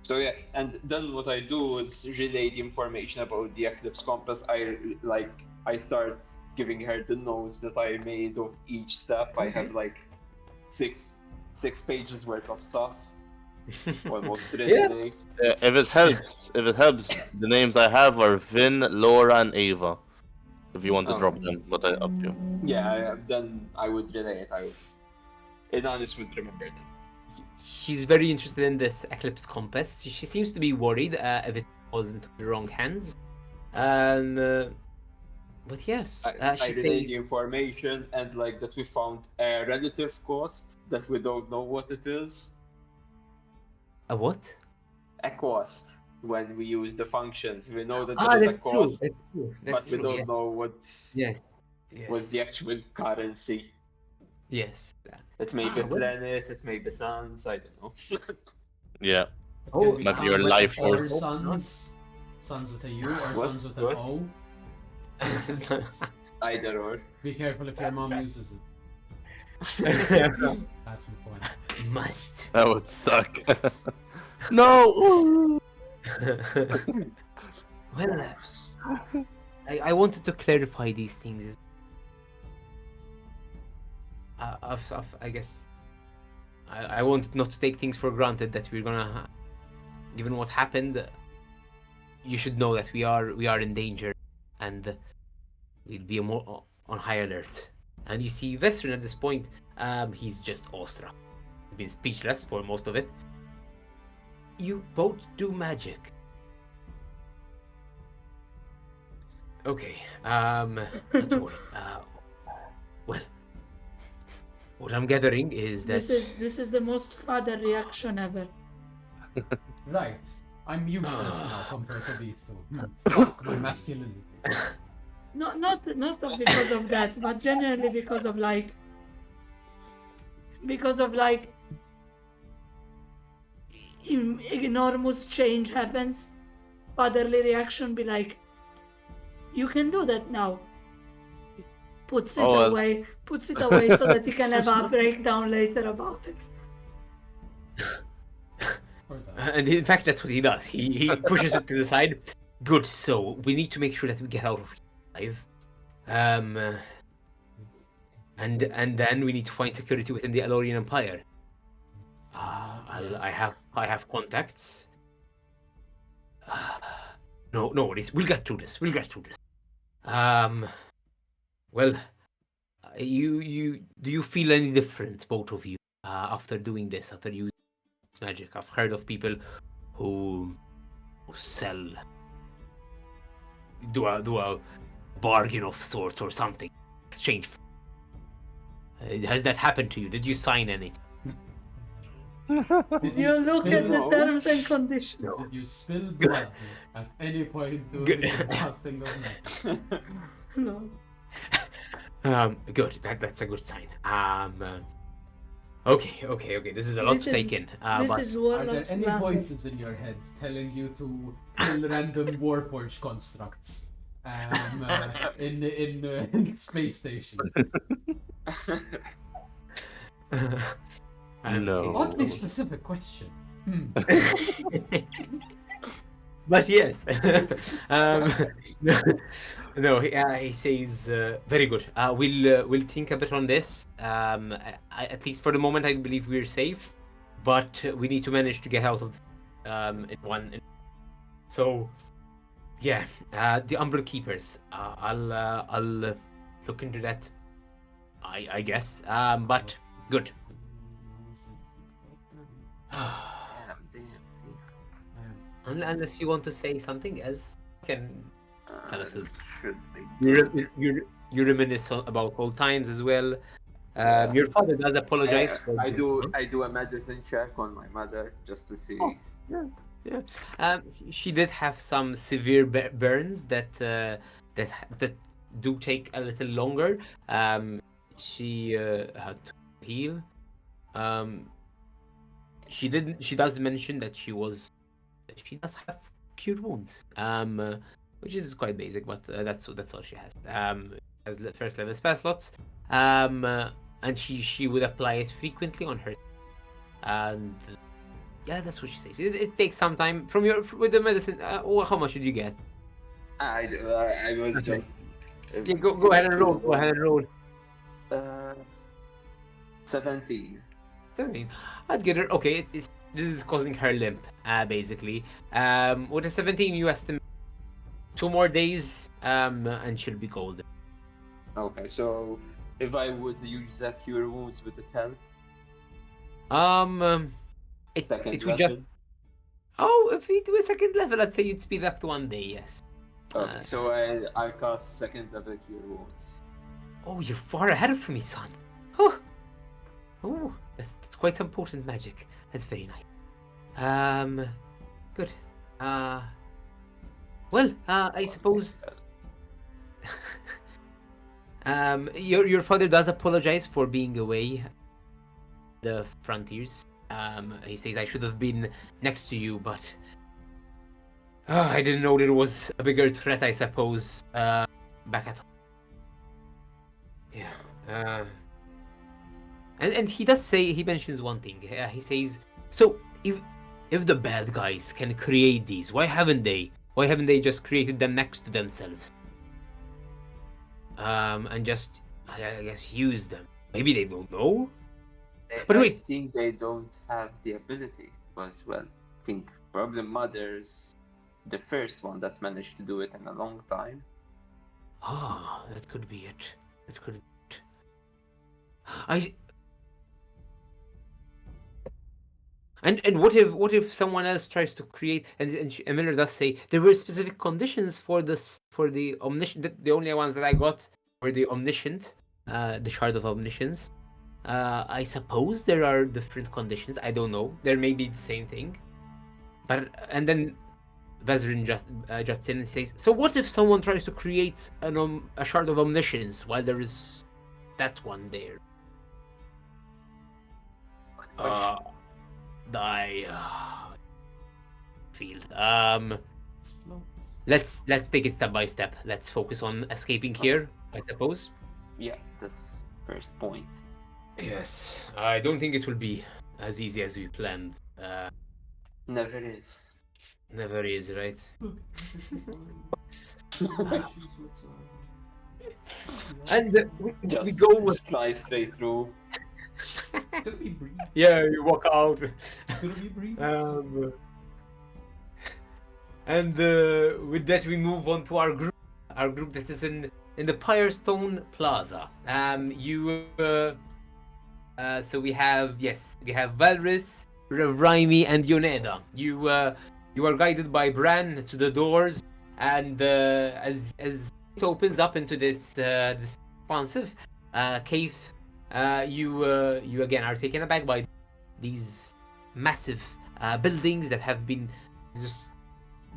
So yeah, and then what I do is relay the information about the Eclipse Compass. I start giving her the notes that I made of each step. I have like six pages worth of stuff, almost ready. If it helps, the names I have are Vin, Laura, and Ava. If you want to drop them, but up to you. Yeah, then I would relay it. Inanis would remember them. She's very interested in this Eclipse Compass. She seems to be worried if it falls into the wrong hands. But yes, I she relay says the information and like that we found a relative cost that we don't know what it is. a what? A cost. When we use the functions, we know that Ah, there is that's a true. cost, That's true. but we don't know what's Yes. the actual currency. Yes. It may be well. planets, it may be suns, I don't know. Yeah. Oh, Can be Might be your suns life or force. suns. Suns with a U or What? suns with an What? O. Either or. Be careful if your mom uses it. That's my point. Must. That would suck. No. Well, I wanted to clarify these things. I guess I wanted not to take things for granted that we're gonna, given what happened, you should know that we are in danger, and we'll be more on high alert. And you see Vestrin at this point, he's just awestruck. He's been speechless for most of it. You both do magic. Okay, not to worry. Well, what I'm gathering is that This is the most father reaction ever. Right. I'm useless now compared to these two. Fuck my masculinity. Not because of that, but genuinely because of enormous change happens. Fatherly reaction be like, you can do that now. Puts it away so that he can have a breakdown later about it. Or that. And in fact, that's what he does. He pushes it to the side. Good. So we need to make sure that we get out of here alive. And then we need to find security within the Alorian Empire. I have contacts. No worries. We'll get through this. Well, do you feel any different, both of you, after doing this, after using this magic? I've heard of people who sell, do a bargain of sorts or something, exchange. Has that happened to you? Did you sign anything? Did You look at the No. terms and conditions. Did you spill blood at any point during the casting of magic? No. Good. That's a good sign. Okay. This is a lot This to is- take in. This But is Are there Warlock's any plan. voices in your head telling you to kill random Warforged constructs in space stations? No. Oddly specific question. But yes. No, he says very good. We'll think a bit on this. At least for the moment, I believe we're safe, but we need to manage to get out of in one. So, yeah, the Umbral Keepers. I'll look into that. I guess. But good. Unless you want to say something else, you can kind of should be. you reminisce about old times as well. Yeah. Your father does apologize for. I do a medicine check on my mother just to see. Oh. Yeah. She did have some severe burns that do take a little longer. She had to heal. She does mention that she does have cure wounds. Which is quite basic, but that's all she has. As first level spell slots. And she would apply it frequently on her. And yeah, that's what she says. It takes some time with the medicine. How much did you get? I was just. Yeah, go ahead and roll. 17. 17. I'd get her. Okay, this is causing her limp, basically. With a 17, you estimate 2 more days, and she'll be golden. Okay, so if I would use a cure wounds, would it help? Second It would level? just. If you do a second level, I'd say you'd speed up to 1 day. Yes. Okay, so I'll cast second level cure wounds. Oh, you're far ahead of me, son. Oh, that's quite some potent magic. That's very nice. Good. Well, I suppose. Your father does apologize for being away. The frontiers. He says I should have been next to you, but I didn't know there was a bigger threat. I suppose. Back at home. Yeah. And he does say, he mentions one thing. He says, so if the bad guys can create these, why haven't they? Why haven't they just created them next to themselves? And just, I guess, use them. Maybe they don't know. But I wait. think they don't have the ability, because, well, I think probably Mother's the first one that managed to do it in a long time. That could be it. And what if someone else tries to create, and Emilra does say there were specific conditions for the omniscient. The only ones that I got were the omniscient, the shard of omniscience. I suppose there are different conditions. I don't know. There may be the same thing. And then Vezrin just in and says, so what if someone tries to create a shard of omniscience while there is that one there? Field. Let's take it step by step. Let's focus on escaping here, I suppose. Yeah, that's first point. Yes, I don't think it will be as easy as we planned. Never is. Never is, right? Issues with And we Just go with fly straight through. it's gonna be breeze. yeah, you walk out. It's gonna be breeze. And with that, we move on to our group. Our group that is in the Firestone Plaza. So we have Valris, Raimi, and Yoneda. You are guided by Bran to the doors, and as it opens up into this expansive cave, you again are taken aback by these massive buildings that have been just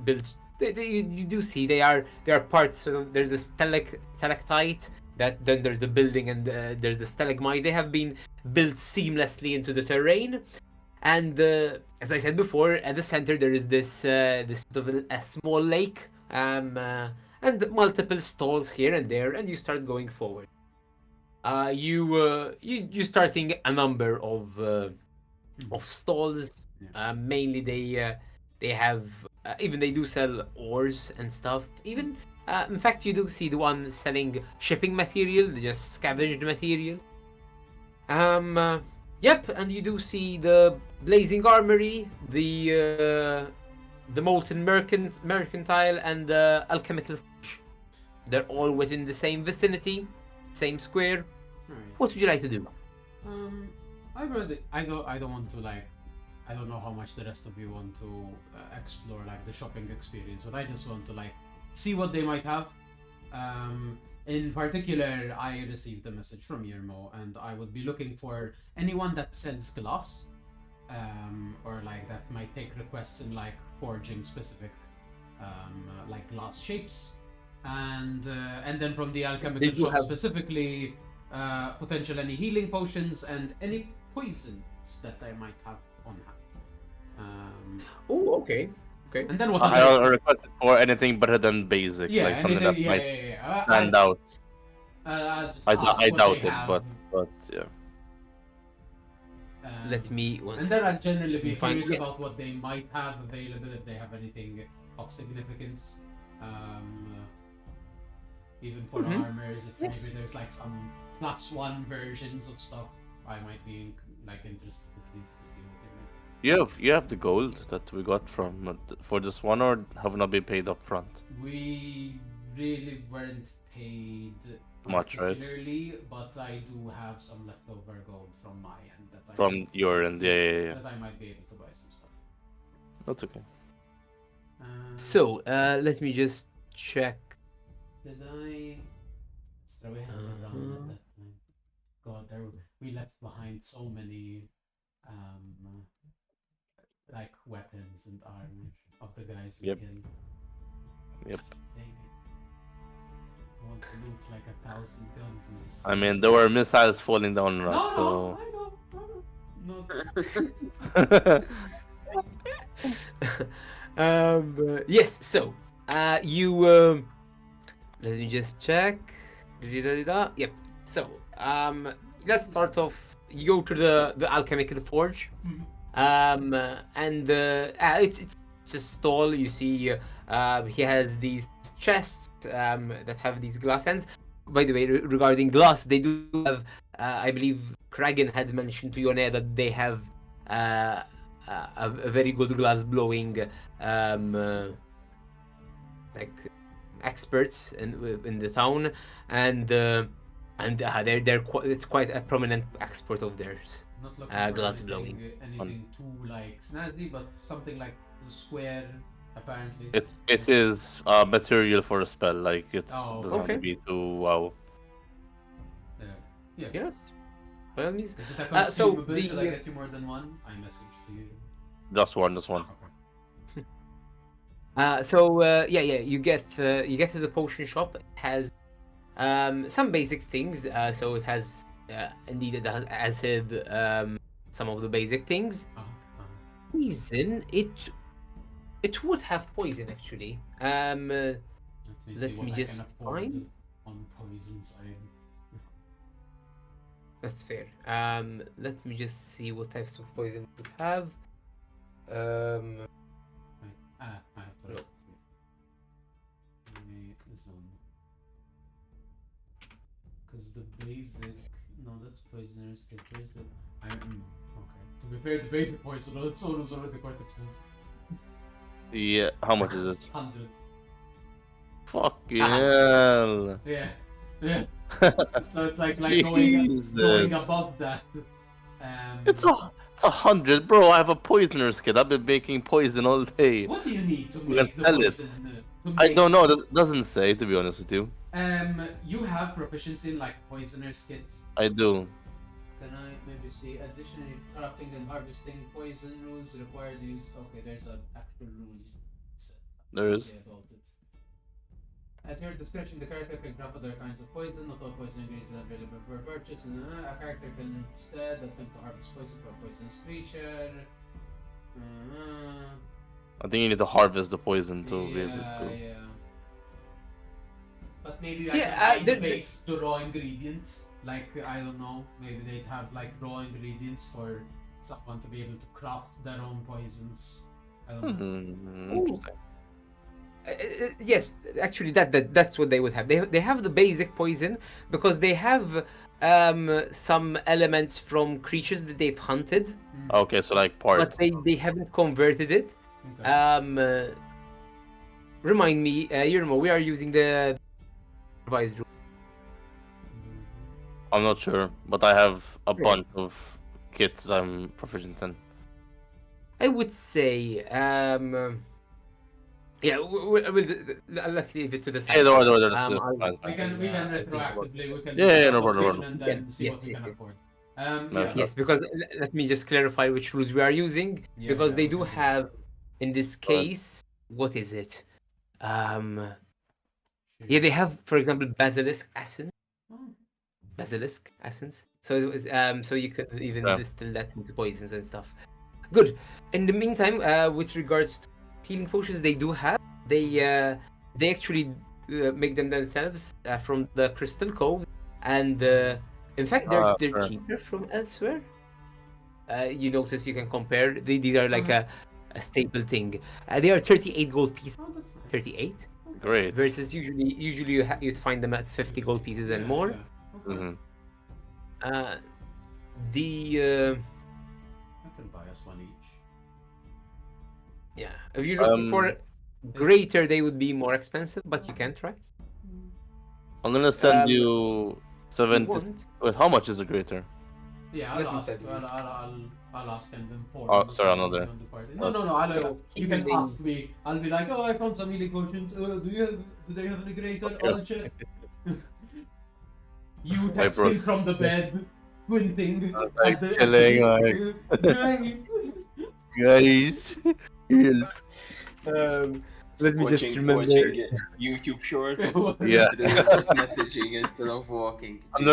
built. You do see they are parts. So there's a stalactite. That then there's the building and there's the stalagmite. They have been built seamlessly into the terrain. And as I said before, at the center there is this sort of a small lake, and multiple stalls here and there, and you start going forward. You start seeing a number of stalls. Mainly they have even they do sell ores and stuff. Even in fact, you do see the one selling shipping material, just scavenged material. Yep, and you do see the blazing armory, the molten mercantile, and the alchemical forge. They're all within the same vicinity, same square. Alright. What would you like to do? I don't want to like. I don't know how much the rest of you want to explore like the shopping experience, but I just want to like see what they might have. In particular, I received a message from Yermo, and I would be looking for anyone that sells glass, or like that might take requests in like forging specific, like glass shapes, and then from the alchemical shop specifically, potential any healing potions and any poisons that I might have on hand. Oh, okay. And then what? I requested for anything better than basic, Yeah, like something anything, that might yeah. stand out. Just I ask what doubt they it, have, but yeah. Let me. And then I'll generally be Fine, curious yes. about what they might have available if they have anything of significance. Even for armors, if Yes. maybe there's like some +1 versions of stuff, I might be like interested at least to see what they make. You have the gold that we got from for this one, or have not been paid up front? We really weren't paid Much, right? particularly, but I do have some leftover gold from my end that I From your end, yeah. that I might be able to buy some stuff. That's okay. So let me just check. Did I? So we had to run at that time. God, we left behind so many, like weapons and armor of the guys we Yep. killed. Yep. Dang it! I want to loot like 1,000 guns and just. I mean, there were missiles falling down on No, us, no, so. not. Yes. So you let me just check. Yep. So let's start off. You go to the alchemical forge. And it's a stall. You see, he has these chests that have these glass ends. By the way, regarding glass, they do have. I believe Kragan had mentioned to Yone that they have a very good glass blowing, like experts in the town, and it's quite a prominent export of theirs. Not looking for glass anything, blowing. anything too like snazzy, but something like square. Apparently, It is material for a spell, like it Oh, doesn't have to okay. be too wow. yeah. Yes. By all means. Is it a So consumable? Should I the get you more than one? I message to you. Just one. Okay. you get to the potion shop. It has some basic things. So it has indeed it has acid, some of the basic things. Poison, it would have poison actually. Let Let see what me I just can afford find. on poison side. That's fair. Let me just see what types of poison we have. I have to write because the basic, no, that's poisoners. Where's the? Okay. To be fair, the basic poison, it's always already quite expensive. Yeah, how much is it? 100. Fucking hell. Yeah. Yeah. So it's like going Jesus. above that. It's 100, bro. I have a poisoner's kit. I've been making poison all day. What do you need to We make can the sell it. poison? I don't know. It doesn't say, to be honest with you. You have proficiency in like poisoner's kit. I do. Can I maybe see? Additionally, crafting and harvesting poison rules require the use. Okay, there's an actual rule set. There is. About it. At your discretion, the character can craft other kinds of poison. Not all poison ingredients are available for purchase. And a character can instead attempt to harvest poison from a poisonous creature. I think you need to harvest the poison to be able Yeah, to. yeah. But maybe Yeah, I can there- base the raw ingredients. Like, I don't know, maybe they'd have like raw ingredients for someone to be able to craft their own poisons. I don't know. Interesting. Yes, actually, that's what they would have. They have the basic poison because they have some elements from creatures that they've hunted, Okay, so like but parts. they haven't converted it. Okay. Remind me, Yermo, we are using the revised rule. I'm not sure, but I have a Okay. bunch of kits that I'm proficient in. I would say, yeah, let's leave it to the side. Yeah, don't worry, We can retroactively we can Yeah, do no a problem, no conversation and then see Yes, what we yes, can yes. afford. No, Yeah. sure. Yes, because let me just clarify which rules we are using, Yeah, because yeah, they we do can do that. have, in this Go ahead. case, what is it? Yeah, they have, for example, basilisk essence. Oh. Basilisk essence. So it was, so you could even Yeah. distill that into poisons and stuff. Good. In the meantime, with regards to healing potions, they do have. They actually make them themselves from the crystal cove, and in fact, they're Sure. cheaper from elsewhere. You notice you can compare. These are like a staple thing. They are 38 gold pieces. Oh, that's nice. 38 Great. versus usually you'd find them at 50 gold pieces and Yeah, more. yeah. Okay. Mhm. The I can buy us one each. yeah, if you're looking for greater, they would be more expensive, but you can try. I'm gonna send Um, you 70. want- Wait, how much is a greater? Yeah, Let I'll me ask. tell you. I'll ask and inform. Oh, the sorry, party another. on the party. No. So, You can healing- ask me. I'll be like, oh, I found some healing potions. Do they have any greater? I'll check. You texting from the bed, squinting. was like at the- chilling, Guys, help. Let me just remember. Watching YouTube shorts. Yeah. Messaging instead of walking. I'm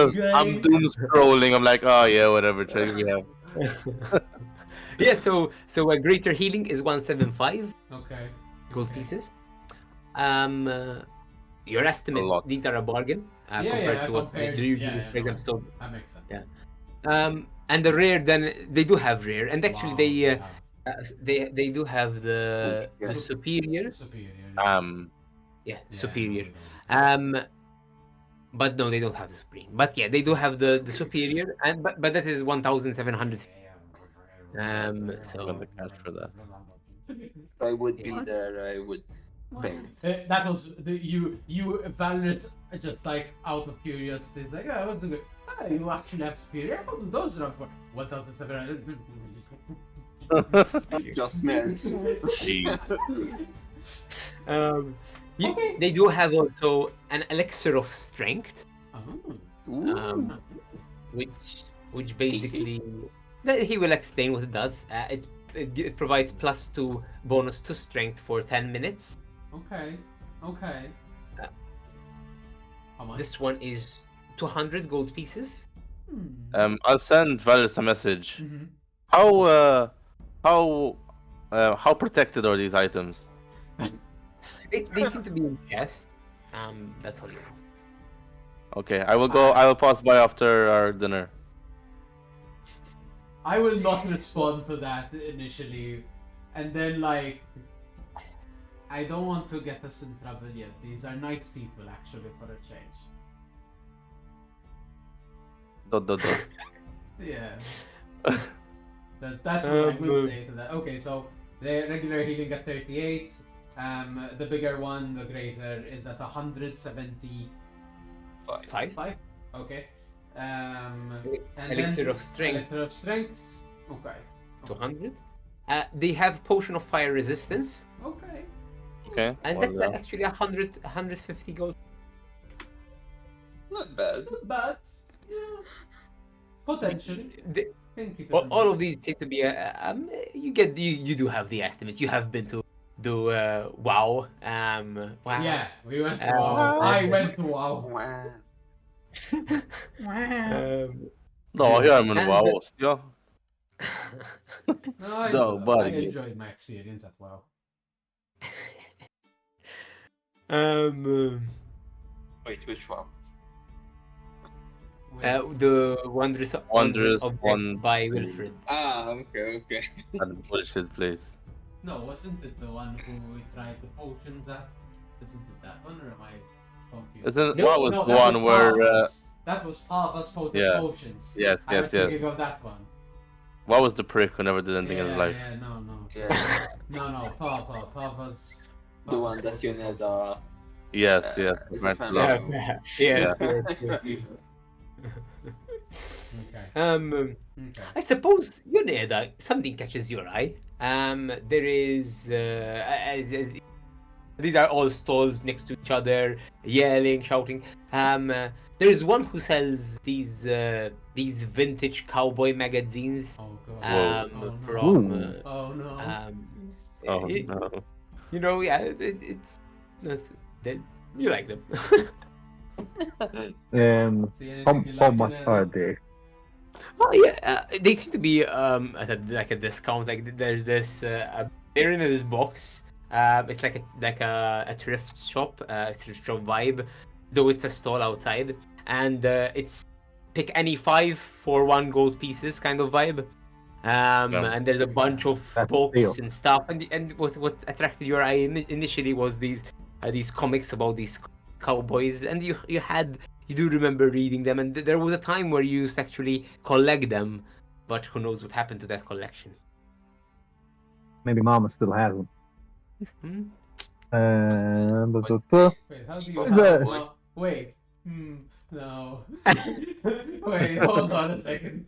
doom scrolling. I'm like, oh yeah, whatever. Check me out. Yeah, so a greater healing is 175 Okay. gold Okay. pieces. Your estimates, lot. these are a bargain compared to what's compared- the usual, yeah, for example. So, That makes sense. Yeah. and the rare, then they do have rare, and actually Wow, they do have the Yes. superior, superior. yeah, Yeah, superior. no, we don't. But no, they don't have the supreme. But yeah, they do have the superior, and but that is 1,700. So I'm gonna catch for that. If I would be What? there, I would pay. That was you Valorous, just like out of curiosity. It's like, oh, what's the good? Ah, you actually have superior. How do those run for 1,700? Just melts. Okay. they do have also an elixir of strength, Oh. which basically that he will explain what it does. It provides +2 bonus to strength for 10 minutes. Okay. Okay. Uh, How much? This one is 200 gold pieces. I'll send Valus a message. Mhm. How protected are these items? They seem to be in chest. That's all you know. Okay, I will go. I will pass by after our dinner. I will not respond to that initially, and then like, I don't want to get us in trouble yet. These are nice people, actually, for a change. Dot. Yeah. That's what I would say to that. Okay, so the regular healing at 38. The bigger one, the greater, is at 175. Five. Okay. And Elixir then of strength. Elixir of strength. Okay. 200. They have potion of fire resistance, Okay. Okay. and what's that's that? actually 150 gold. Not bad. Not bad. Yeah. Potentially. The- Can keep it all, in all mind. of these seem to be you do have the estimate. You have been to do WoW. Wow. Yeah, we went to Uh, WoW. I went to WoW. Wow. No, here I'm in and WoW. Yeah. No, No, I buddy. enjoyed my experience at WoW. Wait, which one? The wondrous Wondrous object one. by Wilfred. Ah, okay. That bullshit place. No, wasn't it the one who we tried the potions at? Isn't it that one, or am I confused? Isn't No, what was no, the that one was where? Pava's. That was Pava's potent Yeah. potions. Yes, I was yes, thinking yes. of that one. What was the prick who never did anything in his life? Yeah, no. Yeah. No, Pava's. The one that you need. Yes, yes. Is Right, it fan love. level? Yes. Okay. Okay. I suppose Yoneda, something catches your eye. There is these are all stalls next to each other, yelling, shouting. There is one who sells these vintage cowboy magazines. Oh god. Um, Oh, no. from Oh no. Oh it- no. you know, yeah, it's you like them. See How, anything you how like much in are it? they? Oh yeah, they seem to be at like a discount. Like there's this they're in this box. It's like a thrift shop vibe, though it's a stall outside, and it's pick any 5 for 1 gold pieces kind of vibe. And there's a bunch of That's books deal. and stuff. And what attracted your eye initially was these comics about these cowboys, and you do remember reading them. And there was a time where you used to actually collect them, but who knows what happened to that collection? Maybe Mama still has them. Hmm? Wait, how do you Is have that- no, wait. No. Wait, hold on a second.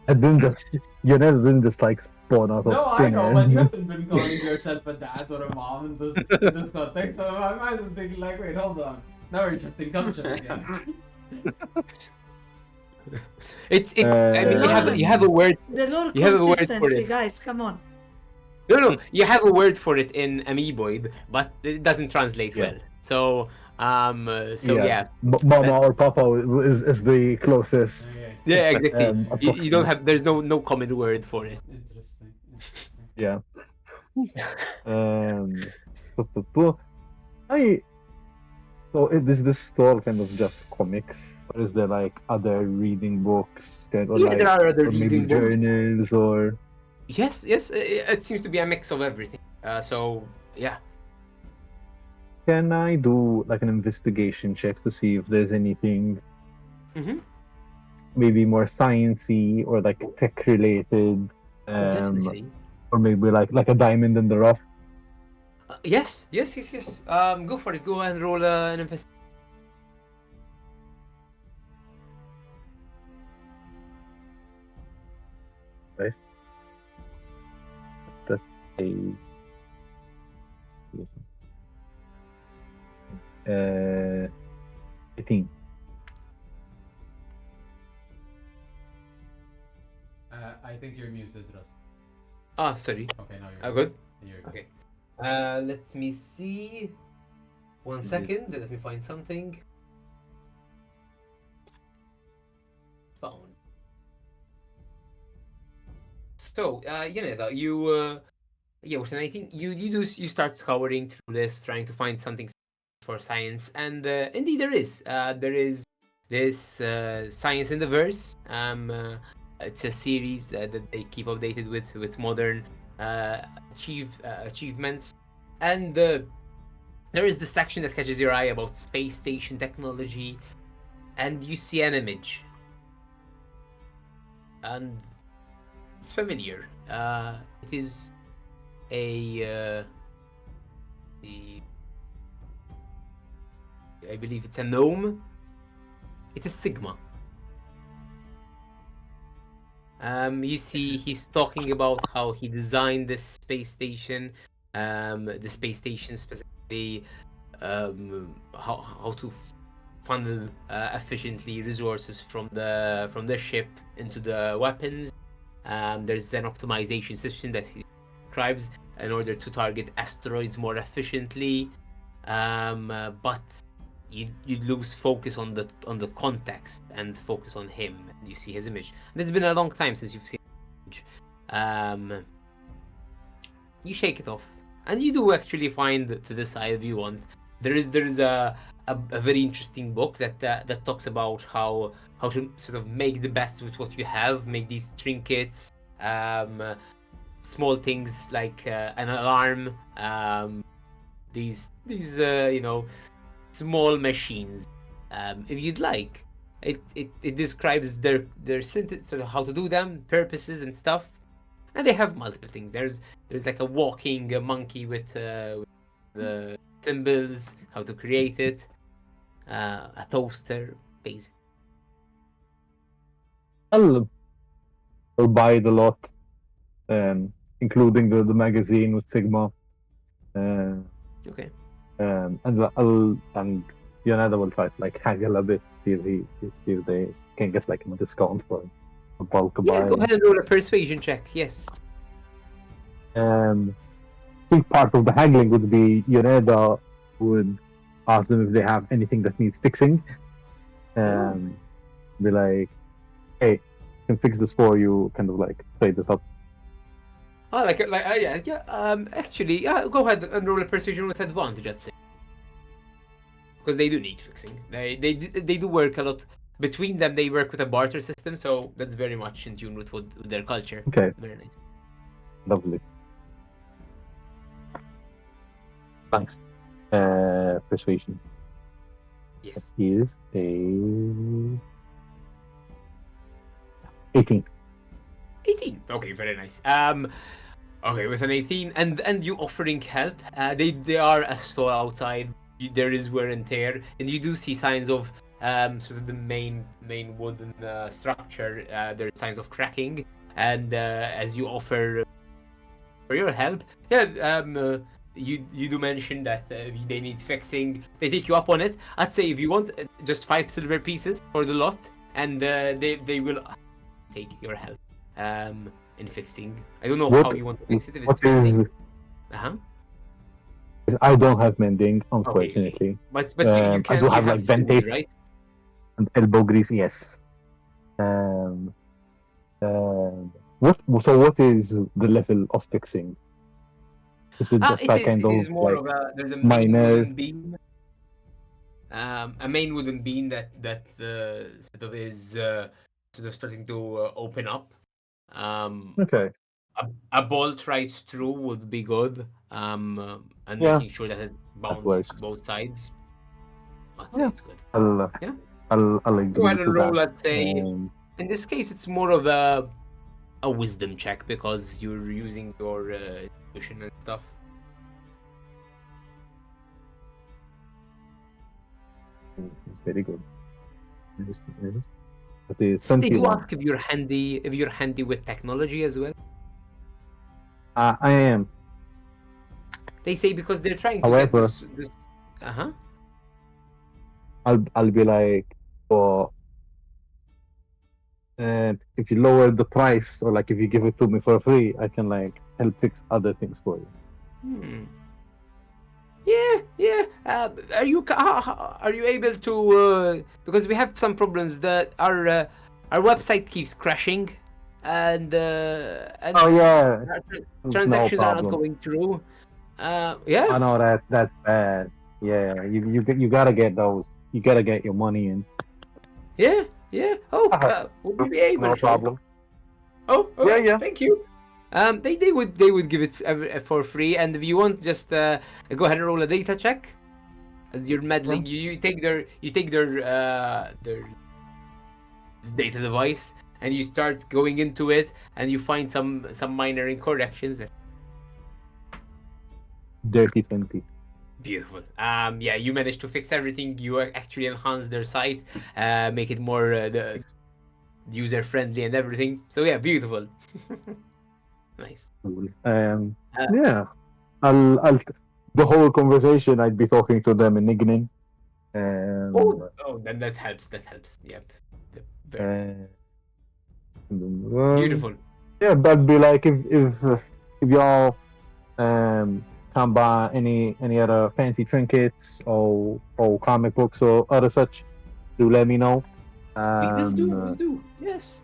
I didn't just, you never didn't just like spawn out of No, I thin know, air. but you haven't been calling yourself a dad or a mom in this context, so I might have thinking like, wait, hold on. Now we're shifting culture again. It's I mean you have a word The Lord You have a word for consistency, it. guys, come on. no you have a word for it in Amoeboid, but it doesn't translate Yeah. well. So yeah. Mama or Papa is the closest. Okay, Yeah, exactly. You don't approximate. have. There's no common word for it. interesting. Yeah. Is this store kind of just comics, or is there like other reading books, or Yeah, like there are other or maybe reading books. journals, or Yes. It seems to be a mix of everything. So yeah. can I do like an investigation check to see if there's anything Mm-hmm. maybe more sciencey or like tech related, Definitely. or maybe like a diamond in the rough? Yes. Go for it. Go and roll an investigation. That's a 18. I think you're muted, Russ. Ah, sorry. Okay, now you're Good. You're good. Okay. Let me see. 1 second. Let me find something. Found. So, with an 18, you start scouring through this, trying to find something for science, and indeed there is. There is this Science in the Verse. It's a series that they keep updated with modern achievements, and there is this section that catches your eye about space station technology, and you see an image, and it's familiar. It is a I believe it's a gnome. It is Sigma. You see, he's talking about how he designed this space station. The space station specifically, how to funnel efficiently resources from the ship into the weapons. There's an optimization system that he describes in order to target asteroids more efficiently. But you'd lose focus on the context and focus on him. And you see his image. And it's been a long time since you've seen his image. You shake it off, and you do actually find, to decide if you want, there is a very interesting book that talks about how to sort of make the best with what you have, make these trinkets, small things like an alarm, these small machines. If you'd like, it describes their synthesis, sort of how to do them, purposes and stuff, and they have multiple things. There's like a walking monkey with the symbols, how to create it, a toaster, basically. I'll buy the lot, including the magazine with Sigma. Okay. And Yonada will try to like haggle a bit, see if they can get like a discount for a bulk buy. Yeah, go ahead and roll a persuasion check. Yes. I think part of the haggling would be Yoneda would ask them if they have anything that needs fixing. Be like, hey, I can fix this for you, kind of like trade this up. Oh, actually, go ahead and roll a persuasion with advantage, I'd say. Because they do need fixing. They do work a lot. Between them, they work with a barter system, so that's very much in tune with their culture. Okay. Very nice. Lovely. Thanks. Persuasion. Yes. Is a 18. 18. Okay, very nice. Okay, with an 18, and you offering help. They are a store outside. There is wear and tear, and you do see signs of sort of the main wooden structure. There are signs of cracking, and as you offer for your help, you do mention that if they need fixing, they take you up on it. I'd say if you want just 5 silver pieces for the lot, and they will take your help in fixing. I don't know how you want to fix it. If it's mending. I don't have mending, unfortunately. Okay. But you can. I do have like ventate, right? And elbow grease. Yes. What is the level of fixing? Is it just that kind of more like of a, there's a minor wooden beam, a main wooden beam that sort of is sort of starting to open up. Okay. A bolt right through would be good, and making sure that it's bound both sides. I'd say it's good. I'll agree Go ahead and roll. that. Let's say in this case it's more of a wisdom check because you're using your intuition and stuff. It's very good. It is 21. They do ask if you're handy with technology as well. I am. They say because they're trying to However, get this. I'll be like, for if you lower the price or like if you give it to me for free, I can like help fix other things for you. Yeah. Are you able to? Because we have some problems that our website keeps crashing, and transactions are not going through. I know that's bad. Yeah, you gotta get those. You gotta get your money in. Yeah, yeah. Oh, Uh-huh. would we be able No to? problem. Oh, Yeah, okay. yeah. Thank you. They would give it for free, and if you want, just go ahead and roll a data check. As you're meddling, you take their data device, and you start going into it, and you find some minor incorrections. Dirty 20. Beautiful. Yeah, you managed to fix everything. You actually enhance their site, make it more user friendly and everything. So yeah, beautiful. Nice. Cool. Uh, Yeah. I'll the whole conversation I'd be talking to them in Ignin. then that helps. That helps. Yep. Very Um, beautiful. yeah, that'd be like if y'all can buy any other fancy trinkets or comic books or other such, do let me know. We will do. Um, We'll do. Yes.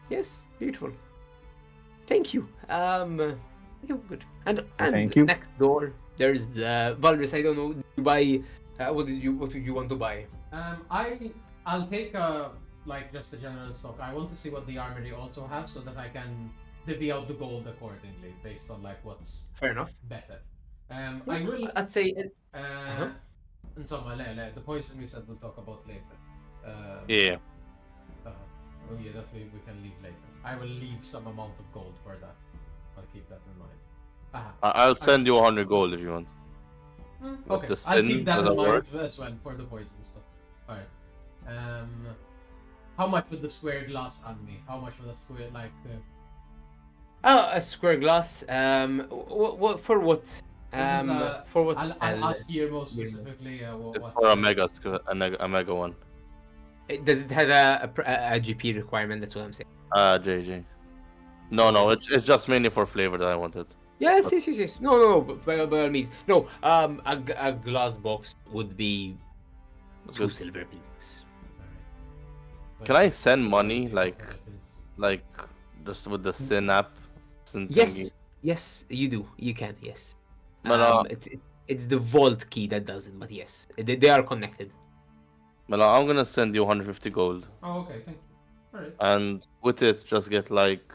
Yes. Beautiful. Thank you. Yeah, good. And Thank you. next door, there's the Valrus. I don't know. Did you buy? What did you want to buy? I'll take like just a general stock. I want to see what the armory also have so that I can divvy out the gold accordingly based on like what's Fair enough. better. I will. I'd say. Insomma, the poison we said we'll talk about later. Yeah. Oh yeah, that we can leave later. I will leave some amount of gold for that. I'll keep that in mind. I'll send you 100 gold if you want. Okay, the I'll sin keep that in doesn't mind work? as well for the poison stuff. Alright. How much would the square glass on me? How much would that square like? A square glass. What for what? For what? I'll ask you more specifically. It's What for a mega one. Does it have a GP requirement? That's what I'm saying. JJ. No, it's just mainly for flavor that I wanted. Yes. No. By all means, no. A glass box would be That's 2 good. silver pieces. Can I send money like just with the Sin app? Sin Yes, thingy? yes, you do. You can. Yes. But It's the vault key that does it, but yes, they are connected. I'm gonna send you 150 gold, Oh, okay, thank you. Alright. and with it, just get like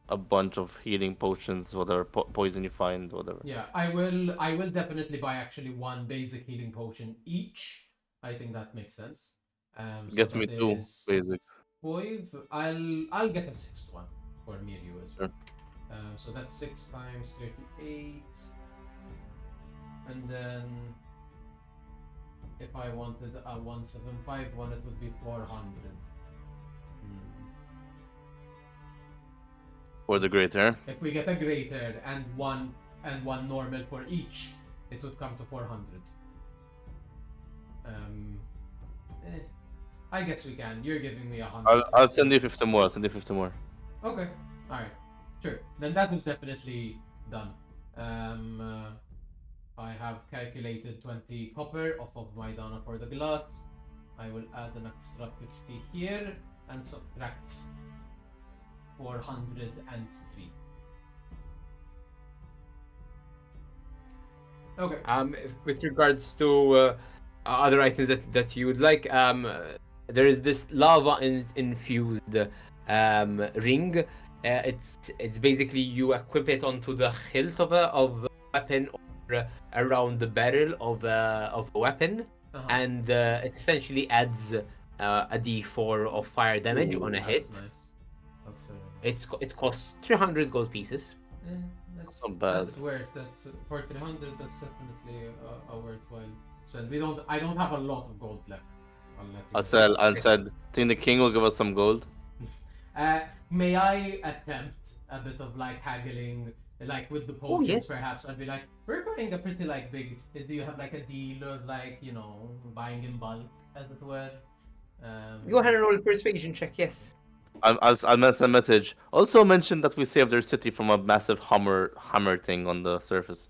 a bunch of healing potions, whatever poison you find, whatever. Yeah, I will definitely buy actually one basic healing potion each. I think that makes sense. So Get me that 2 is basics. 5. I'll get a 6th one for me and you as well. Sure. So that's 6 times 38, and then if I wanted a 175 one, it would be 400. For the greater. If we get a greater and one normal for each, it would come to 400. I guess we can. You're giving me 100. I'll send you 50 more. Okay. Alright. Sure. Then that is definitely done. I have calculated 20 copper off of my dana for the glass. I will add an extra 50 here and subtract 403. Okay. With regards to other items that you would like, there is this lava infused ring. It's basically you equip it onto the hilt of a weapon or around the barrel of a weapon, and it essentially adds a D4 of fire damage on a hit. Nice. It costs 300 gold pieces. Not bad. That's worth that. For 300, that's definitely a worthwhile spend. I don't have a lot of gold left. I'll let you I'll said. Think the king will give us some gold. May I attempt a bit of like haggling, like with the potions? Yes. Perhaps I'd be like, we're buying a pretty like big. Do you have like a deal of like buying in bulk, as it were? Go ahead and roll a persuasion check. Yes. I'll send a message. Also mention that we saved their city from a massive hammer thing on the surface.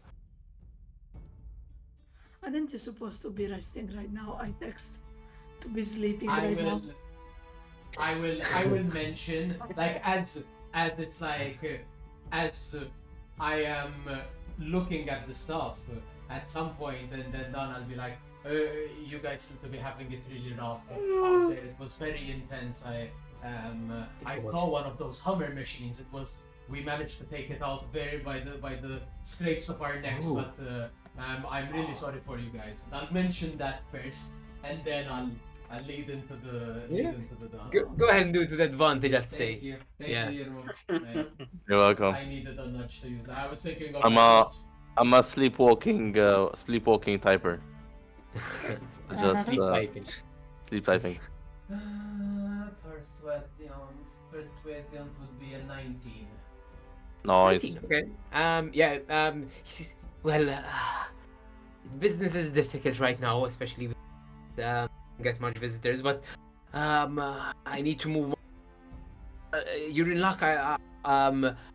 Aren't you supposed to be resting right now? I text to be sleeping I right now. will mention like as it's like as I am looking at the stuff. at some point, and then I'll be like, you guys seem to be having it really rough out there. It was very intense. I saw one of those Hummer machines. We managed to take it out by the scrapes of our necks, Ooh. but I'm really sorry for you guys. And I'll mention that first, and then I'll lead into the dialogue. Go ahead and do it with advantage, I'd Thank say. you, Yeah. Yermo. You're welcome. I needed a nudge to use it. I was thinking of I'm a sleepwalking typer. Just Sleep typing. sleep typing. Persuasions would be a 19. Nice. 19, okay. He says, well, business is difficult right now, especially with get much visitors, but I need to move. You're in luck. A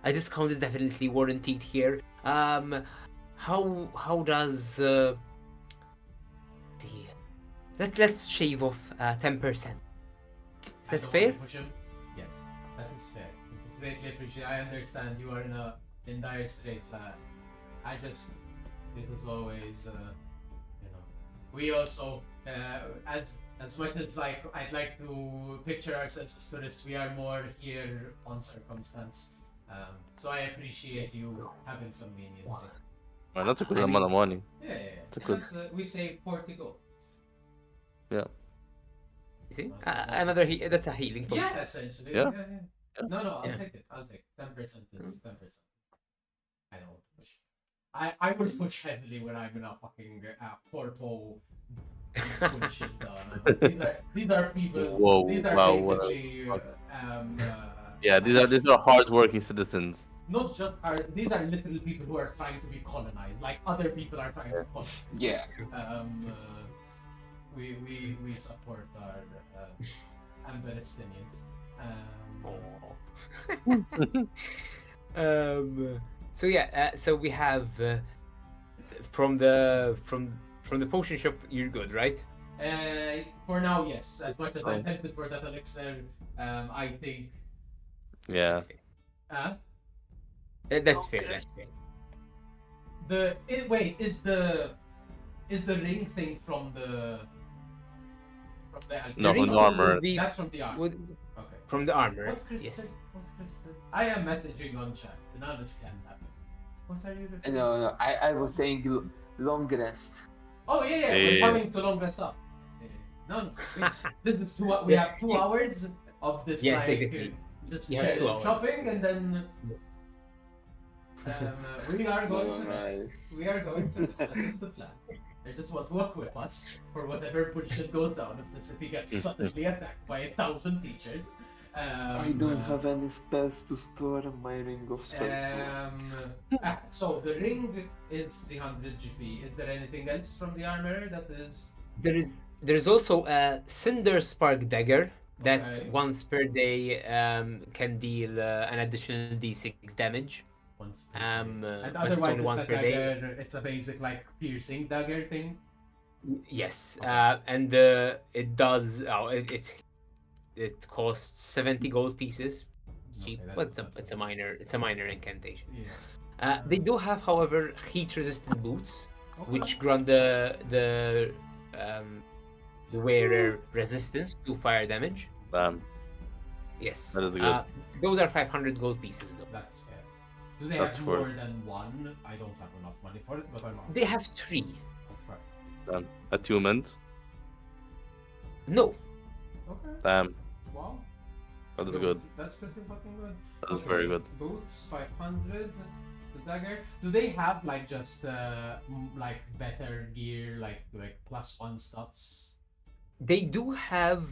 discount is definitely warranted here. How does let's shave off 10%. Is that fair? Yes, that is fair. This is greatly appreciated. I understand you are in dire straits. This is always, we also, as much as I'd like to picture ourselves as tourists, we are more here on circumstance. So I appreciate you having some leniency. Man, that's a good amount of money. Yeah. It's a good- We save 40 gold. Yeah. You see, that's a healing potion. Yeah, essentially. Yeah. No, I'll Yeah. take it. 10% is 10%. I don't want to push. I will push heavily when I'm in a fucking corpo bullshit done. These are people. Whoa, These are wow, basically. Yeah, these are hardworking citizens. Not just these are literal people who are trying to be colonized. Like other people are trying to colonize. Yeah. We support our Palestinians. So yeah, so we have from the potion shop. You're good, right? For now, yes. As much as I'm tempted for that elixir, I think. Yeah. That's fair. That's fair. Wait, is the ring thing from the No, The from ring the armor. would be- That's from the armor. would- Okay. From the armor. What's Chris Yes. said? What's Chris said? I am messaging on chat. And now this can't happen. What are you referring? No, I was saying long rest. Oh yeah, Yeah, we're yeah. coming to long rest up. No. This is we have 2 hours of this Yes, like exactly. just You have 2 hours. shopping, and then we are going to Nice. rest. We are going to rest. That is the plan. They just want to equip us for whatever bullshit goes down if the city gets suddenly attacked by 1,000 teachers. I don't have any spells to store on my ring of spells. So the ring is 300 GP. Is there anything else from the armor that is? There's also a Cinder Spark Dagger that Okay. once per day can deal an additional D6 damage. Once And and but it's otherwise only once it's a per day. dagger. It's a basic like piercing dagger thing. Yes, Okay. and it does. It costs 70 gold pieces. Cheap, Okay, but that's it's a minor incantation. Yeah. They do have, however, heat-resistant boots, Okay. which grant the wearer resistance to fire damage. Bam. Yes. That is good. Those are 500 gold pieces, though. That's fair. Do they That's have for- more than one? I don't have enough money for it, but I'm on. They have 3. Okay. Bam. Attunement. No. Okay. Bam. Wow. That is good. That's pretty fucking good. That is very good. Boots, 500. The dagger. Do they have like just like better gear, like +1 stuffs? They do have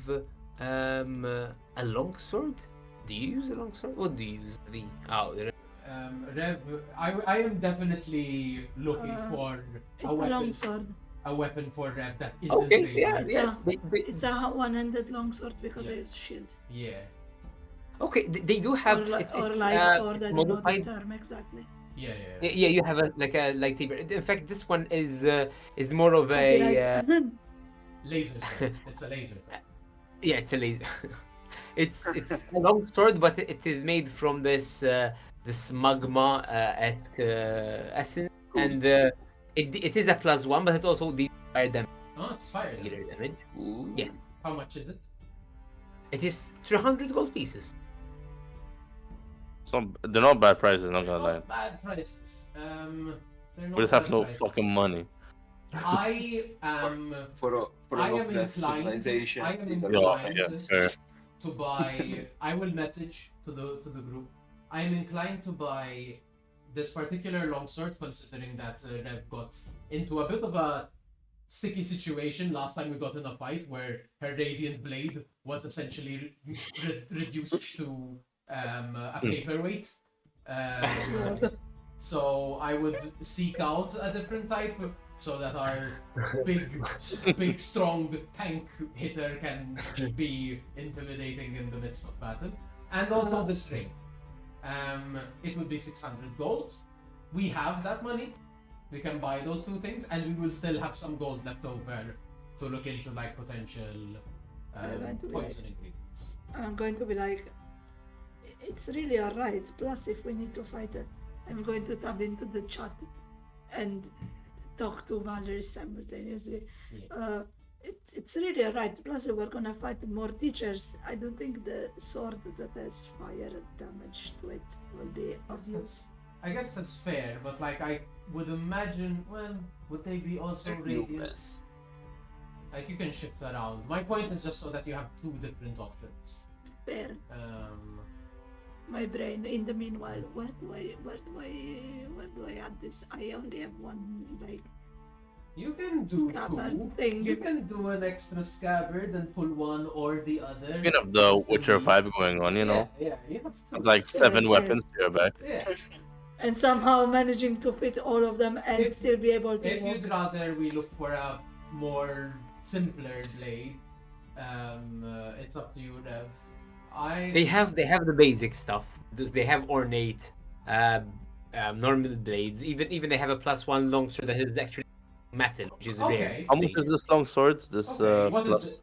a longsword. Do you use a longsword? What do you use? Rev, I am definitely looking for It's a a weapon. longsword. A weapon for Rev that isn't Okay, rapier. yeah. It's a one-handed longsword because I use shield. Yeah. Okay, they do have Or, it's light sword, I don't know the modified. term exactly. Yeah. Yeah, you have a lightsaber. In fact, this one is more of a Copyright. Laser sword. It's a laser sword. yeah, it's a laser. it's a long sword, but it is made from this magma esque essence, and It is a +1, but it also deals fire damage, Oh, it's fire. regular damage. Ooh. Yes. How much is it? It is 300 gold pieces. So they're not bad prices, not gonna lie. Not bad prices. They're not We just have bad no prices. fucking money. I am. For a I am low-class inclined. civilization, I am these are inclined Yeah, fair. to buy. I will message to the group. I am inclined to buy this particular longsword, considering that Rev got into a bit of a sticky situation last time we got in a fight where her radiant blade was essentially reduced to a paperweight. So I would seek out a different type so that our big strong tank hitter can be intimidating in the midst of battle. And also this ring. It would be 600 gold. We have that money. We can buy those two things, and we will still have some gold left over to look into like potential poison ingredients. I'm going to be like, it's really alright. Plus, if we need to fight, I'm going to tab into the chat and talk to Valerie simultaneously. Yeah. It's really alright. Plus, we're gonna fight more teachers. I don't think the sword that has fire damage to it will be of use. I guess that's fair, but like I would imagine, well, would they be also They're radiant? human. Like you can shift around. My point is just so that you have two different options. Fair. My brain. In the meanwhile, where do I add this? I only have one like You can do scabbard two. thing. You can do an extra scabbard and pull one or the other. You have the It's Witcher the- vibe going on, you know? Yeah, you have to. Like 7 yes. weapons to your back. Yeah. And somehow managing to fit all of them and If- still be able to If walk. you'd rather we look for a more simpler blade, it's up to you, Rev. They have the basic stuff. They have ornate, normal blades. Even they have a +1 longsword that is actually metal, which is Okay. rare. How much is this long sword? This Okay, what is plus?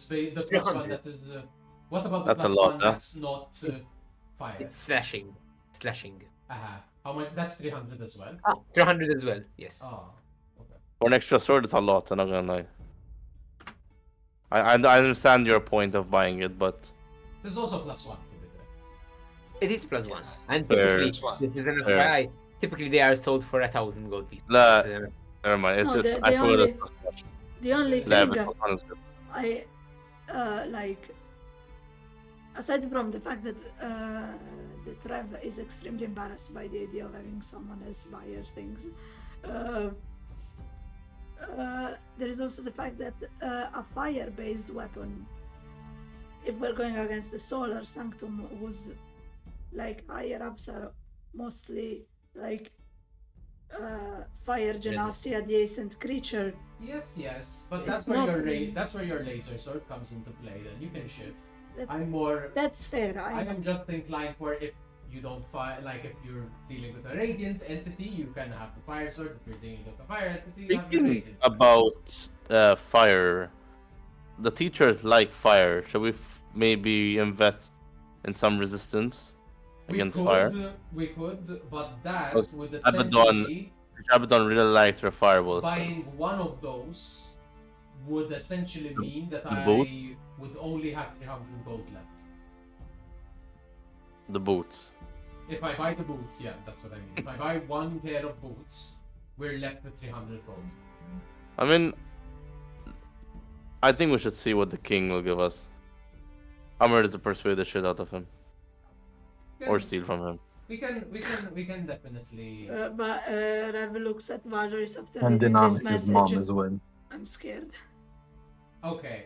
the plus one 300. that is? What about the That's a plus lot, one huh? that's not fire? It's slashing. How much? That's 300 as well. 300 as well. Yes. Oh, okay. For an extra sword, it's a lot. I'm not gonna lie. I understand your point of buying it, but There's also plus one to it. It is +1, and Fair. typically +1. this is an Fair. FYI. Typically they are sold for 1,000 gold pieces. La- This is an- never mind. It's No, just the I forgot only- that The only Yeah, thing plus one is good. I like, aside from the fact that Trev is extremely embarrassed by the idea of having someone else buy her things, there is also the fact that a fire-based weapon, if we're going against the Solar Sanctum, whose like higher ups are mostly like fire genasi adjacent creature. Yes, but It's that's where not your really- that's where your laser sword comes into play. Then you can shift. That's, I'm more. that's fair. I am just inclined for if you don't fire, like if you're dealing with a radiant entity, you can have the fire sword. If you're dealing with a fire entity, you have your Speaking radiant. about fire, the teachers like fire. Should we maybe invest in some resistance against fire? We could, but that Because would Abaddon- essentially Abaddon really liked her fireballs. buying one of those would essentially mean that The I boots? would only have 300 gold left. The boots. If I buy the boots, yeah, that's what I mean. If I buy one pair of boots, we're left with 300 gold. I mean, I think we should see what the king will give us. I'm ready to persuade the shit out of him or steal from him. We can definitely. But Rev looks at Valoris after And reading this denounce his mom message. as well. I'm scared. Okay,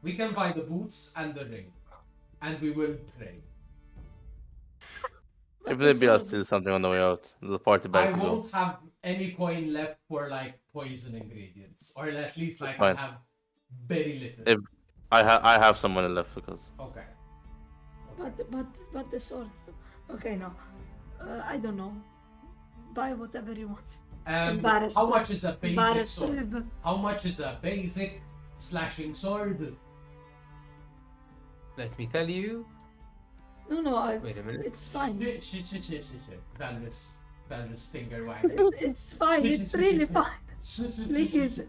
we can buy the boots and the ring, and we will pray. If But maybe I'll so- steal something on the way out. The party I bag to go. won't have any coin left for like poison ingredients, or at least like Fine. I have very little. If- I have some money left because Okay. But the sword. Okay, no. I don't know. Buy whatever you want. Embarrassed. How much is a basic Embarrassed sword? Rev. How much is a basic slashing sword? Let me tell you. No, Wait a minute. it's fine. Shit. Valvis. Fenris finger wags. It's fine. It's really fine. Please.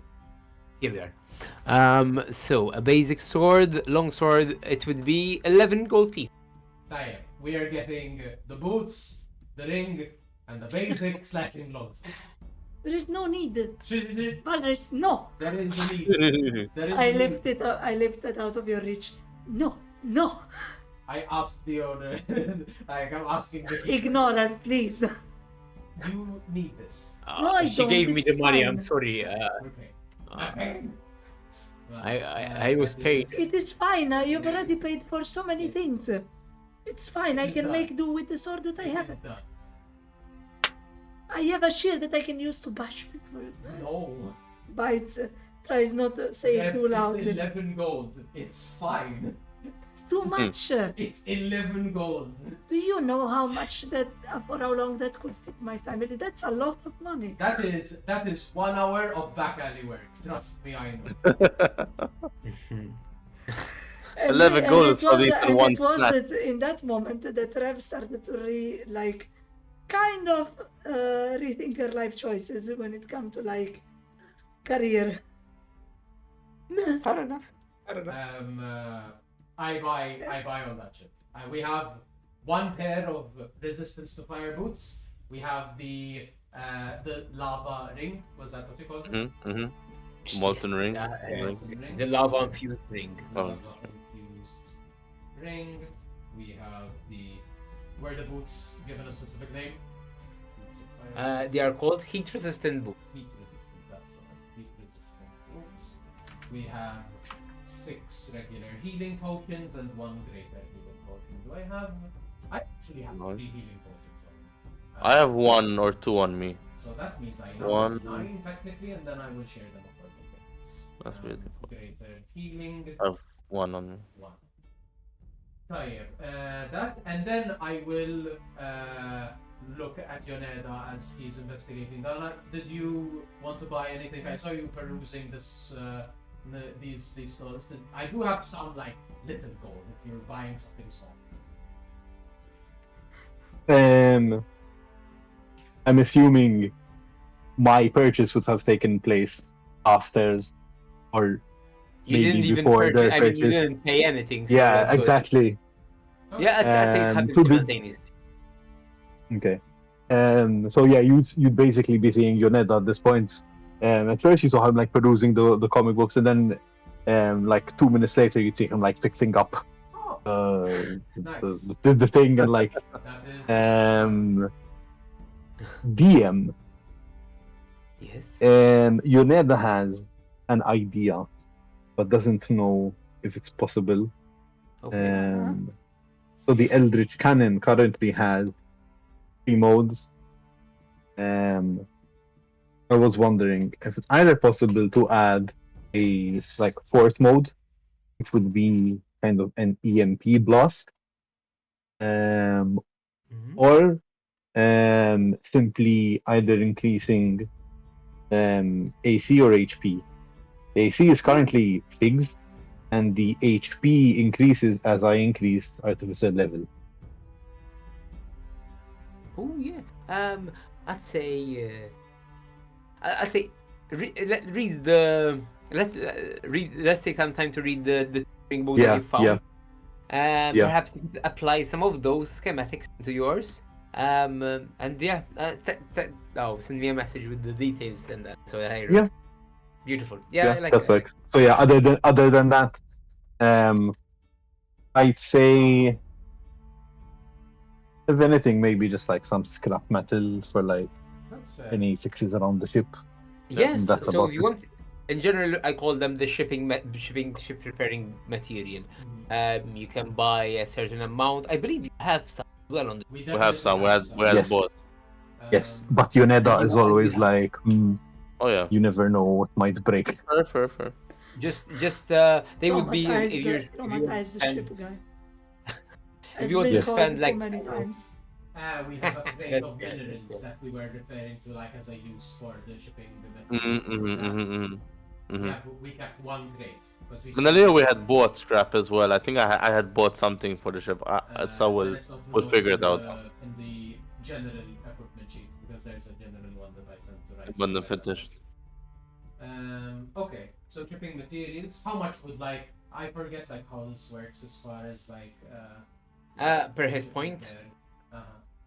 Here we are. So a basic sword, long sword, it would be 11 gold pieces. Tayyip, we are getting the boots, the ring, and the basic slashing longsword. There is no need. There Brothers, no. is a need. There is I a need. left it. I left it out of your reach. No, no. I asked the owner. Like I'm asking the Ignore her, please. You need this. No, I she don't, gave me the it's money. fine. I'm sorry. Okay. Okay. I was paid. It is fine. You've already paid for so many things. It's fine. I It's can done. make do with the sword that I have. It's done. I have a shield that I can use to bash people. No. Bites. Tries not to say it too loud. It's 11 gold. It's fine. It's too much. It's 11 gold. Do you know how much that for how long that could fit my family? That's a lot of money. That is 1 hour of back alley work. Trust me, I know. And 11 and gold it is probably was, the and one it was snack. in that moment that Rev started to kind of rethink her life choices when it comes to career. Fair enough. I buy all that shit. We have one pair of resistance to fire boots. We have the lava ring. Was that what you called it? Molten Yes, ring. Molten ring. The lava infused ring. Oh. Lava infused ring. We have were the boots given a specific name? Boots of fire boots. They are called heat resistant boots. Heat resistant, that's the one. Heat resistant boots. We have 6 regular healing potions and 1 greater healing potion. Do I have? I actually have Nice. 3 healing potions on me. I have 1 or 2 on me. So that means I now One. have 9 technically, and then I will share them accordingly. That's beautiful. Greater healing. I have 1 on me. 1. Tayyip, that, and then I will look at Yoneda as he's investigating. Dana, did you want to buy anything? I saw you perusing this, these stores. I do have some little gold if you're buying something small. I'm assuming my purchase would have taken place after or You maybe didn't even before purchase. their I mean, you purchase. didn't pay anything. So Yeah, that's good. exactly. Yeah, I'd say it's happened to the- simultaneously. Okay. So yeah, you'd basically be seeing Yoneda at this point. At first you saw him perusing the comic books, and then 2 minutes later you'd see him picking up Oh, nice. the thing and That is. DM. Yes. Yoneda has an idea, but doesn't know if it's possible. Okay. So the Eldritch Cannon currently has 3 modes. I was wondering if it's either possible to add a 4th mode, which would be kind of an EMP blast, Mhm. or simply either increasing AC or HP. The AC is currently fixed, and the HP increases as I increase artificial level. Oh yeah. I'd say. I'd say read the. Let's take some time to read the ring book that Yeah, you found. yeah. Yeah. Perhaps apply some of those schematics to yours. And yeah, send me a message with the details and that. So I Yeah. Beautiful. Yeah, I like that it. works. So yeah, other than that, I'd say if anything, maybe just some scrap metal for That's fair. any fixes around the ship. Yes. That's So about if you it. want, in general, I call them the ship repairing material. You can buy a certain amount. I believe you have some as well on the. We have some, we had Yes. both. Yes, but Yoneda is Yeah, always yeah. Oh yeah. you never know what might break. Fair. Just they would be if you're Traumatize the ship guy. if you want to spend too many times. We have a crate of minerals that we were referring to as a use for the shipping the materials. We kept 1 crate because we. In Aleo we had bought scrap as well. I think I had bought something for the ship. So and we'll it's not we'll noted figure it in out. In the general equipment sheet, because there's a general one that I tend to write. Abundant somewhere. fetish. Okay, so shipping materials. How much would like I forget like how this works as far as like Per hit shipping point. there.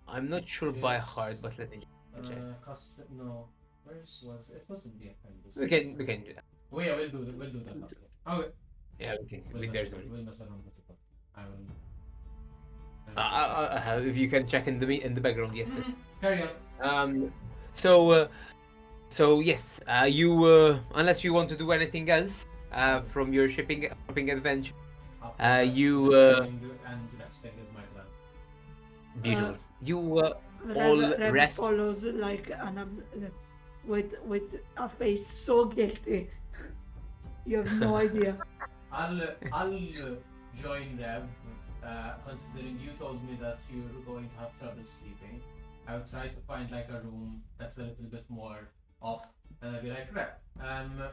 I'm not sure by Ships. heart, but let me check. Custom. No, where's was it? Was in the appendices. We can do that. Oh yeah, we'll do that. We'll do that after. Okay. Yeah, we can. We'll There's mess, no. we'll mess around with it. I will. If you can check in the background, yes. Carry on. So yes, you unless you want to do anything else from your shopping adventure, After you, resting and resting is my plan. beautiful. You Rev rest. follows like with a face so guilty. You have no idea. I'll join Rev. Considering you told me that you're going to have trouble sleeping, I'll try to find like a room that's a little bit more off, and I'll be like, Rev,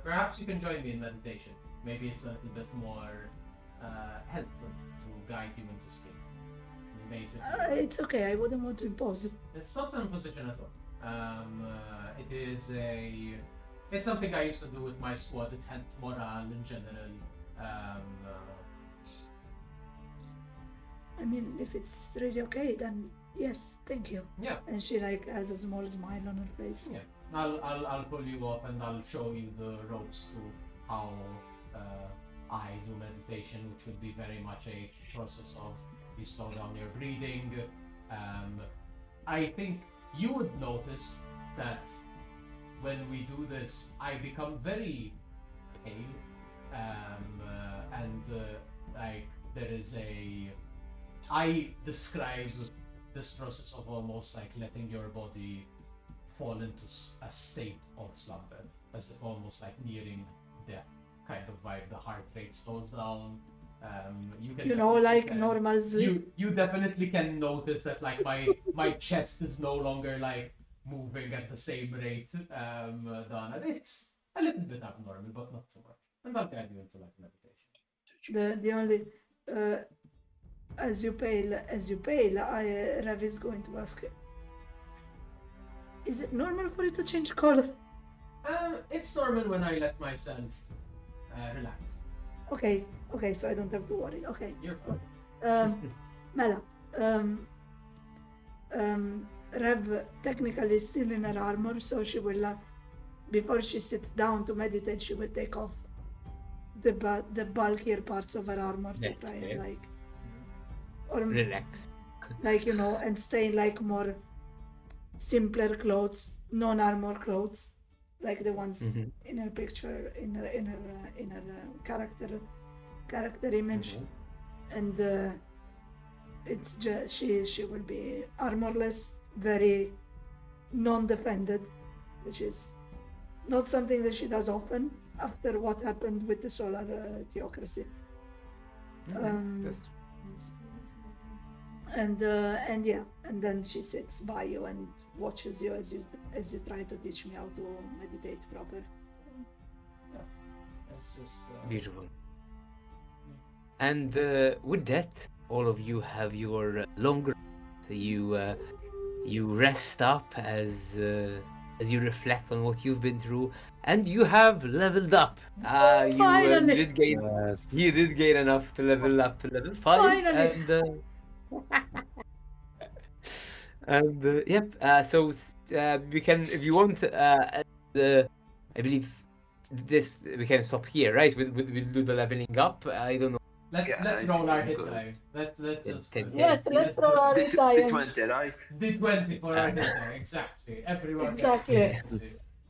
perhaps you can join me in meditation. Maybe it's a little bit more helpful to guide you into sleep. Basically, It's okay. I wouldn't want to impose. it's not an imposition at all. It's something I used to do with my squad. It helped morale in general. I mean, if it's really okay, then yes, thank you. Yeah. And she like has a small smile on her face. Yeah, I'll pull you up and I'll show you the ropes to how I do meditation, which will be very much a process of you slow down your breathing. I think you would notice that when we do this, I become very pale, and like there is a. I describe this process of almost like letting your body fall into a state of slumber, as if almost like nearing death kind of vibe. The heart rate slows down. You can Like normal sleep. you definitely can notice that like my chest is no longer like moving at the same rate. Done, and it's a little bit abnormal, but not too much. And I'll guide you into like meditation. The only as you pale, Rav is going to ask. Is it normal for you to change color? It's normal when I let myself relax. Okay, so I don't have to worry. Okay. You're fine. Mela, Rev technically is still in her armor, so she will, before she sits down to meditate, she will take off the bulkier parts of her armor to That's try fair. and like, or Relax. like and stay in like more simpler clothes, non-armor clothes, like the ones Mhm. in her picture, in her character image, and it's just she will be armorless, very non-defended, which is not something that she does often after what happened with the solar theocracy. That's- And yeah, and then she sits by you and watches you as you try to teach me how to meditate proper. It's just Beautiful. And with that, all of you have your longer. You rest up as you reflect on what you've been through, and you have leveled up. Finally! You did gain enough to level up to level 5. Finally! And yep. So we can, if you want, I believe this we can stop here, right? We'll do the leveling up. I don't know. let's I roll think our it's hit good. die. Let's just Ten- Yes, let's roll our hit die. and- D20, right? D20 for our hit die. Exactly. Everyone. Exactly.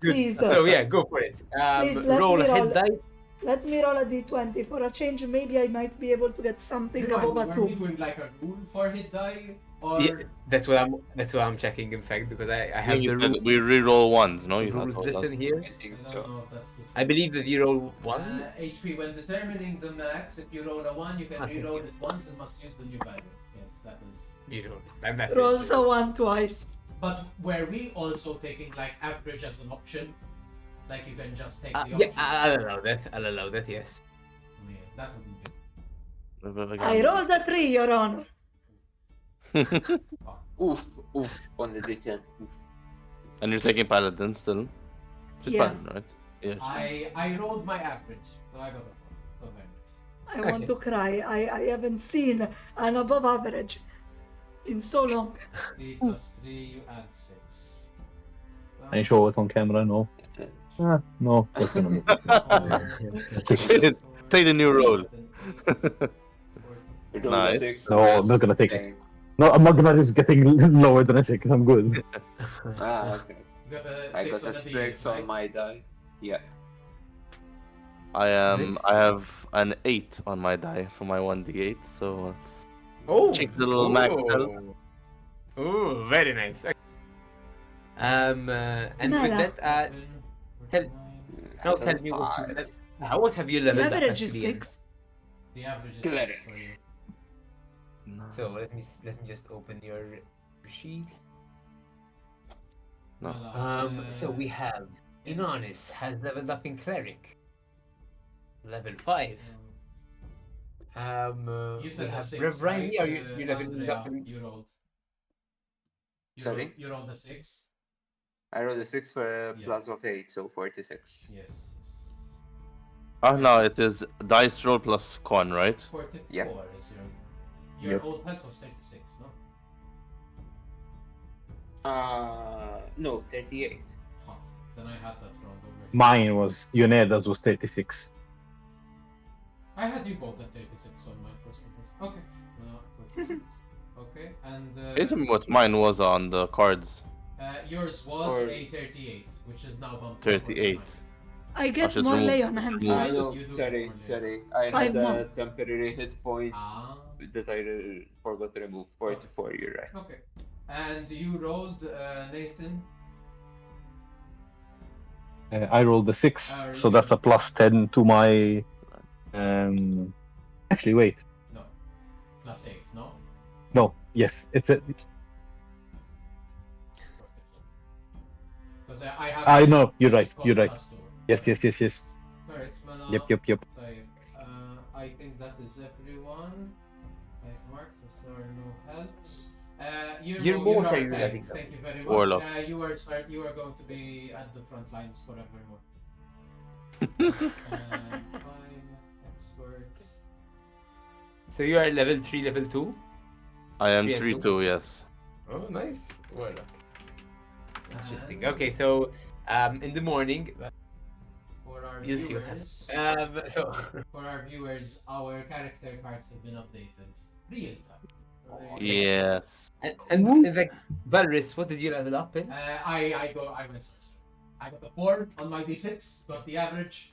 Good. Please, So yeah, go for it. Please, let Roll me a roll. hit dice. Let me roll a d20 for a change. Maybe I might be able to get something above a Are we 2. doing like a rule for hit die, or Yeah, that's what I'm checking. In fact, because I I have think you the said we re-roll ones, no? You rules told us. listed here. I think I so. don't know if that's the same. I believe that you roll one. HP when determining the max, if you roll a 1, you can Okay. re-roll it once and must use the new value. Yes, that is. Beautiful. My method. Rolls a 1 twice. But were we also taking like average as an option? Like you can just take the Yeah, option? I'll allow that. I'll allow that. Yes. Yeah, that wouldn't be. I rolled a 3, Your Honor. Oof, on the D10. Oof. And you're taking paladin still? Just Yeah. paladin, right? Yeah. Sure. I rolled my average, so I got a 4. So very nice. I want Okay. to cry. I haven't seen an above average in so long. 3 plus 3, you add 6. Can you show it on camera? No. No, that's gonna look. Take the new role. You rolled a Nice. 6. No, I'm not gonna take it. No, I'm not gonna risk getting lower than a 6. I'm good. Okay. You got a I 6 got on a the 6 D8, on right? my die. Yeah. Nice. I have an 8 on my die for my 1d8, so let's Oh, check the little max health. Oh, very nice. Okay. And with Mela. that, tell- now tell me what have you The leveled up average is actually in? 6. The average is Cleric. 6 for you. So let me just open your sheet. No. So we have Inonis has leveled up in cleric, level 5. You We said a have 6, Rev right? Raimi, are you leveling Andrea, up in? you rolled. Sorry? You rolled a 6? I rolled a 6 for a Yeah. plus of 8, so 46. Yes. Oh no, it is dice roll plus con, right? 44 Yep. is your Yep. old health was 36, no? No, 38. Huh. Then I had that wrong over here. Mine was Yoneda's was 36. I had you both at 36 on mine for some reason. Okay. No, 46. Okay, and Can you tell me what mine was on the cards? yours was Or- a 38, which is now bumped to 38. 49. I get should more remove- lay on hands, remove- I right? know, You do sorry, get more sorry. I 5 had a more. temporary hit point Ah, that I forgot to remove. 44, you're right. okay. And you rolled, Nathan. I rolled a 6, Ah, so really? that's a plus 10 to my. Actually, wait. No. Plus 8, no? No, yes, it's a. Because I have. I know, you're right, called you're right. plus 2. Yes, yes, yes, yes. Alright, Mana. Yep. So, I think that is everyone. I've marked, so there are no healths. You're Yurmo, more you're our trying to tank. let it go. Thank you very much. Warlock. You are going to be at the front lines forevermore. Fine, experts. So you are level 3, level 2? I am 3 and 3-2, 2. yes. Oh, nice. Warlock. Interesting. And Okay, so in the morning, For our you'll see what happens. viewers, So for our viewers, our character cards have been updated real time. So there you go. Yes. and in fact, Valrys, what did you level up in? I went sorcerer. I got a 4 on my d6, got the average,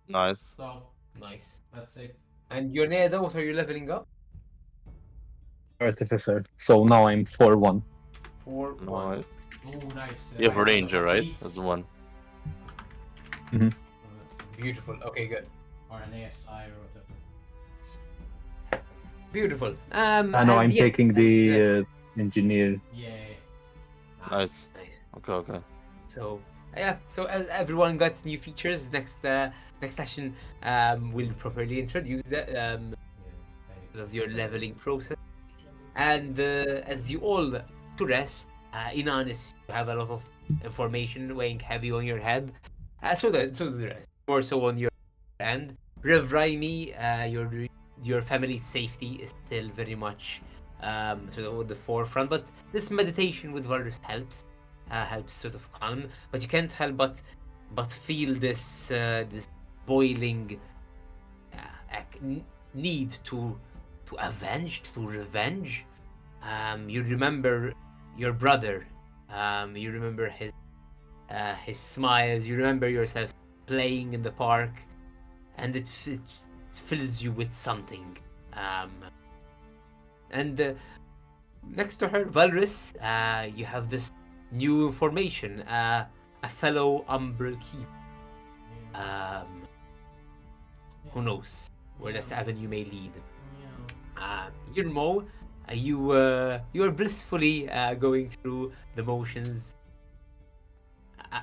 Nice. so Nice. that's it. And Yoneda, what are you leveling up? Artificer. So now I'm 4-1. 4, 1. Nice. Oh, nice. You have I a got ranger, right? complete. That's the one. Oh, that's- Beautiful. Okay, good. Or an ASI or whatever. Beautiful. I know and I'm yes, taking as, the engineer. Yay. Nice. Nice. Okay. So yeah, so as everyone gets new features, next session we'll properly introduce the of your leveling process. And as you all to rest, in honest, you have a lot of information weighing heavy on your head. So the rest, more so on your end. Rev Raimi, your family's safety is still very much sort of at the forefront, but this meditation with Valrus helps sort of calm. But you can't help but feel this boiling need to revenge. You remember your brother. You remember his smiles. You remember yourself playing in the park, and it fills you with something. And next to her, Valrys, you have this new information. A fellow Umbral Keep. Who knows where that avenue may lead? Yurmo, you are blissfully going through the motions.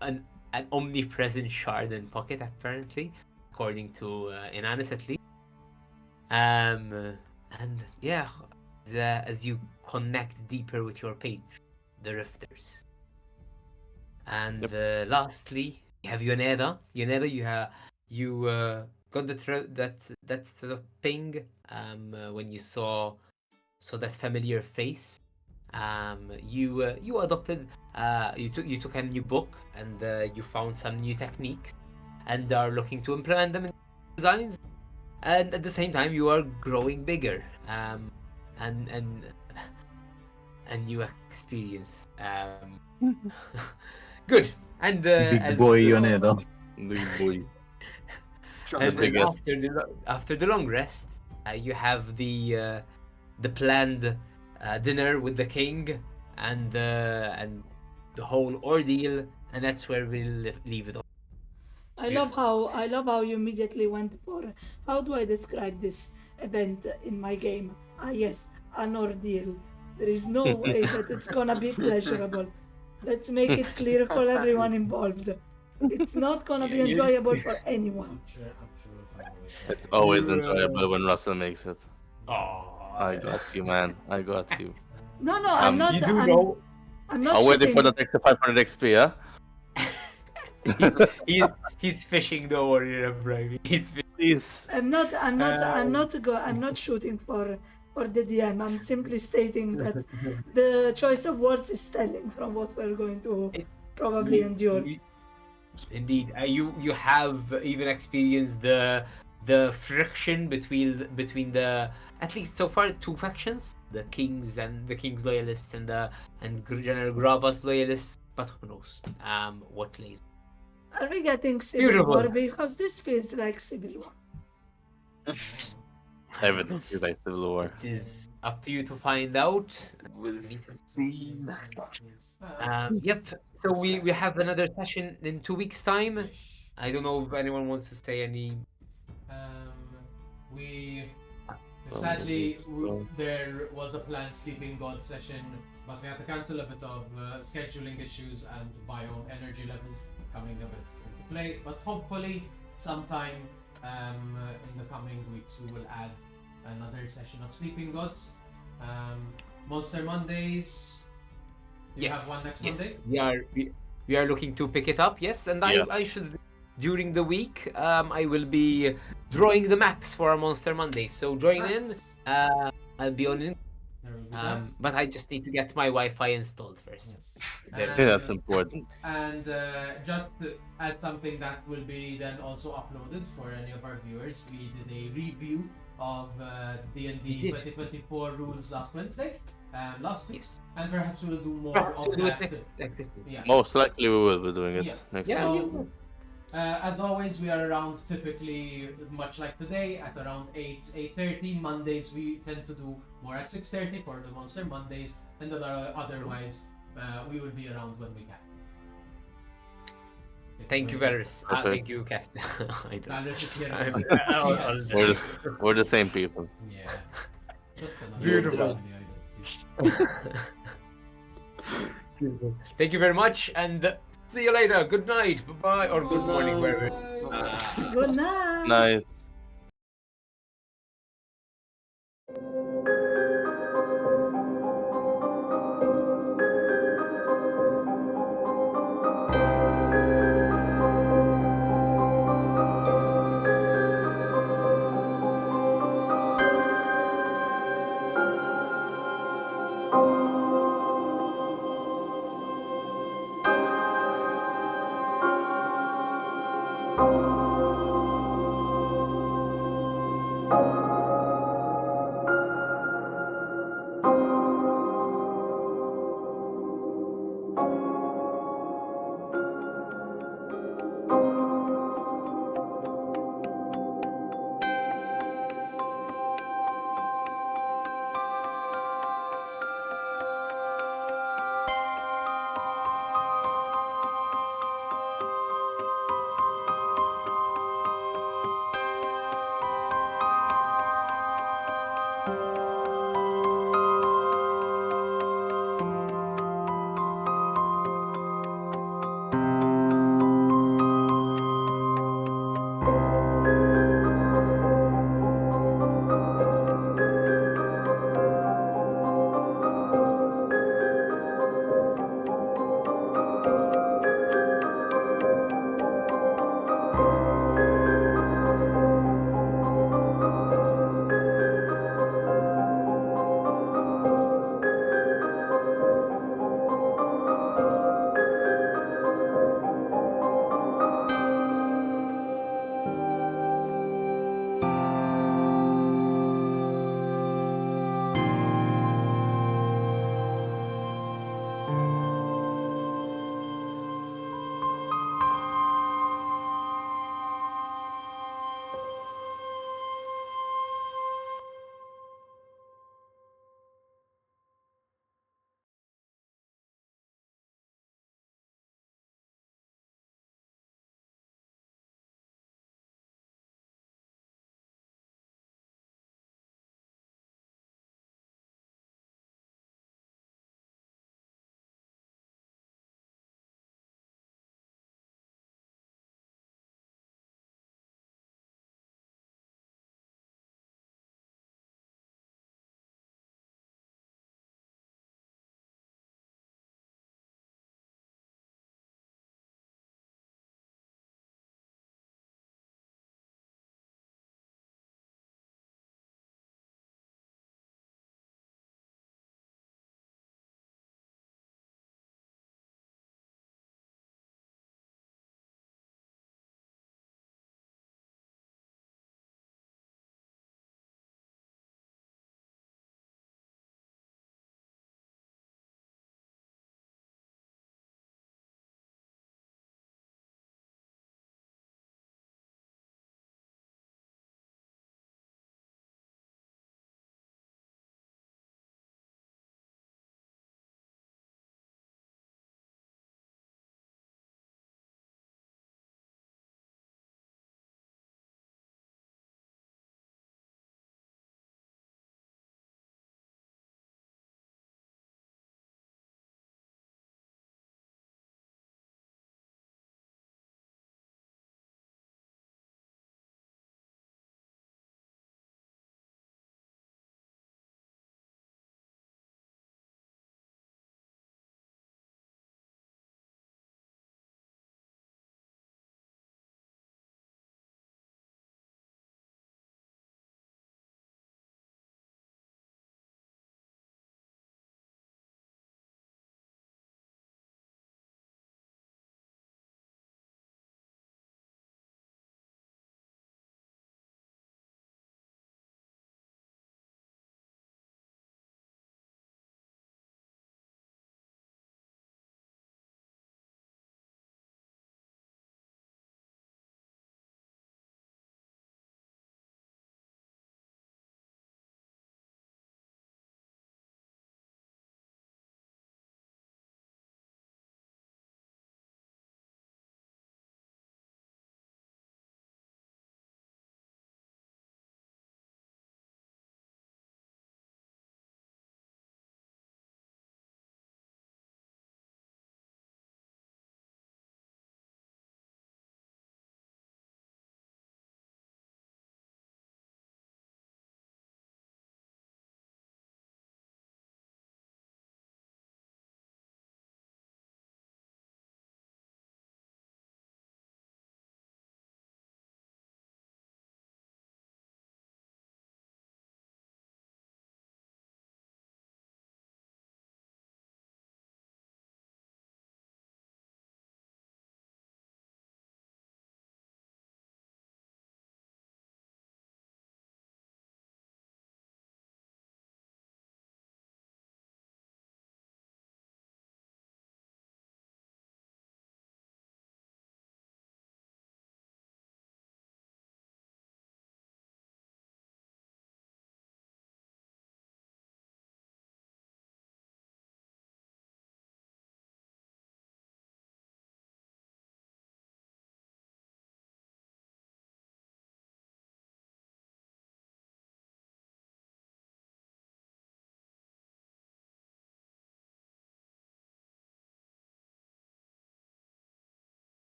An omnipresent shard in pocket, apparently, according to Inanis at least. And yeah, as you connect deeper with your page, the Rifters. And lastly, you have Yoneda. Yoneda, you got that sort of ping when you saw that familiar face. You adopted you took a new book and you found some new techniques and are looking to implement them in designs. And at the same time, you are growing bigger. And new experience. Good. And Big as boy Yoneda. Big boy. and The biggest. after the long rest, you have the planned dinner with the king and the whole ordeal, and that's where we'll leave it. I love how you immediately went for how do I describe this event in my game? Ah yes, an ordeal. There is no way that it's gonna be pleasurable. Let's make it clear for everyone involved. It's not gonna be enjoyable for anyone. I'm sure we'll find a way. to It's make it. always You, enjoyable when Russell makes it. Oh, I got you, man. I got you. No, I'm not. you do I'm, know I'm not I'm waiting shooting. for the extra 500 XP, yeah? he's fishing the warrior of Brave. Please. I'm not shooting for the DM. I'm simply stating that the choice of words is telling from what we're going to probably endure. Indeed, you have even experienced the friction between the at least so far two factions, the king's loyalists and General Grava's loyalists. But who knows? What lays? Are we getting civil Beautiful. war? Because this feels like civil war. Everything is like Civil War. It is up to you to find out. We'll see. Yep. So we have another session in 2 weeks' time. I don't know if anyone wants to say any. We sadly there was a planned sleeping god session, but we had to cancel a bit of scheduling issues and biome energy levels coming a bit into play. But hopefully, sometime in the coming weeks, we will add another session of sleeping gods. Monster Mondays. You have one next Monday? We are looking to pick it up. Yes, and Yeah. I should during the week. I will be drawing the maps for our Monster Monday. So join in. Nice. I'll be on in. There will be that. But I just need to get my Wi-Fi installed first. Yes. There. Yeah, that's important. And just as something that will be then also uploaded for any of our viewers, we did a review of We D&D did. 2024 rules last Wednesday, last week, Yes. and perhaps we'll do more Perhaps of we'll do it that. next. Exactly. Yeah. Most likely we will be doing it Yeah. next Yeah. week. So, as always, we are around typically, much like today, at around 8:30. Mondays we tend to do more at 6:30 for the Monster Mondays, and then otherwise we will be around when we can. Thank you, Varys. Okay. Thank you, Cast. I don't. Valis is here I- as well. I'll- She I'll- has- We're the same people. Yeah. Just another Beautiful. family identity. Thank you very much, and see you later. Good night. Bye bye, or good morning, wherever. Good night. Nice. Bye.